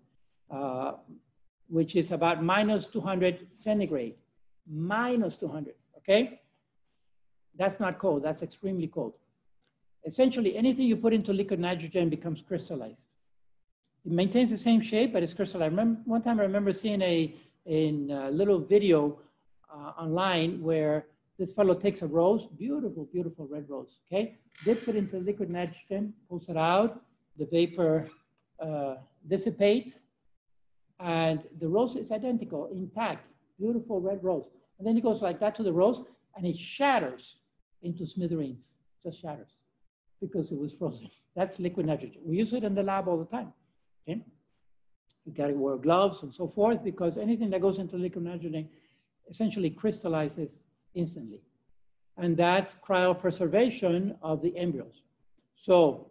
which is about minus 200 centigrade. Minus 200, okay? That's not cold, that's extremely cold. Essentially, anything you put into liquid nitrogen becomes crystallized. It maintains the same shape, but it's crystallized. One time I remember seeing a little video online where this fellow takes a rose, beautiful, beautiful red rose, okay? Dips it into liquid nitrogen, pulls it out, the vapor dissipates, and the rose is identical, intact, beautiful red rose. And then he goes like that to the rose, and it shatters into smithereens, just shatters, because it was frozen. That's liquid nitrogen. We use it in the lab all the time, okay? You gotta wear gloves and so forth, because anything that goes into liquid nitrogen essentially crystallizes instantly. And that's cryopreservation of the embryos. So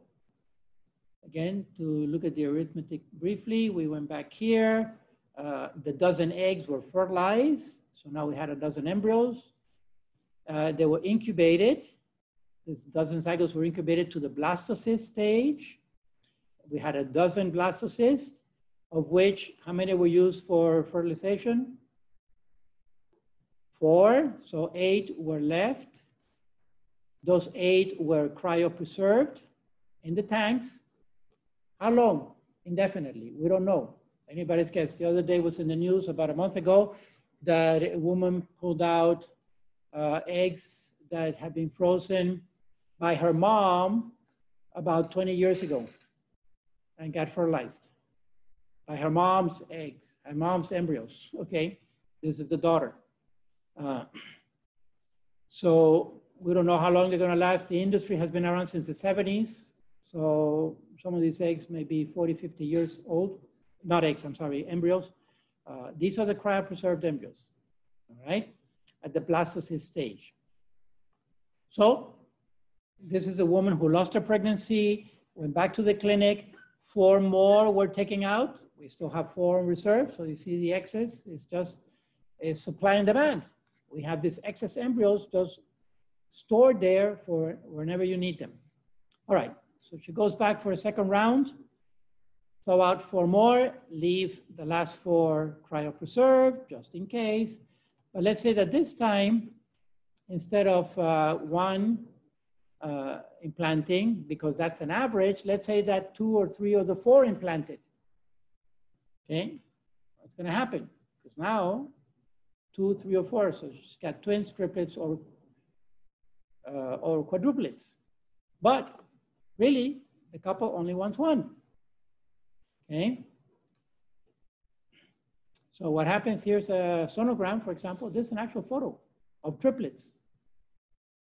again, to look at the arithmetic briefly, we went back here. The dozen eggs were fertilized. So now we had a dozen embryos. They were incubated. This dozen zygotes were incubated to the blastocyst stage. we had a dozen blastocysts, of which how many were used for fertilization? 4, so 8 were left. Those 8 were cryopreserved in the tanks. How long? Indefinitely, we don't know. Anybody's guess. The other day was in the news about a month ago that a woman pulled out eggs that had been frozen by her mom about 20 years ago and got fertilized by her mom's eggs, her mom's embryos. Okay, this is the daughter. So we don't know how long they're going to last. The industry has been around since the 70s. So some of these eggs may be 40, 50 years old. Not eggs, I'm sorry, embryos. These are the cryopreserved embryos, all right, at the blastocyst stage. So this is a woman who lost her pregnancy, went back to the clinic. 4 more were taken out. We still have 4 in reserve. So you see the excess is just supply and demand. We have these excess embryos just stored there for whenever you need them. All right, so she goes back for a second round, thaw out 4 more, leave the last 4 cryopreserved just in case. But let's say that this time, instead of 1 implanting, because that's an average, let's say that 2 or 3 of the 4 implanted. Okay, what's going to happen? Because now 2, 3, or 4, so she's got twins, triplets, or quadruplets. But really, the couple only wants 1. Okay. So what happens, here's a sonogram, for example. This is an actual photo of triplets.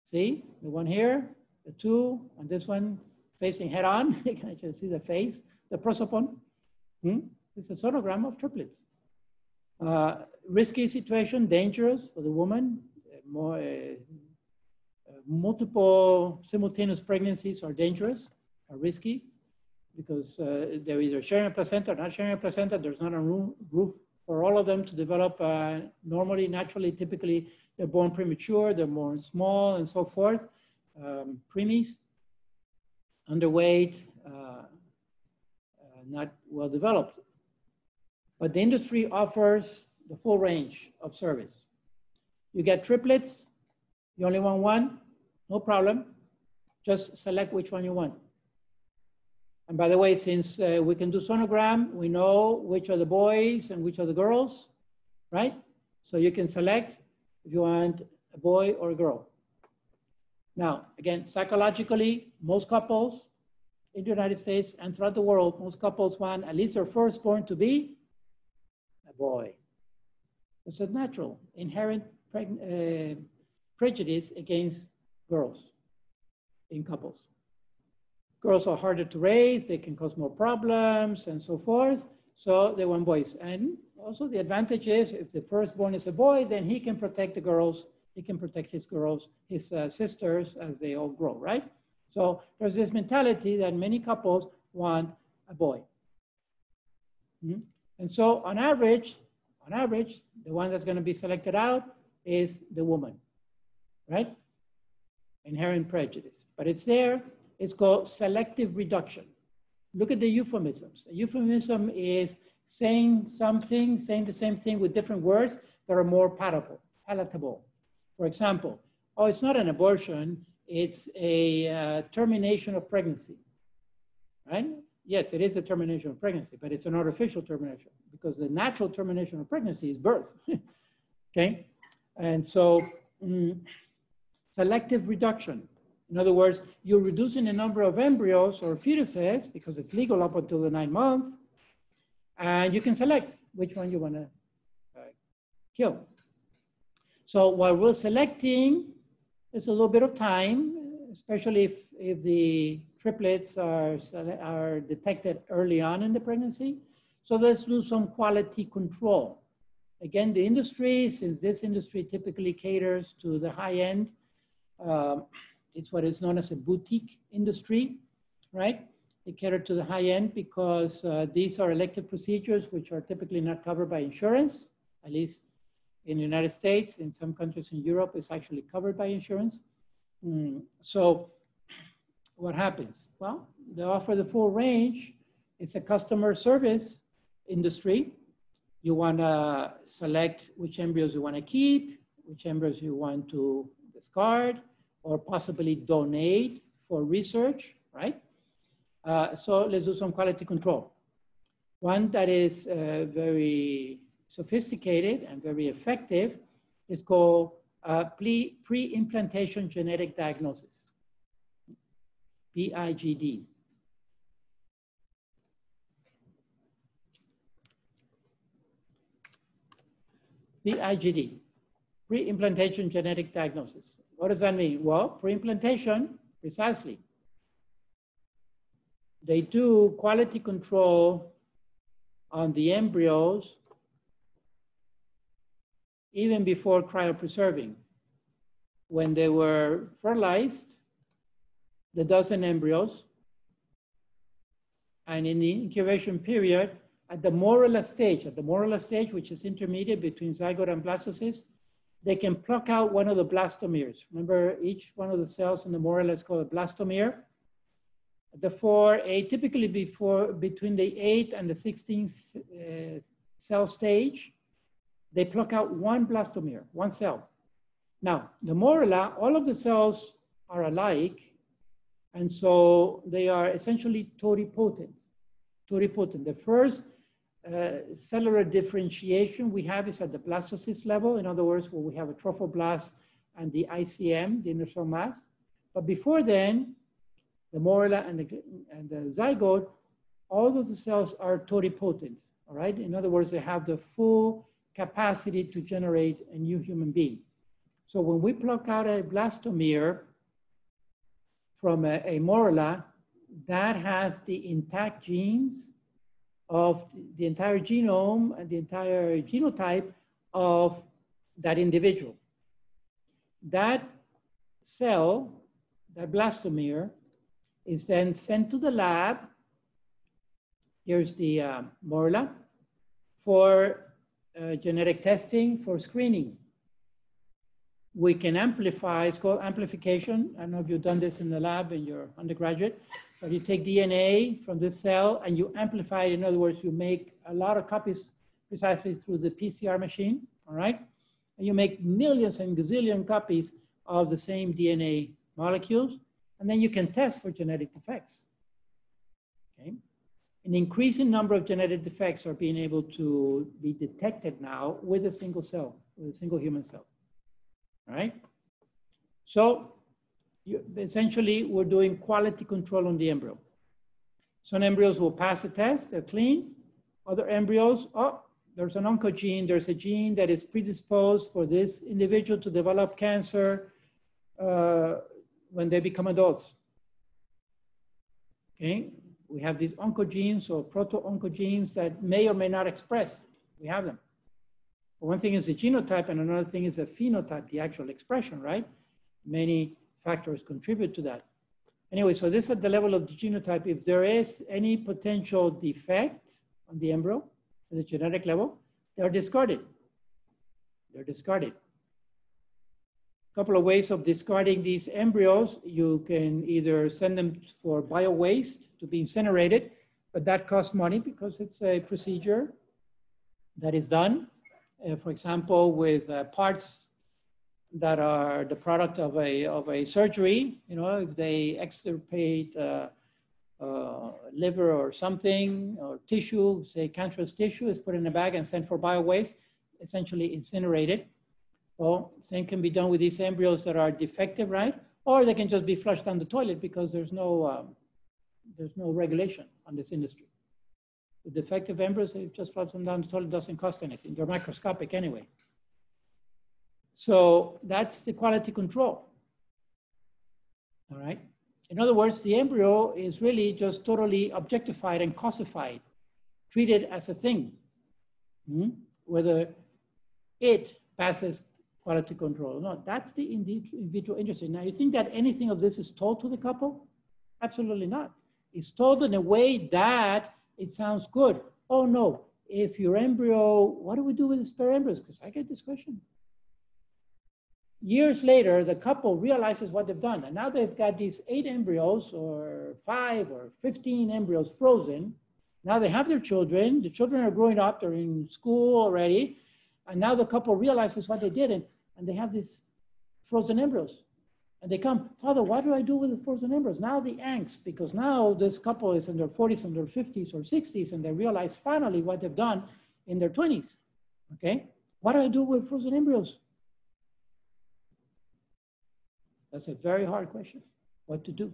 See, the one here, the 2, and this one facing head on. You can actually see the face, the prosopon. It's a sonogram of triplets. Risky situation, dangerous for the woman. Multiple simultaneous pregnancies are dangerous, are risky, because they're either sharing a placenta or not sharing a placenta. There's not a roof for all of them to develop normally, naturally. Typically, they're born premature, they're born small, and so forth. Preemies, underweight, not well developed. But the industry offers the full range of service. You get triplets, you only want 1, no problem. Just select which one you want. And by the way, since we can do sonogram, we know which are the boys and which are the girls, right? So you can select if you want a boy or a girl. Now, again, psychologically, most couples in the United States and throughout the world, most couples want at least their firstborn to be a boy. It's a natural, inherent prejudice against girls in couples. Girls are harder to raise, they can cause more problems and so forth. So they want boys. And also the advantage is if the firstborn is a boy, then he can protect the girls. He can protect his girls, his sisters as they all grow, right? So there's this mentality that many couples want a boy. And so on average, the one that's going to be selected out is the woman, right? Inherent prejudice, but it's there. It's called selective reduction. Look at the euphemisms. A euphemism is saying something, saying the same thing with different words that are more palatable. For example, oh, it's not an abortion, it's a termination of pregnancy, right? Yes, it is a termination of pregnancy, but it's an artificial termination because the natural termination of pregnancy is birth, okay? And so selective reduction. In other words, you're reducing the number of embryos or fetuses because it's legal up until the 9th month, and you can select which one you want to kill. So while we're selecting, it's a little bit of time, especially if the triplets are detected early on in the pregnancy. So let's do some quality control. Again, the industry, since this industry typically caters to the high end, it's what is known as a boutique industry, right? They cater to the high end because these are elective procedures which are typically not covered by insurance, at least in the United States. In some countries in Europe, it's actually covered by insurance. So what happens? Well, they offer the full range It's a customer service industry. You want to select which embryos you want to keep, which embryos you want to discard, or possibly donate for research, right? So let's do some quality control. One that is very sophisticated and very effective is called pre-implantation genetic diagnosis, PIGD. PIGD, pre-implantation genetic diagnosis. What does that mean? Well, pre-implantation, precisely. They do quality control on the embryos even before cryopreserving. When they were fertilized, the dozen embryos, and in the incubation period, at the morula stage, which is intermediate between zygote and blastocyst, they can pluck out one of the blastomeres. Remember, each one of the cells in the morula is called a blastomere. Typically between the 8th and the 16th cell stage, they pluck out one blastomere, one cell. Now, the morula, all of the cells are alike, and so they are essentially totipotent. The first cellular differentiation we have is at the blastocyst level. In other words, where we have a trophoblast and the ICM, the inner cell mass. But before then, the morula and the zygote, all of the cells are totipotent, all right? In other words, they have the full capacity to generate a new human being. So when we pluck out a blastomere from a morula, that has the intact genes of the entire genome and the entire genotype of that individual. That cell, that blastomere, is then sent to the lab. Here's the morula for genetic testing, for screening. We can amplify, it's called amplification. I don't know if you've done this in the lab in your undergraduate, but you take DNA from this cell and you amplify it. In other words, you make a lot of copies precisely through the PCR machine, all right? And you make millions and gazillion copies of the same DNA molecules, and then you can test for genetic defects, okay? An increasing number of genetic defects are being able to be detected now with a single cell, with a single human cell, all right? So essentially, we're doing quality control on the embryo. Some embryos will pass the test, they're clean. Other embryos, oh, there's an oncogene, there's a gene that is predisposed for this individual to develop cancer when they become adults, okay? We have these oncogenes or proto-oncogenes that may or may not express. We have them. But one thing is the genotype and another thing is the phenotype, the actual expression, right? Many factors contribute to that. Anyway, so this at the level of the genotype. If there is any potential defect on the embryo at the genetic level, they're discarded. They're discarded. A couple of ways of discarding these embryos. You can either send them for bio-waste to be incinerated, but that costs money because it's a procedure that is done, for example, with parts that are the product of a surgery. You know, if they extirpate liver or something, or tissue, say cancerous tissue, is put in a bag and sent for bio-waste, essentially incinerated. Well, same can be done with these embryos that are defective, right? Or they can just be flushed down the toilet because there's no regulation on this industry. The defective embryos, they just flush them down the toilet, doesn't cost anything. They're microscopic anyway. So that's the quality control, all right? In other words, the embryo is really just totally objectified and cosified, treated as a thing, whether it passes quality control or not. That's the in vitro industry. Now, you think that anything of this is told to the couple? Absolutely not. It's told in a way that it sounds good. Oh no, if your embryo, what do we do with the spare embryos? Because I get this question. Years later, the couple realizes what they've done. And now they've got these 8 embryos or 5 or 15 embryos frozen Now they have their children. The children are growing up. They're in school already. And now the couple realizes what they did. And they have these frozen embryos. And they come, Father, what do I do with the frozen embryos? Now the angst, because now this couple is in their 40s and their 50s or 60s, and they realize finally what they've done in their 20s. Okay? What do I do with frozen embryos? That's a very hard question. What to do?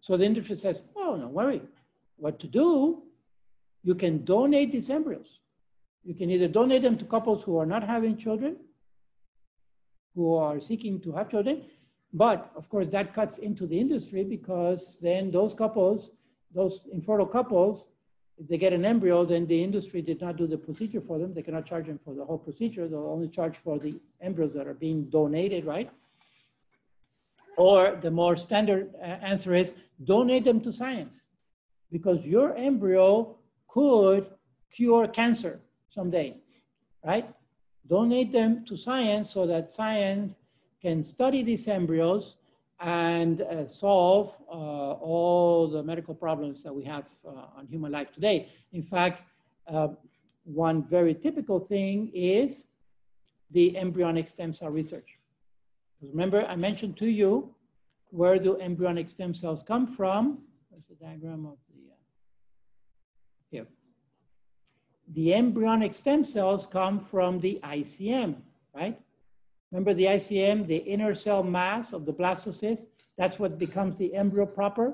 So the industry says, oh, no worry. What to do? You can donate these embryos. You can either donate them to couples who are not having children, who are seeking to have children, but of course that cuts into the industry, because then those couples, those infertile couples, if they get an embryo, then the industry did not do the procedure for them. They cannot charge them for the whole procedure. They'll only charge for the embryos that are being donated, right? Or the more standard answer is donate them to science, because your embryo could cure cancer someday, right? Donate them to science so that science can study these embryos and solve all the medical problems that we have on human life today. In fact, one very typical thing is the embryonic stem cell research. Remember, I mentioned to you, where do embryonic stem cells come from? There's the diagram of the, here. The embryonic stem cells come from the ICM, right? Remember the ICM, the inner cell mass of the blastocyst? That's what becomes the embryo proper.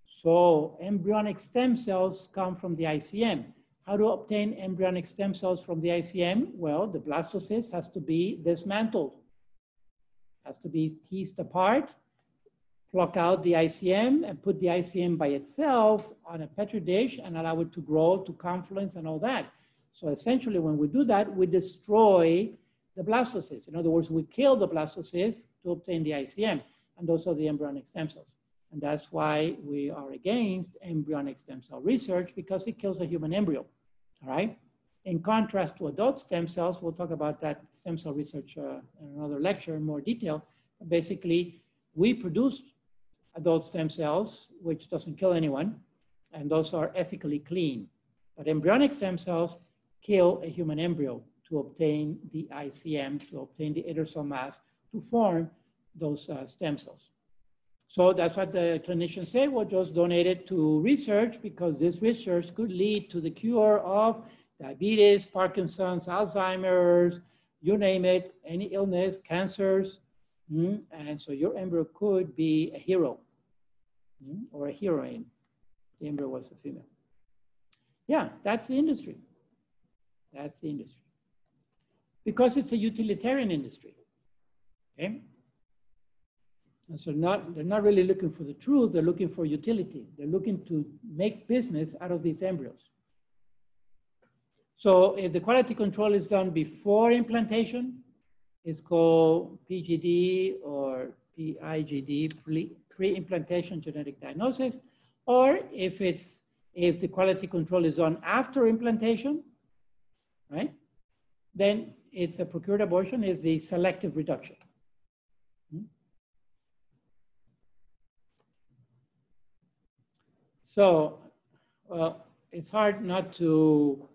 So embryonic stem cells come from the ICM. How to obtain embryonic stem cells from the ICM? Well, the blastocyst has to be dismantled, has to be teased apart, pluck out the ICM and put the ICM by itself on a Petri dish and allow it to grow to confluence and all that. So essentially when we do that, we destroy the blastocyst. In other words, we kill the blastocyst to obtain the ICM, and those are the embryonic stem cells. And that's why we are against embryonic stem cell research, because it kills a human embryo, all right? In contrast to adult stem cells, we'll talk about that stem cell research in another lecture in more detail. Basically, we produce adult stem cells, which doesn't kill anyone, and those are ethically clean. But embryonic stem cells kill a human embryo to obtain the ICM, to obtain the inner cell mass, to form those stem cells. So that's what the clinicians say, well, just donate it to research, because this research could lead to the cure of diabetes, Parkinson's, Alzheimer's, you name it, any illness, cancers. And so your embryo could be a hero or a heroine. The embryo was a female. Yeah, that's the industry. That's the industry. Because it's a utilitarian industry, okay? And so they're not really looking for the truth, they're looking for utility. They're looking to make business out of these embryos. So if the quality control is done before implantation, it's called PGD or PIGD, pre-implantation genetic diagnosis. Or if the quality control is done after implantation, right? Then it's a procured abortion, is the selective reduction. So, well, it's hard not to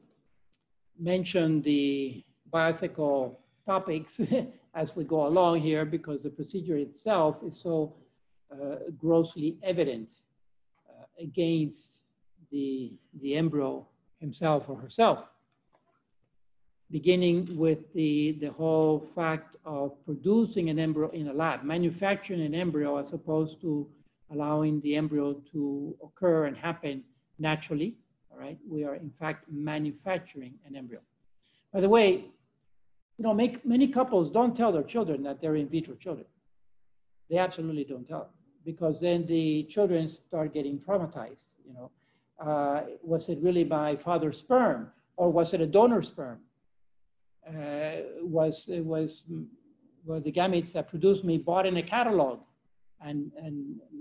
mention the bioethical topics as we go along here, because the procedure itself is so grossly evident against the embryo himself or herself. Beginning with the whole fact of producing an embryo in a lab, manufacturing an embryo as opposed to allowing the embryo to occur and happen naturally, all right? We are in fact manufacturing an embryo. By the way, you know, many couples don't tell their children that they're in vitro children. They absolutely don't tell them, because then the children start getting traumatized, you know. Was it really my father's sperm, or was it a donor sperm? Were the gametes that produced me bought in a catalog? And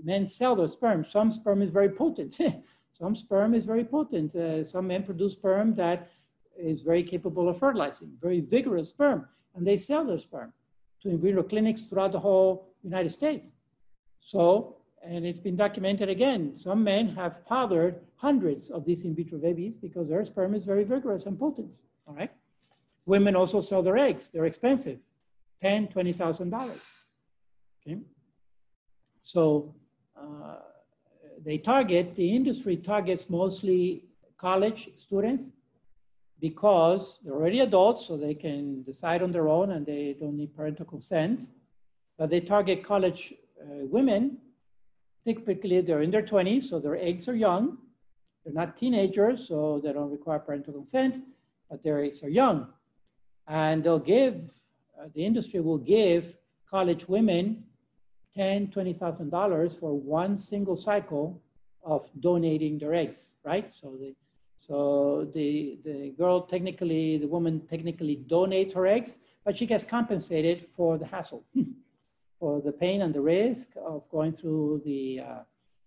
men sell those sperm. Some sperm is very potent. Some sperm is very potent. Some men produce sperm that is very capable of fertilizing, very vigorous sperm. And they sell their sperm to in vitro clinics throughout the whole United States. So and it's been documented again, some men have fathered hundreds of these in vitro babies because their sperm is very vigorous and potent, all right? Women also sell their eggs. They're expensive, $10,000, $20,000, okay? So the industry targets mostly college students because they're already adults, so they can decide on their own and they don't need parental consent. But they target college women. Typically, they're in their 20s, so their eggs are young. They're not teenagers, so they don't require parental consent, but their eggs are young. And they'll give, the industry will give college women $10,000, $20,000 for one single cycle of donating their eggs, right? So the girl technically, the woman technically donates her eggs, but she gets compensated for the hassle, for the pain and the risk of going through the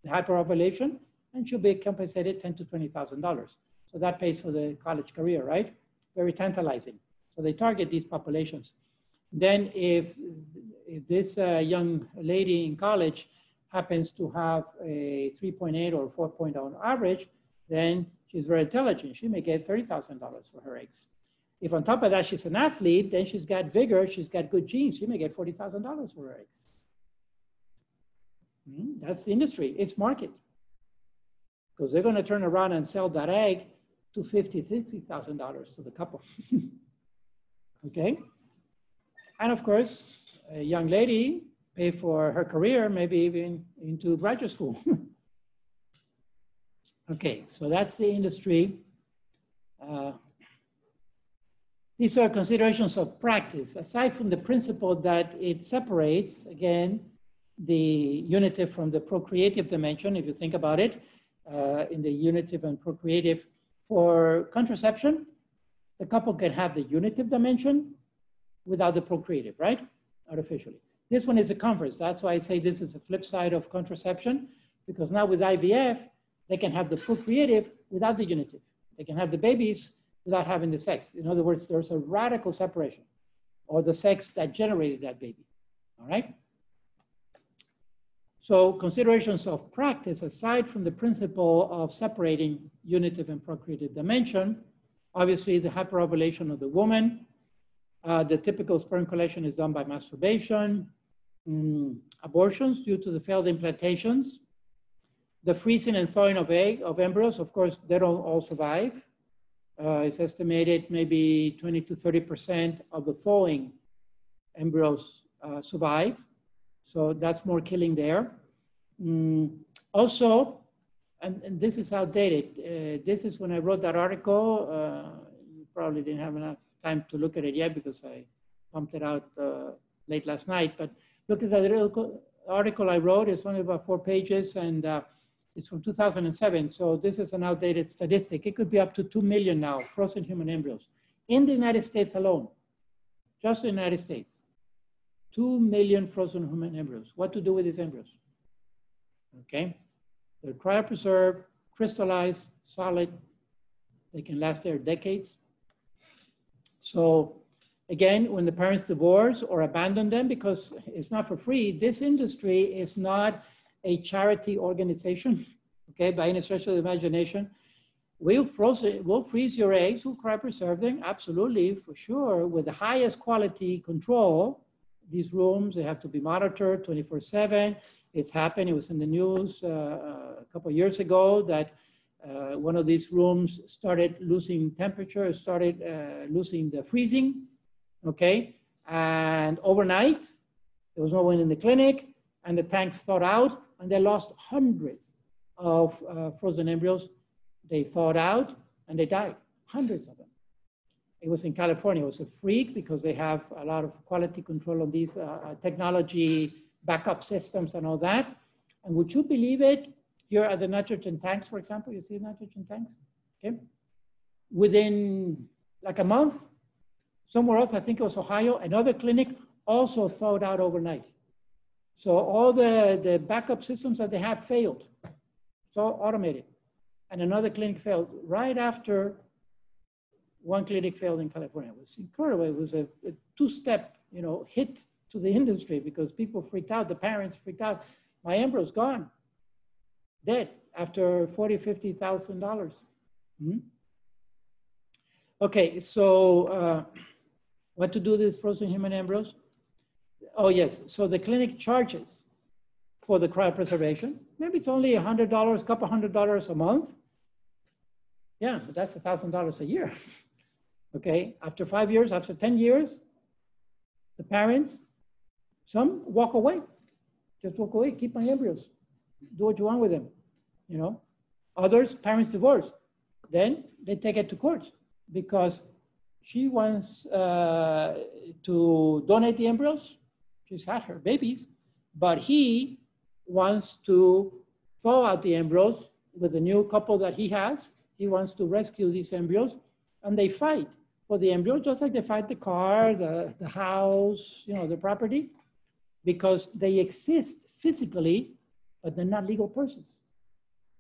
hyperovulation, and she'll be compensated $10,000 to $20,000. So that pays for the college career, right? Very tantalizing. So they target these populations. Then if this young lady in college happens to have a 3.8 or 4.0 on average, then she's very intelligent. She may get $30,000 for her eggs. If on top of that, she's an athlete, then she's got vigor, she's got good genes, she may get $40,000 for her eggs. That's the industry, it's market. Because they're gonna turn around and sell that egg to $50,000, $60,000 to the couple. Okay? And of course, a young lady pay for her career, maybe even into graduate school. Okay, so that's the industry. These are considerations of practice. Aside from the principle that it separates, again, the unitive from the procreative dimension, if you think about it, in the unitive and procreative, for contraception, the couple can have the unitive dimension without the procreative, right? Artificially. This one is a converse. That's why I say this is a flip side of contraception, because now with IVF, they can have the procreative without the unitive. They can have the babies without having the sex. In other words, there's a radical separation, or the sex that generated that baby, all right? So considerations of practice, aside from the principle of separating unitive and procreative dimension, obviously the hyperovulation of the woman, the typical sperm collection is done by masturbation, abortions due to the failed implantations, the freezing and thawing of embryos. Of course, they don't all survive. It's estimated maybe 20 to 30% of the thawing embryos survive. So that's more killing there. Also, and this is outdated. This is when I wrote that article. You probably didn't have enough time to look at it yet because I pumped it out late last night. But look at that article I wrote. It's only about 4 pages, and it's from 2007. So this is an outdated statistic. It could be up to 2 million now, frozen human embryos. In the United States alone, just the United States, 2 million frozen human embryos. What to do with these embryos? Okay, they're cryopreserved, crystallized, solid. They can last there decades. So again, when the parents divorce or abandon them because it's not for free, this industry is not a charity organization, okay, by any stretch of the imagination. We'll freeze your eggs, we'll cryopreserve them, absolutely, for sure, with the highest quality control. These rooms, they have to be monitored 24/7. It's happened, it was in the news a couple of years ago that one of these rooms started losing temperature, started losing the freezing, okay? And overnight, there was no one in the clinic and the tanks thawed out and they lost hundreds of frozen embryos. They thawed out and they died, hundreds of them. It was in California. It was a freak because they have a lot of quality control on these technology backup systems and all that. And would you believe it? Here are the nitrogen tanks, for example. You see nitrogen tanks? Okay. Within like a month, somewhere else, I think it was Ohio, another clinic also thawed out overnight. So all the backup systems that they have failed. It's all automated. And another clinic failed right after one clinic failed in California. It was incredible. It was a two-step, hit to the industry because people freaked out, the parents freaked out. My embryo's gone, dead after $40,000, $50,000. Okay, so what to do with these frozen human embryos? Oh yes, so the clinic charges for the cryopreservation. Maybe it's only $100, a couple $100 a month. Yeah, but that's $1,000 a year. Okay, after 5 years, after 10 years, the parents, some walk away. Just walk away, keep my embryos. Do what you want with them, you know. Others, parents divorce. Then they take it to court because she wants to donate the embryos. She's had her babies, but he wants to throw out the embryos with the new couple that he has. He wants to rescue these embryos, and they fight for the embryo, just like they fight the car, the house, you know, the property, because they exist physically, but they're not legal persons.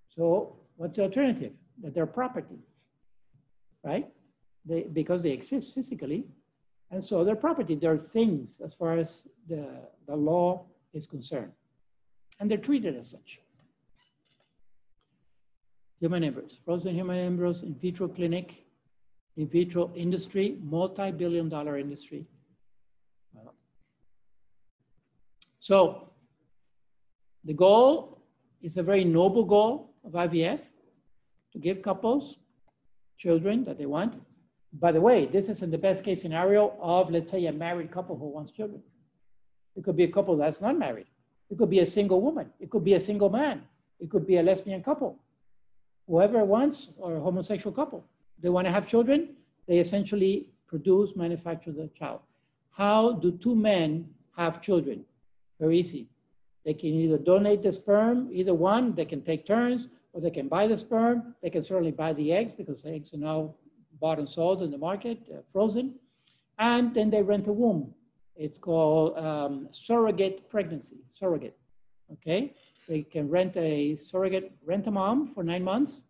So what's the alternative? That they're property, right? Because they exist physically, and so they're property. They're things as far as the law is concerned, and they're treated as such. Human embryos, frozen human embryos, in vitro clinic, in vitro industry, multi-billion-dollar industry. So the goal is a very noble goal of IVF, to give couples children that they want. By the way, this is in the best case scenario of, let's say, a married couple who wants children. It could be a couple that's not married. It could be a single woman. It could be a single man. It could be a lesbian couple. Whoever wants, or a homosexual couple. They want to have children, they essentially produce, manufacture the child. How do two men have children? Very easy. They can either donate the sperm, either one, they can take turns, or they can buy the sperm. They can certainly buy the eggs, because the eggs are now bought and sold in the market, frozen. And then they rent a womb. It's called surrogate pregnancy, surrogate, okay? They can rent a mom for 9 months.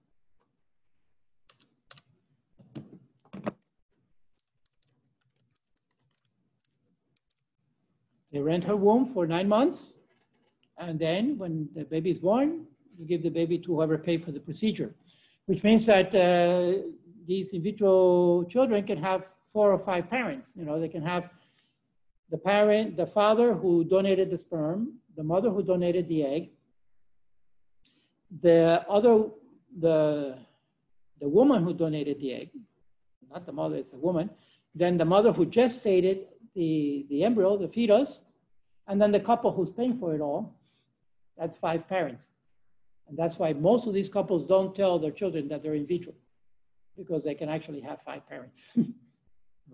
They rent her womb for 9 months. And then when the baby is born, you give the baby to whoever paid for the procedure, which means that these in vitro children can have 4 or 5 parents. You know, they can have the parent, the father who donated the sperm, the mother who donated the egg, the woman who donated the egg, not the mother, it's the woman, then the mother who gestated the embryo, the fetus, and then the couple who's paying for it all. That's 5 parents. And that's why most of these couples don't tell their children that they're in vitro, because they can actually have 5 parents.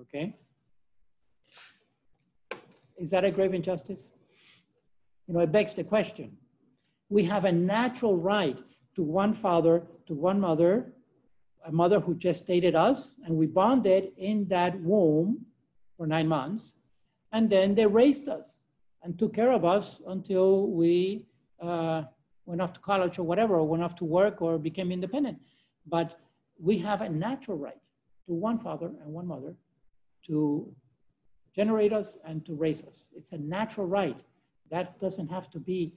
Okay? Is that a grave injustice? You know, it begs the question. We have a natural right to one father, to one mother, a mother who gestated us, and we bonded in that womb for 9 months. And then they raised us and took care of us until we went off to college or whatever, or went off to work or became independent. But we have a natural right to one father and one mother to generate us and to raise us. It's a natural right. That doesn't have to be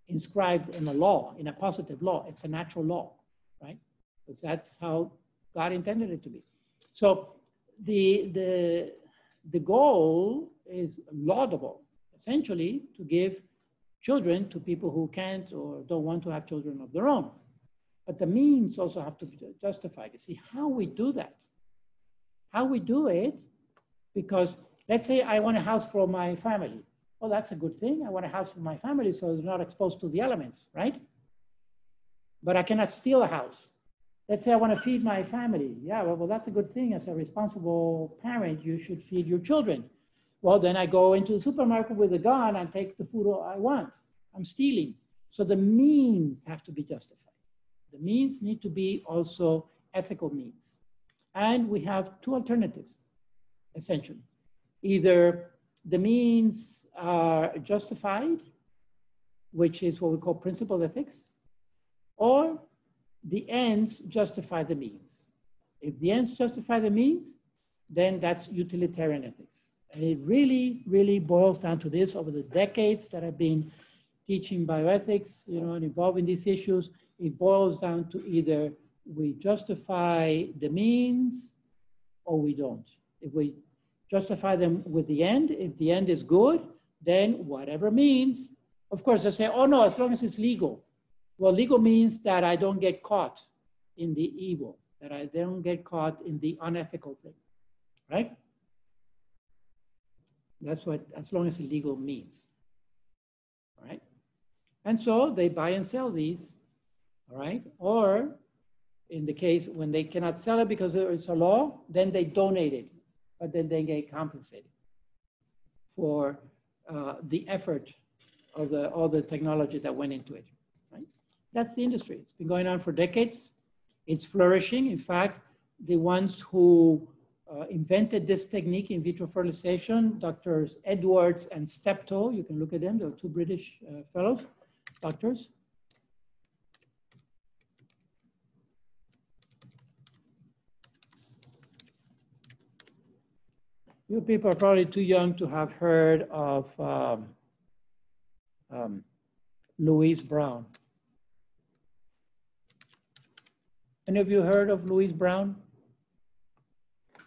inscribed in a law, in a positive law. It's a natural law, right? Because that's how God intended it to be. So the goal is laudable, essentially, to give children to people who can't or don't want to have children of their own. But the means also have to be justified. You see, how we do that, how we do it, because let's say I want a house for my family. Well, that's a good thing. I want a house for my family so they're not exposed to the elements, right? But I cannot steal a house. Let's say I want to feed my family. Yeah, well, that's a good thing. As a responsible parent, you should feed your children. Well, then I go into the supermarket with a gun and take the food I want. I'm stealing. So the means have to be justified. The means need to be also ethical means. And we have 2 alternatives, essentially. Either the means are justified, which is what we call principled ethics, or the ends justify the means. If the ends justify the means, then that's utilitarian ethics. And it really, really boils down to this over the decades that I've been teaching bioethics, you know, and involving these issues, it boils down to either we justify the means or we don't. If we justify them with the end, if the end is good, then whatever means, of course, they say, oh no, as long as it's legal. Well, legal means that I don't get caught in the evil, that I don't get caught in the unethical thing, right? That's what, as long as it's legal means, all right? And so they buy and sell these, all right? Or in the case when they cannot sell it because it's a law, then they donate it, but then they get compensated for the effort of all the technology that went into it, right? That's the industry. It's been going on for decades. It's flourishing. In fact, the ones who invented this technique in vitro fertilization, Drs. Edwards and Steptoe, you can look at them, they're two British fellows, doctors. You people are probably too young to have heard of Louise Brown. Any of you heard of Louise Brown?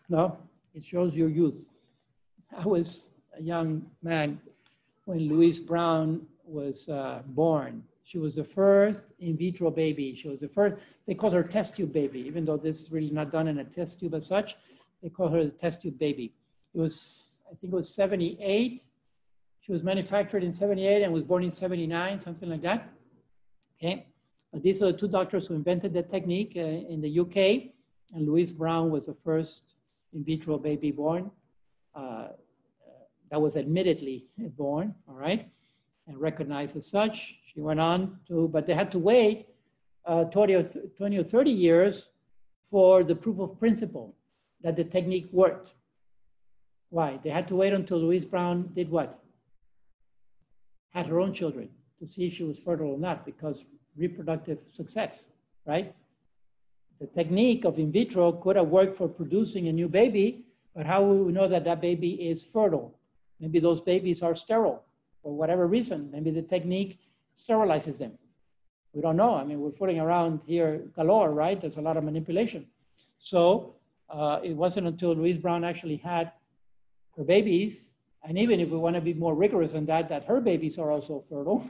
No? It shows your youth. I was a young man when Louise Brown was born. She was the first in vitro baby. She was the first, they called her test tube baby, even though this is really not done in a test tube as such, they call her the test tube baby. It was, I think it was 78. She was manufactured in 78 and was born in 79, something like that. Okay. But these are the two doctors who invented the technique in the UK. And Louise Brown was the first in vitro baby born. That was admittedly born, all right, and recognized as such. She went on to, but they had to wait 20 or 30 years for the proof of principle that the technique worked. Why? They had to wait until Louise Brown did what? Had her own children to see if she was fertile or not, because reproductive success, right? The technique of in vitro could have worked for producing a new baby, but how will we know that that baby is fertile? Maybe those babies are sterile for whatever reason. Maybe the technique sterilizes them. We don't know. I mean, we're fooling around here galore, right? There's a lot of manipulation. So it wasn't until Louise Brown actually had her babies, and even if we want to be more rigorous than that, that her babies are also fertile,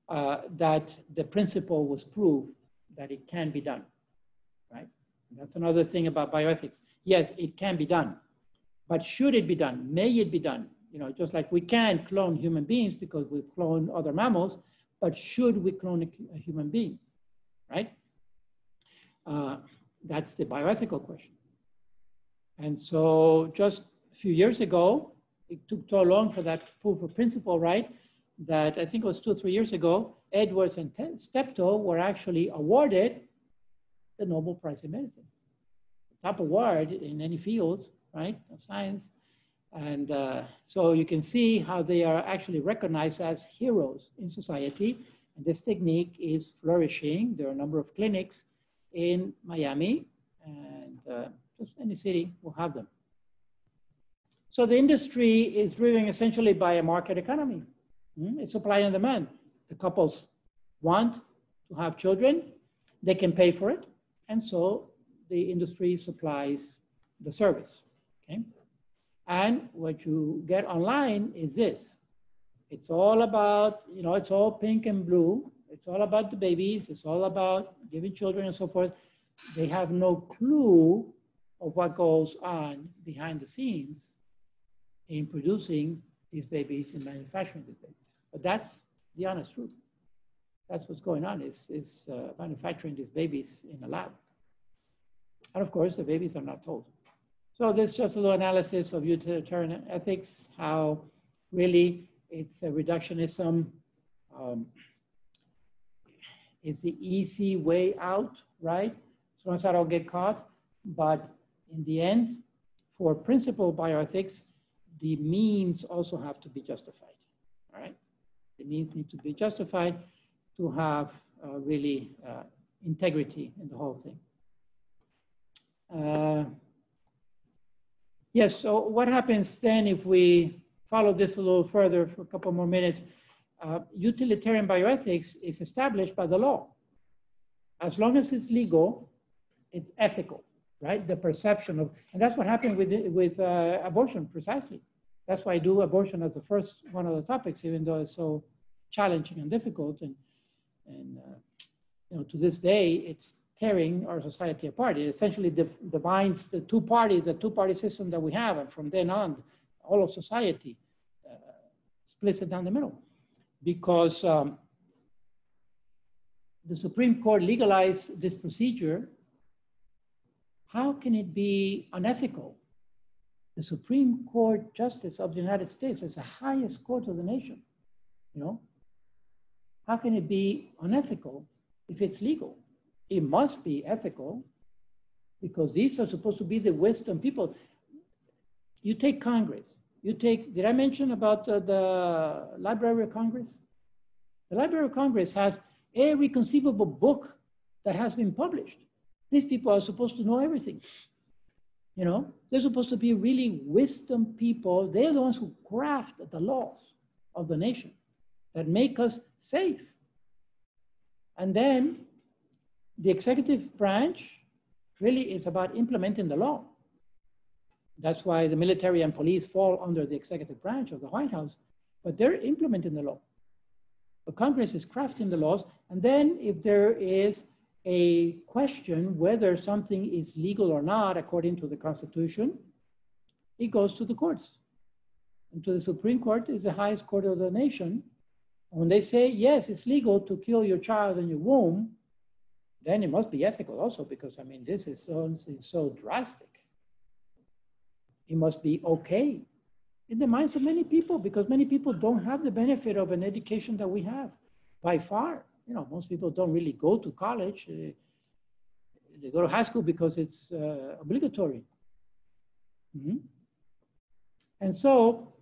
that the principle was proved that it can be done, right? That's another thing about bioethics. Yes, it can be done, but should it be done? May it be done? You know, just like we can clone human beings because we clone other mammals, but should we clone a human being, right? That's the bioethical question. And so just a few years ago, it took so long for that proof of principle, right? That I think it was 2 or 3 years ago, Edwards and Steptoe were actually awarded the Nobel Prize in Medicine. Top award in any field, right, of science. And so you can see how they are actually recognized as heroes in society. And this technique is flourishing. There are a number of clinics in Miami, and just any city will have them. So the industry is driven essentially by a market economy. It's supply and demand. The couples want to have children, they can pay for it, and so the industry supplies the service, okay? And what you get online is this. It's all about, you know, it's all pink and blue. It's all about the babies. It's all about giving children and so forth. They have no clue of what goes on behind the scenes in producing these babies and manufacturing these babies. But that's the honest truth. That's what's going on, is manufacturing these babies in a lab. And of course, the babies are not told. So this is just a little analysis of utilitarian ethics, how really it's a reductionism. It's the easy way out, right? As long as I don't get caught. But in the end, for principle bioethics, the means also have to be justified, all right? The means need to be justified to have really integrity in the whole thing. Yes, so what happens then if we follow this a little further for a couple more minutes, utilitarian bioethics is established by the law. As long as it's legal, it's ethical, right? The perception of, and that's what happened with abortion, precisely. That's why I do abortion as the first one of the topics, even though it's so challenging and difficult. And you know, to this day, it's tearing our society apart. It essentially divides the two parties, the two-party system that we have, and from then on, all of society splits it down the middle. Because the Supreme Court legalized this procedure, how can it be unethical? The Supreme Court Justice of the United States is the highest court of the nation, you know? How can it be unethical if it's legal? It must be ethical because these are supposed to be the wisdom people. You take Congress, you take, did I mention about the Library of Congress? The Library of Congress has every conceivable book that has been published. These people are supposed to know everything. You know, they're supposed to be really wisdom people. They're the ones who craft the laws of the nation that make us safe. And then the executive branch really is about implementing the law. That's why the military and police fall under the executive branch of the White House, but they're implementing the law. But Congress is crafting the laws. And then if there is a question whether something is legal or not according to the Constitution, it goes to the courts. And to the Supreme Court is the highest court of the nation. And when they say, yes, it's legal to kill your child in your womb, then it must be ethical also, because I mean, this is so drastic. It must be okay in the minds of many people, because many people don't have the benefit of an education that we have by far. You know, most people don't really go to college. They go to high school because it's obligatory. Mm-hmm. And so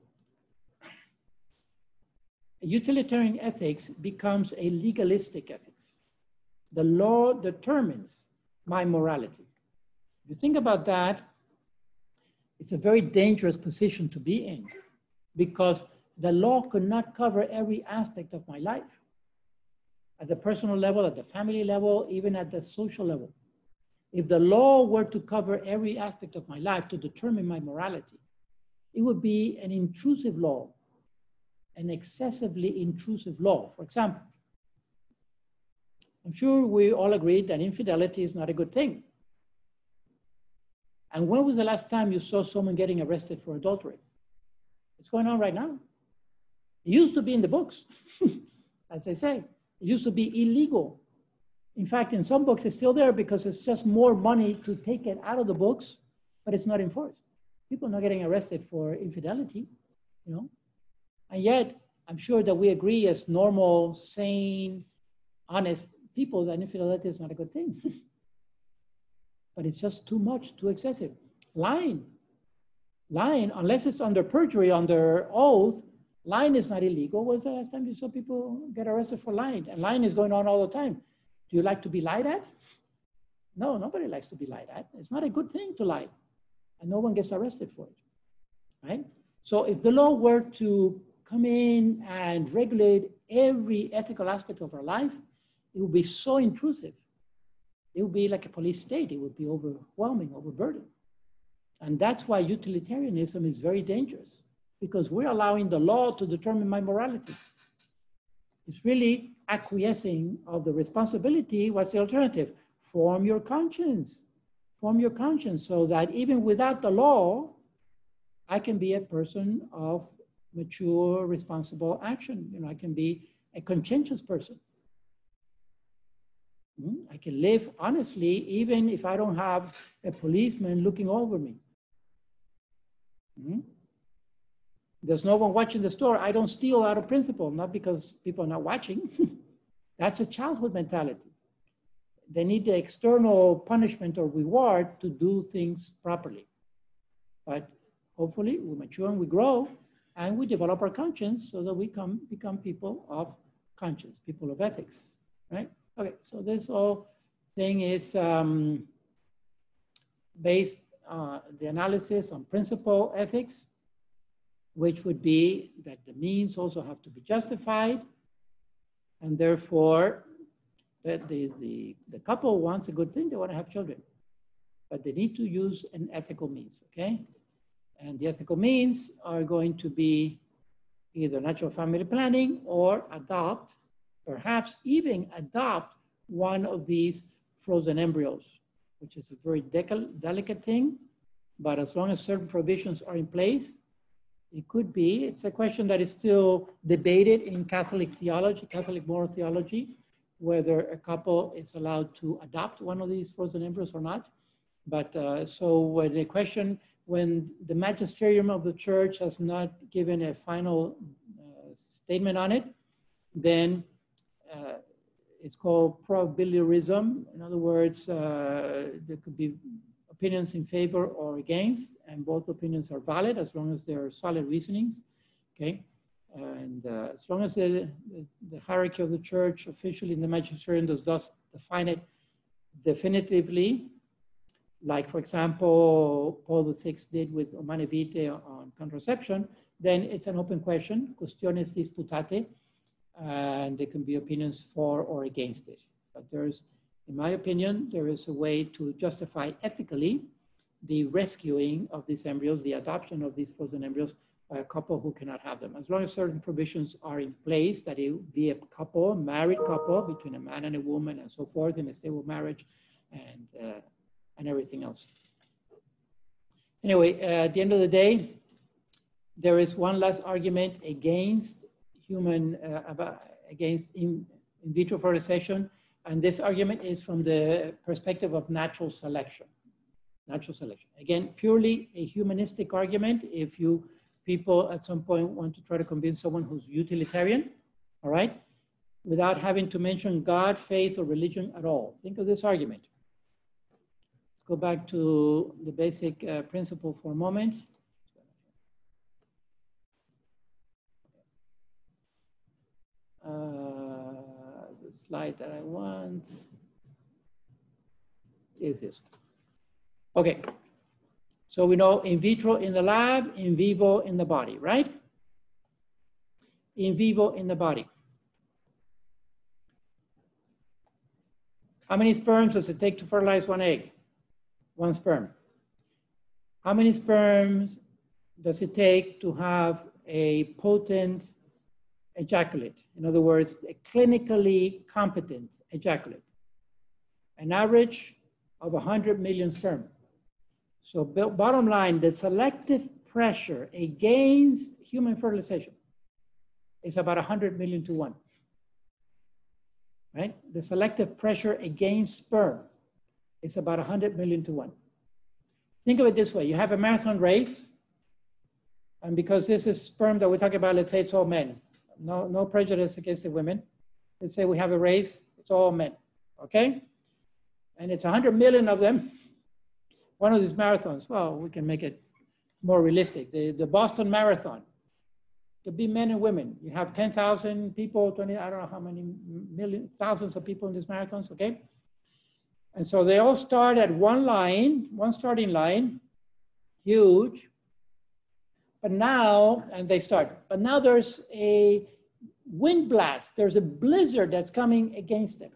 utilitarian ethics becomes a legalistic ethics. The law determines my morality. If you think about that, it's a very dangerous position to be in, because the law could not cover every aspect of my life. At the personal level, at the family level, even at the social level. If the law were to cover every aspect of my life to determine my morality, it would be an intrusive law, an excessively intrusive law. For example, I'm sure we all agree that infidelity is not a good thing. And when was the last time you saw someone getting arrested for adultery? It's going on right now. It used to be in the books, as I say. It used to be illegal. In fact, in some books, it's still there because it's just more money to take it out of the books, but it's not enforced. People are not getting arrested for infidelity, you know? And yet, I'm sure that we agree as normal, sane, honest people that infidelity is not a good thing. But it's just too much, too excessive. Lying, unless it's under perjury, under oath, lying is not illegal. When was the last time you saw people get arrested for lying? And lying is going on all the time. Do you like to be lied at? No, nobody likes to be lied at. It's not a good thing to lie. And no one gets arrested for it, right? So if the law were to come in and regulate every ethical aspect of our life, it would be so intrusive. It would be like a police state. It would be overwhelming, overburdened. And that's why utilitarianism is very dangerous, because we're allowing the law to determine my morality. It's really acquiescing of the responsibility. What's the alternative? Form your conscience. Form your conscience so that even without the law, I can be a person of mature, responsible action. You know, I can be a conscientious person. I can live honestly, even if I don't have a policeman looking over me. There's no one watching the store. I don't steal out of principle, not because people are not watching. That's a childhood mentality. They need the external punishment or reward to do things properly. But hopefully we mature and we grow and we develop our conscience so that we become people of conscience, people of ethics, right? Okay, so this whole thing is based on the analysis on principle ethics. which would be that the means also have to be justified, and therefore the couple wants a good thing, they want to have children, but they need to use an ethical means, okay? And the ethical means are going to be either natural family planning or adopt, perhaps even adopt one of these frozen embryos, which is a very delicate thing, but as long as certain provisions are in place, it could be. It's a question that is still debated in Catholic theology, Catholic moral theology, whether a couple is allowed to adopt one of these frozen embryos or not. But so when when the magisterium of the church has not given a final statement on it, then it's called probabilism. In other words, there could be opinions in favor or against, and both opinions are valid as long as there are solid reasonings, okay? And as long as the hierarchy of the church officially in the magisterium does thus define it definitively, like, for example, Paul VI did with Humanae Vitae on contraception, then it's an open question, cuestiones disputate, and there can be opinions for or against it. But there's, in my opinion, there is a way to justify ethically the rescuing of these embryos, the adoption of these frozen embryos by a couple who cannot have them. As long as certain provisions are in place, that it would be a couple, a married couple between a man and a woman and so forth in a stable marriage and everything else. Anyway, at the end of the day, there is one last argument against against in vitro fertilization, and this argument is from the perspective of natural selection. Natural selection. Again, purely a humanistic argument. If you people at some point want to try to convince someone who's utilitarian, all right, without having to mention God, faith, or religion at all. Think of this argument. Let's go back to the basic principle for a moment. The slide that I want is this one. Okay. So we know in vitro in the lab, in vivo in the body, right? In vivo in the body. How many sperms does it take to fertilize one egg? One sperm. How many sperms does it take to have a potent ejaculate? In other words, a clinically competent ejaculate. An average of 100 million sperm. So bottom line, the selective pressure against human fertilization is about 100 million to 1, right? The selective pressure against sperm is about 100 million to 1. Think of it this way. You have a marathon race, and because this is sperm that we're talking about, let's say it's all men. No prejudice against the women. Let's say we have a race, it's all men, okay? And it's 100 million of them. One of these marathons, well, we can make it more realistic. The Boston Marathon, could be men and women. You have 10,000 people, 20, I don't know how many thousands of people in these marathons, okay? And so they all start at one line, one starting line, huge. But now, and they start, but now there's a wind blast. There's a blizzard that's coming against them,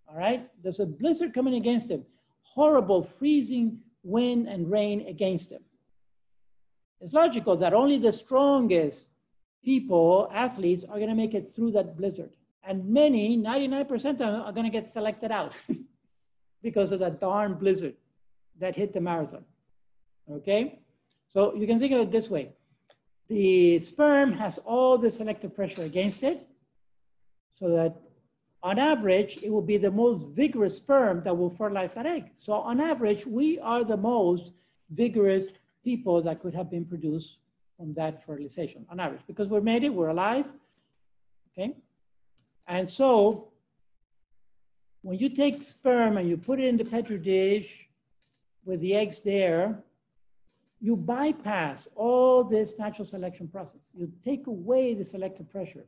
all right? There's a blizzard coming against them. Horrible, freezing wind and rain against them. It's logical that only the strongest people, athletes, are going to make it through that blizzard. And many, 99% of them, are going to get selected out because of that darn blizzard that hit the marathon. Okay? So you can think of it this way. The sperm has all the selective pressure against it, so that on average, it will be the most vigorous sperm that will fertilize that egg. So on average, we are the most vigorous people that could have been produced from that fertilization, on average, because we're made it, we're alive, okay? And so when you take sperm and you put it in the Petri dish with the eggs there, you bypass all this natural selection process. You take away the selective pressure.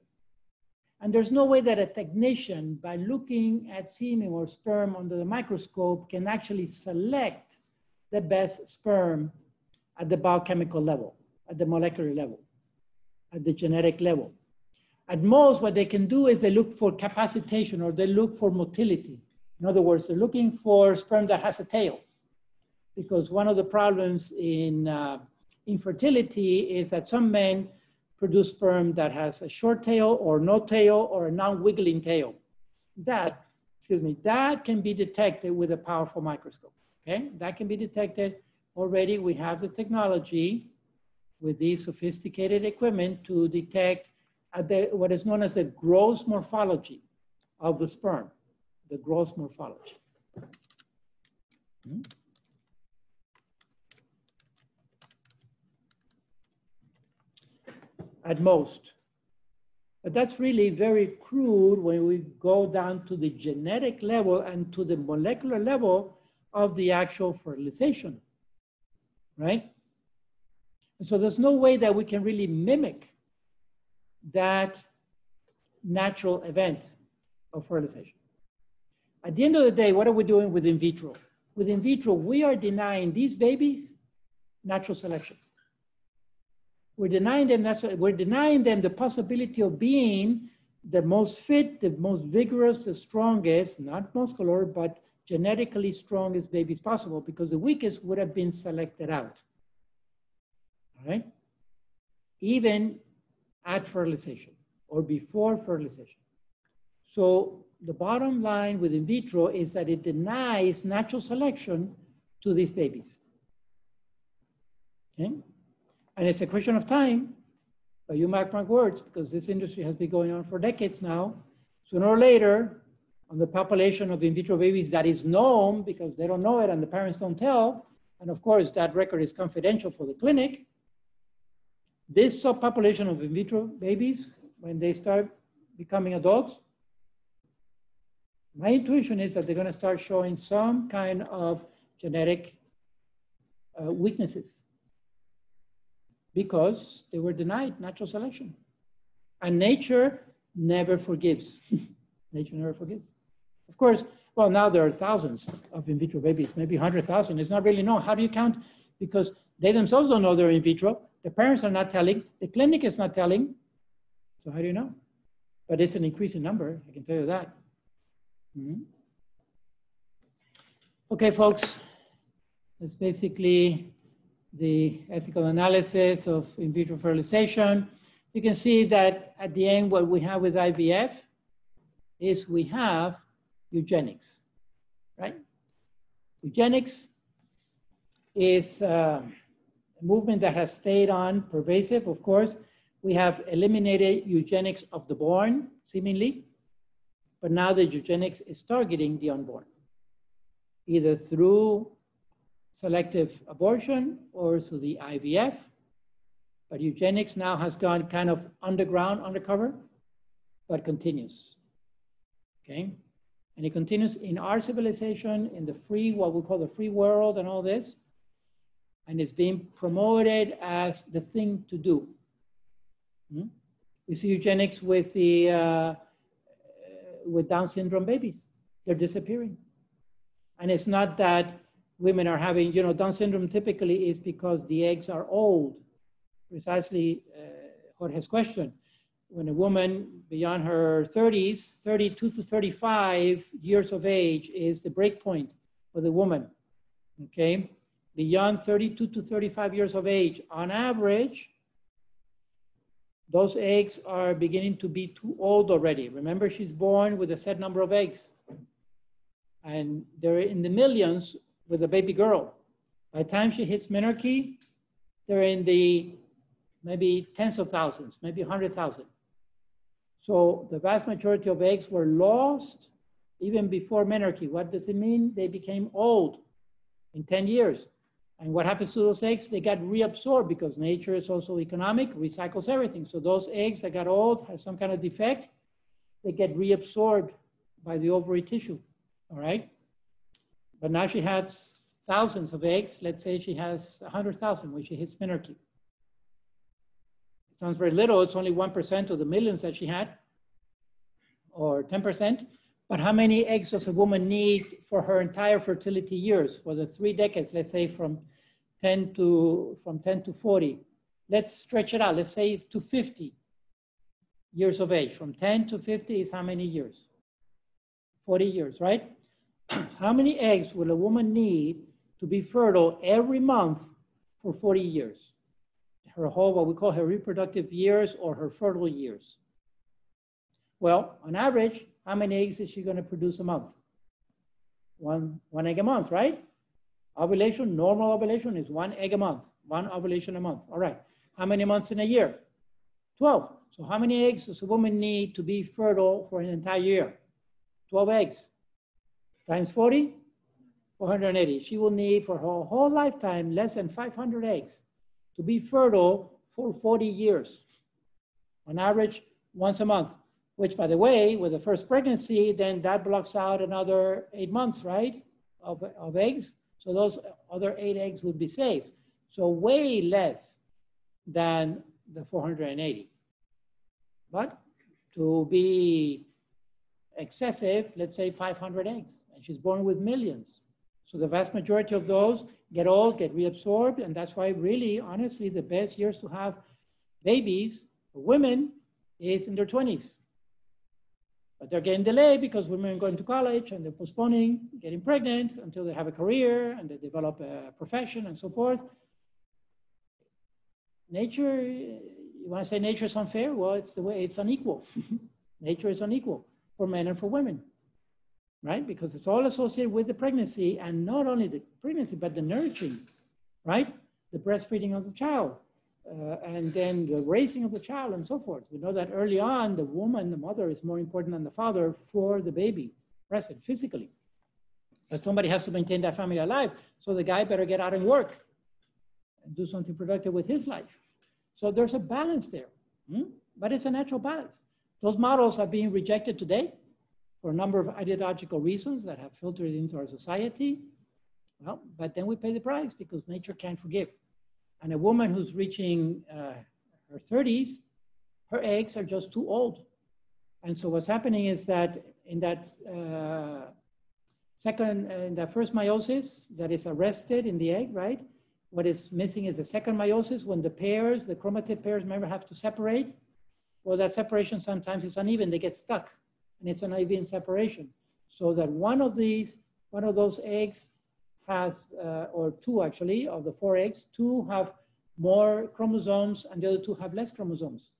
And there's no way that a technician, by looking at semen or sperm under the microscope, can actually select the best sperm at the biochemical level, at the molecular level. at the genetic level. At most, what they can do is they look for capacitation or they look for motility. In other words, they're looking for sperm that has a tail. Because one of the problems in infertility is that some men produce sperm that has a short tail or no tail or a non-wiggling tail. That can be detected with a powerful microscope, okay? That can be detected already. We have the technology with these sophisticated equipment to detect what is known as the gross morphology of the sperm, the gross morphology. At most. But that's really very crude when we go down to the genetic level and to the molecular level of the actual fertilization, right? And so there's no way that we can really mimic that natural event of fertilization. At the end of the day, what are we doing with in vitro? With in vitro, we are denying these babies natural selection. We're denying them the possibility of being the most fit, the most vigorous, the strongest, not muscular, but genetically strongest babies possible, because the weakest would have been selected out. All right? Even at fertilization or before fertilization. So the bottom line with in vitro is that it denies natural selection to these babies. Okay? And it's a question of time, but you mark my words, because this industry has been going on for decades now. Sooner or later, on the population of in vitro babies that is known, because they don't know it and the parents don't tell, and of course that record is confidential for the clinic, this subpopulation of in vitro babies, when they start becoming adults, my intuition is that they're going to start showing some kind of genetic weaknesses, because they were denied natural selection. And nature never forgives. Nature never forgives. Of course, well, now there are thousands of in vitro babies, maybe 100,000. It's not really known. How do you count? Because they themselves don't know they're in vitro. The parents are not telling. The clinic is not telling. So how do you know? But it's an increasing number, I can tell you that. Okay, folks, that's basically the ethical analysis of in vitro fertilization. You can see that at the end, what we have with IVF is we have eugenics, right? Eugenics is a movement that has stayed on pervasive, of course. We have eliminated eugenics of the born, seemingly, but now the eugenics is targeting the unborn, either through selective abortion or through the IVF. But eugenics now has gone kind of underground, undercover, but continues, okay? And it continues in our civilization, in the free, what we call the free world and all this, and it's being promoted as the thing to do. We see eugenics with the, with Down syndrome babies. They're disappearing. And it's not that women are having, you know, Down syndrome typically is because the eggs are old. Precisely Jorge's question. When a woman beyond her 30s, 32 to 35 years of age is the break point for the woman, okay? Beyond 32 to 35 years of age, on average, those eggs are beginning to be too old already. Remember, she's born with a set number of eggs. And they're in the millions with a baby girl. By the time she hits menarche, they're in the maybe tens of thousands, maybe 100,000. So the vast majority of eggs were lost even before menarche. What does it mean? They became old in 10 years. And what happens to those eggs? They got reabsorbed, because nature is also economic, recycles everything. So those eggs that got old, have some kind of defect, they get reabsorbed by the ovary tissue, all right? But now she has thousands of eggs. Let's say she has 100,000 when she hits menarche. It sounds very little. It's only 1% of the millions that she had, or 10%. But how many eggs does a woman need for her entire fertility years, for the 3 decades, let's say from 10 to 40? let's stretch it out. Let's say to 50 years of age. From 10 to 50 is how many years? 40 years, right? How many eggs will a woman need to be fertile every month for 40 years? Her whole, what we call her reproductive years or her fertile years. Well, on average, how many eggs is she going to produce a month? One egg a month, right? Ovulation, normal ovulation is 1 egg a month, 1 ovulation a month. All right. How many months in a year? 12. So how many eggs does a woman need to be fertile for an entire year? 12 eggs. Times 40, 480. She will need for her whole lifetime less than 500 eggs to be fertile for 40 years. On average, once a month, which, by the way, with the first pregnancy, then that blocks out another 8 months, right, of eggs. So those other 8 eggs would be saved. So way less than the 480. But to be excessive, let's say 500 eggs. And she's born with millions. So the vast majority of those get old, get reabsorbed, and that's why really, honestly, the best years to have babies for women is in their 20s. But they're getting delayed because women are going to college and they're postponing getting pregnant until they have a career and they develop a profession and so forth. Nature, you want to say nature is unfair? Well, it's the way, it's unequal. Nature is unequal for men and for women, right? Because it's all associated with the pregnancy, and not only the pregnancy, but the nurturing, right? The breastfeeding of the child, and then the raising of the child and so forth. We know that early on, the woman, the mother, is more important than the father for the baby present physically. But somebody has to maintain that family alive, so the guy better get out and work and do something productive with his life. So there's a balance there, but it's a natural balance. Those models are being rejected today for a number of ideological reasons that have filtered into our society. Well, but then we pay the price because nature can't forgive. And a woman who's reaching her 30s, her eggs are just too old. And so what's happening is that in that first meiosis that is arrested in the egg, right? What is missing is the second meiosis when the pairs, the chromatid pairs, remember, have to separate. Well, that separation sometimes is uneven. They get stuck, and it's an uneven separation. So that one of those eggs has, or 2 actually, of the 4 eggs, 2 have more chromosomes and the other 2 have less chromosomes.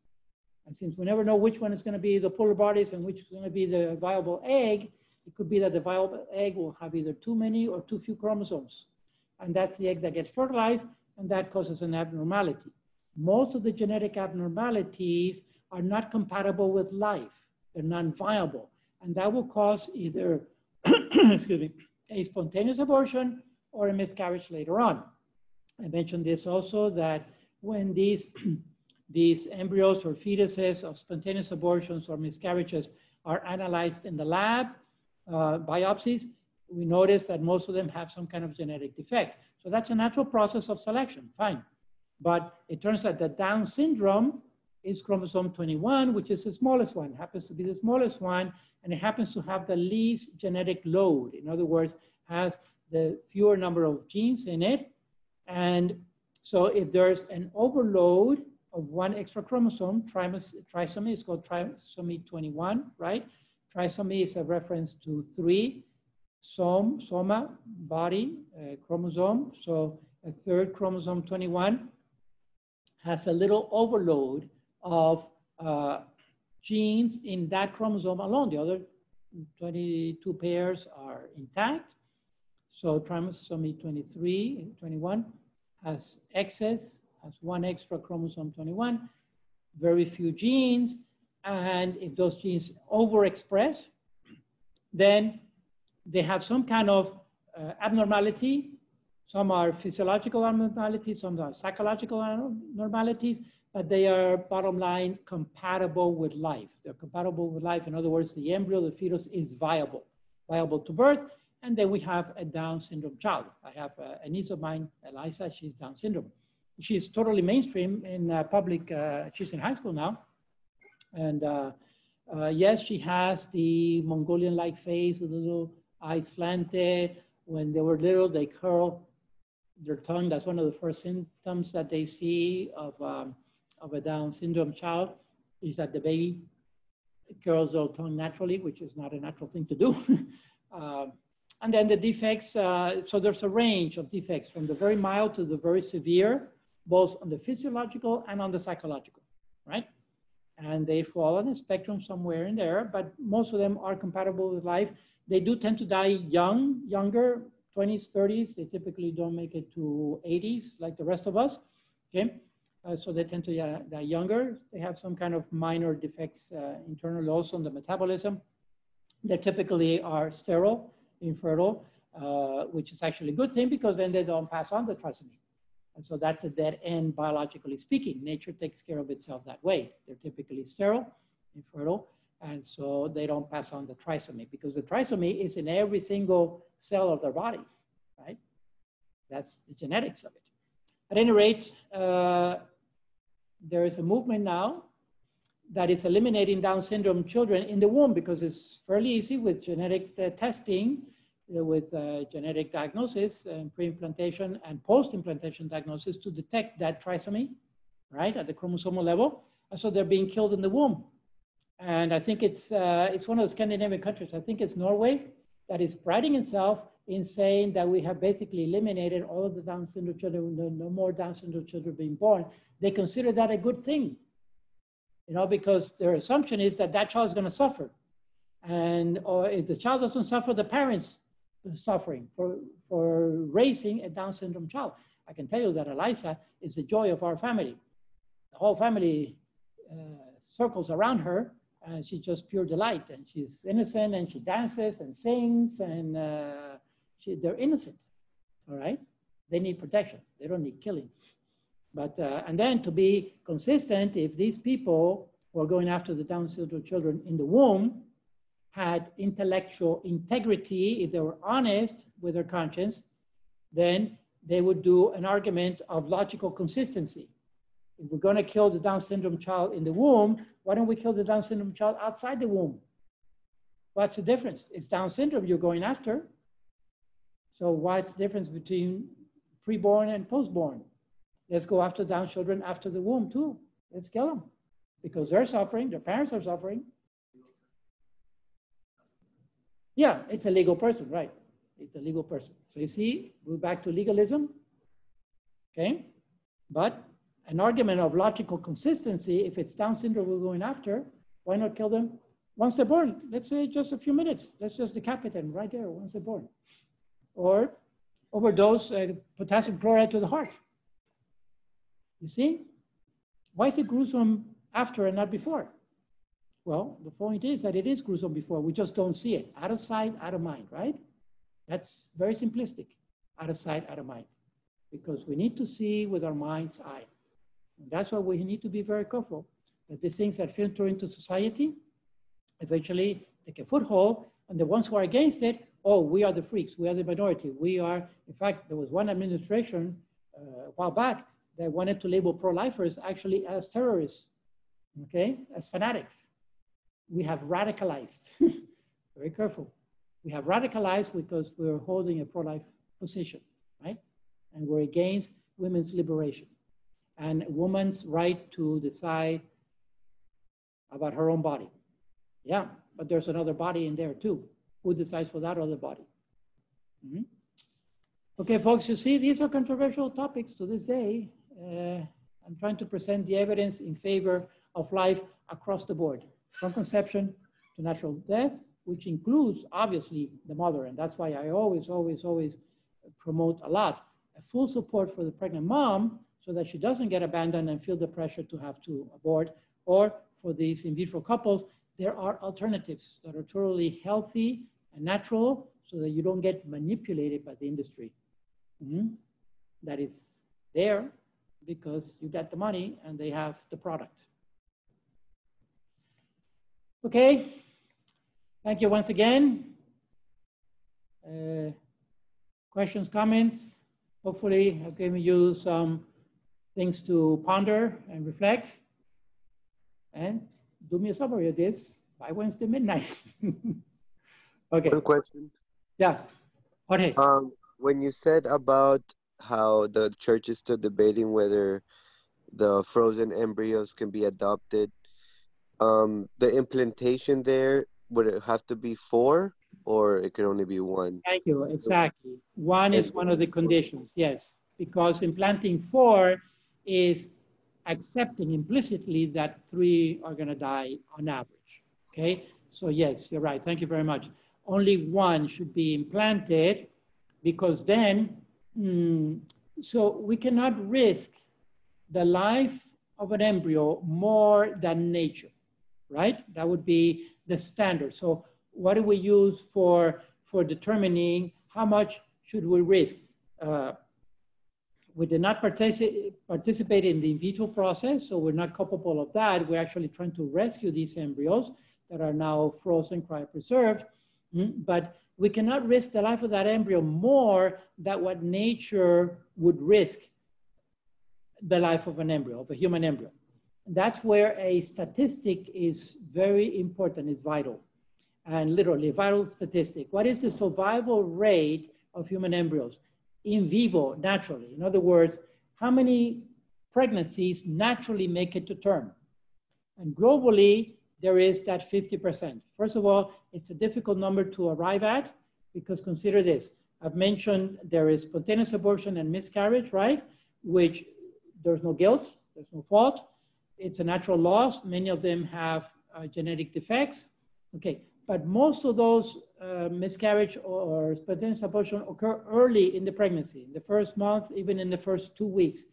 And since we never know which one is going to be the polar bodies and which is going to be the viable egg, it could be that the viable egg will have either too many or too few chromosomes. And that's the egg that gets fertilized, and that causes an abnormality. Most of the genetic abnormalities are not compatible with life. They're non-viable. And that will cause either, excuse me, a spontaneous abortion or a miscarriage later on. I mentioned this also, that when these embryos or fetuses of spontaneous abortions or miscarriages are analyzed in the lab, biopsies, we notice that most of them have some kind of genetic defect. So that's a natural process of selection, fine. But it turns out that Down syndrome is chromosome 21, which is the smallest one, happens to be the smallest one, and it happens to have the least genetic load. In other words, has the fewer number of genes in it. And so if there's an overload of 1 extra chromosome, trisomy is called trisomy 21, right? Trisomy is a reference to 3, soma, body, chromosome. So a 3rd chromosome 21 has a little overload of genes in that chromosome alone. The other 22 pairs are intact. So trisomy 23, 21 has excess, has 1 extra chromosome 21, very few genes. And if those genes overexpress, then they have some kind of abnormality. Some are physiological abnormalities, some are psychological abnormalities, but they are, bottom line, compatible with life. They're compatible with life. In other words, the embryo, the fetus is viable to birth. And then we have a Down syndrome child. I have a niece of mine, Eliza, she's Down syndrome. She's totally mainstream in public, she's in high school now. And yes, she has the Mongolian-like face with a little eyes slanted. When they were little, they curl their tongue. That's one of the first symptoms that they see of a Down syndrome child, is that the baby curls their tongue naturally, which is not a natural thing to do. And then the defects, so there's a range of defects from the very mild to the very severe, both on the physiological and on the psychological, right? And they fall on a spectrum somewhere in there, but most of them are compatible with life. They do tend to die younger, 20s, 30s. They typically don't make it to 80s like the rest of us, okay? So they tend to die younger. They have some kind of minor defects internally also on the metabolism. They typically are sterile, infertile, which is actually a good thing because then they don't pass on the trisomy. And so that's a dead end biologically speaking. Nature takes care of itself that way. They're typically sterile, infertile, and so they don't pass on the trisomy because the trisomy is in every single cell of their body, right? That's the genetics of it. At any rate, there is a movement now that is eliminating Down syndrome children in the womb because it's fairly easy with genetic testing, with genetic diagnosis and pre-implantation and post-implantation diagnosis to detect that trisomy, right, at the chromosomal level. And so they're being killed in the womb. And I think it's one of the Scandinavian countries, I think it's Norway, that is priding itself in saying that we have basically eliminated all of the Down syndrome children, no more Down syndrome children being born. They consider that a good thing, you know, because their assumption is that that child is going to suffer. And or if the child doesn't suffer, the parents are suffering for raising a Down syndrome child. I can tell you that Eliza is the joy of our family. The whole family circles around her, and she's just pure delight. And she's innocent, and she dances and sings, and they're innocent, all right? They need protection. They don't need killing. But, and then to be consistent, if these people who are going after the Down syndrome children in the womb had intellectual integrity, if they were honest with their conscience, then they would do an argument of logical consistency. If we're going to kill the Down syndrome child in the womb, why don't we kill the Down syndrome child outside the womb? What's the difference? It's Down syndrome you're going after. So what's the difference between preborn and postborn? Let's go after Down children after the womb too. Let's kill them because they're suffering, their parents are suffering. Yeah, it's a legal person, right? It's a legal person. So you see, we're back to legalism, okay? But an argument of logical consistency, if it's Down syndrome we're going after, why not kill them once they're born? Let's say just a few minutes. Let's just decapitate them right there once they're born. Or overdose potassium chloride to the heart. You see? Why is it gruesome after and not before? Well, the point is that it is gruesome before. We just don't see it. Out of sight, out of mind, right? That's very simplistic. Out of sight, out of mind. Because we need to see with our mind's eye. And that's why we need to be very careful that these things that filter into society eventually take a foothold, and the ones who are against it, oh, we are the freaks, we are the minority. We are, in fact, there was one administration a while back that wanted to label pro-lifers actually as terrorists, okay, as fanatics. We have radicalized, very careful. We have radicalized because we're holding a pro-life position, right? And we're against women's liberation and a woman's right to decide about her own body. Yeah, but there's another body in there too. Who decides for that other body? Mm-hmm. Okay, folks, you see, these are controversial topics to this day. I'm trying to present the evidence in favor of life across the board, from conception to natural death, which includes, obviously, the mother. And that's why I always promote a lot, a full support for the pregnant mom so that she doesn't get abandoned and feel the pressure to have to abort. Or for these in vitro couples, there are alternatives that are totally healthy and natural so that you don't get manipulated by the industry. Mm-hmm. That is there because you get the money and they have the product. Okay, thank you once again. Questions, comments? Hopefully I've given you some things to ponder and reflect. And do me a summary of this by Wednesday midnight. Okay. One question. Yeah. Okay. When you said about how the church is still debating whether the frozen embryos can be adopted. The implantation there, would it have to be 4 or it could only be 1? Thank you. Exactly. One And is one of the conditions, yes, because implanting 4 is accepting implicitly that 3 are going to die on average. Okay, so yes, you're right. Thank you very much. Only 1 should be implanted because then, so we cannot risk the life of an embryo more than nature, right? That would be the standard. So what do we use for determining how much should we risk? We did not participate in the in vitro process, so we're not culpable of that. We're actually trying to rescue these embryos that are now frozen, cryopreserved, but we cannot risk the life of that embryo more than what nature would risk the life of an embryo, of a human embryo. That's where a statistic is very important, is vital, and literally a vital statistic. What is the survival rate of human embryos in vivo, naturally? In other words, how many pregnancies naturally make it to term? And globally, there is that 50%. First of all, it's a difficult number to arrive at because consider this. I've mentioned there is spontaneous abortion and miscarriage, right? Which there's no guilt, there's no fault. It's a natural loss. Many of them have genetic defects. Okay, but most of those miscarriage or spontaneous abortion occur early in the pregnancy, in the first month, even in the first 2 weeks.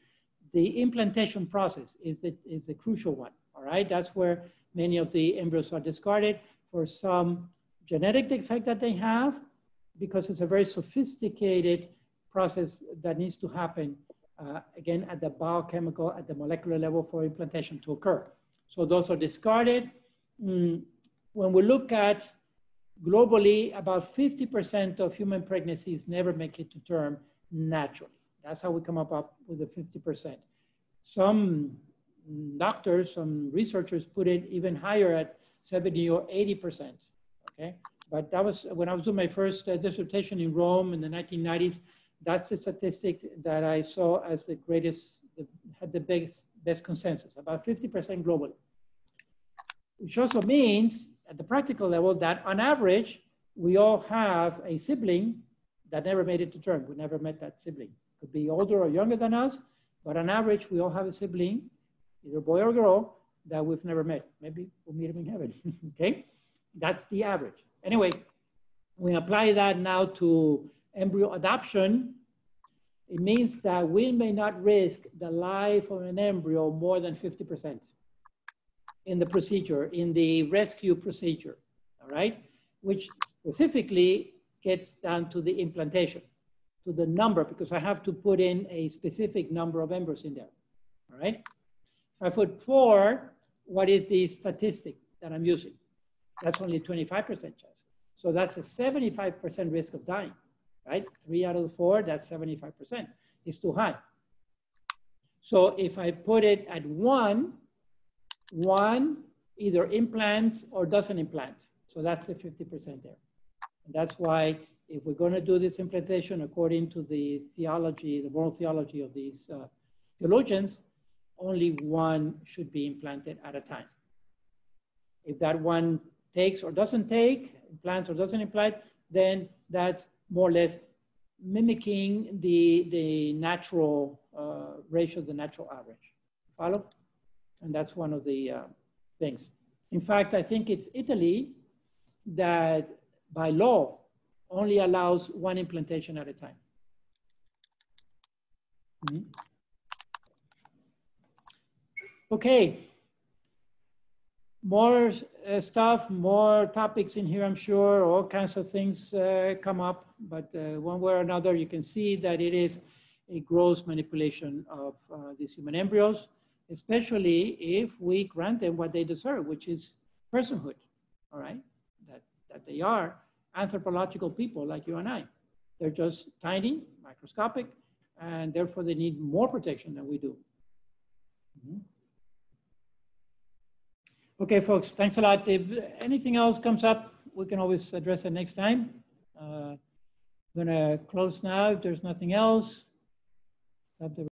The implantation process is the crucial one, all right? That's where many of the embryos are discarded for some genetic defect that they have, because it's a very sophisticated process that needs to happen, again, at the biochemical, at the molecular level for implantation to occur. So those are discarded. When we look at globally, about 50% of human pregnancies never make it to term naturally. That's how we come up with the 50%. Some doctors, some researchers put it even higher at 70 or 80%, okay? But that was, when I was doing my first dissertation in Rome in the 1990s, that's the statistic that I saw as the greatest, had the best consensus, about 50% globally. Which also means at the practical level that on average, we all have a sibling that never made it to term. We never met that sibling. Could be older or younger than us, but on average, we all have a sibling, either boy or girl, that we've never met. Maybe we'll meet them in heaven, okay? That's the average. Anyway, we apply that now to embryo adoption. It means that we may not risk the life of an embryo more than 50% in the procedure, in the rescue procedure, all right? Which specifically gets down to the implantation, to the number, because I have to put in a specific number of embryos in there, all right? If I put 4, what is the statistic that I'm using? That's only 25% chance. So that's a 75% risk of dying, right? 3 out of the 4, that's 75%. It's too high. So if I put it at 1 either implants or doesn't implant. So that's the 50% there. And that's why if we're going to do this implantation according to the theology, the moral theology of these theologians, only 1 should be implanted at a time. If that 1 takes or doesn't take, implants or doesn't implant, then that's more or less mimicking the natural ratio, the natural average. Follow? And that's one of the things. In fact, I think it's Italy that by law only allows 1 implantation at a time. Mm-hmm. Okay. More stuff, more topics in here, I'm sure. All kinds of things come up, but one way or another, you can see that it is a gross manipulation of these human embryos, especially if we grant them what they deserve, which is personhood, all right? That they are anthropological people like you and I. They're just tiny, microscopic, and therefore they need more protection than we do. Mm-hmm. Okay, folks, thanks a lot. If anything else comes up, we can always address it next time. I'm gonna close now if there's nothing else. Stop the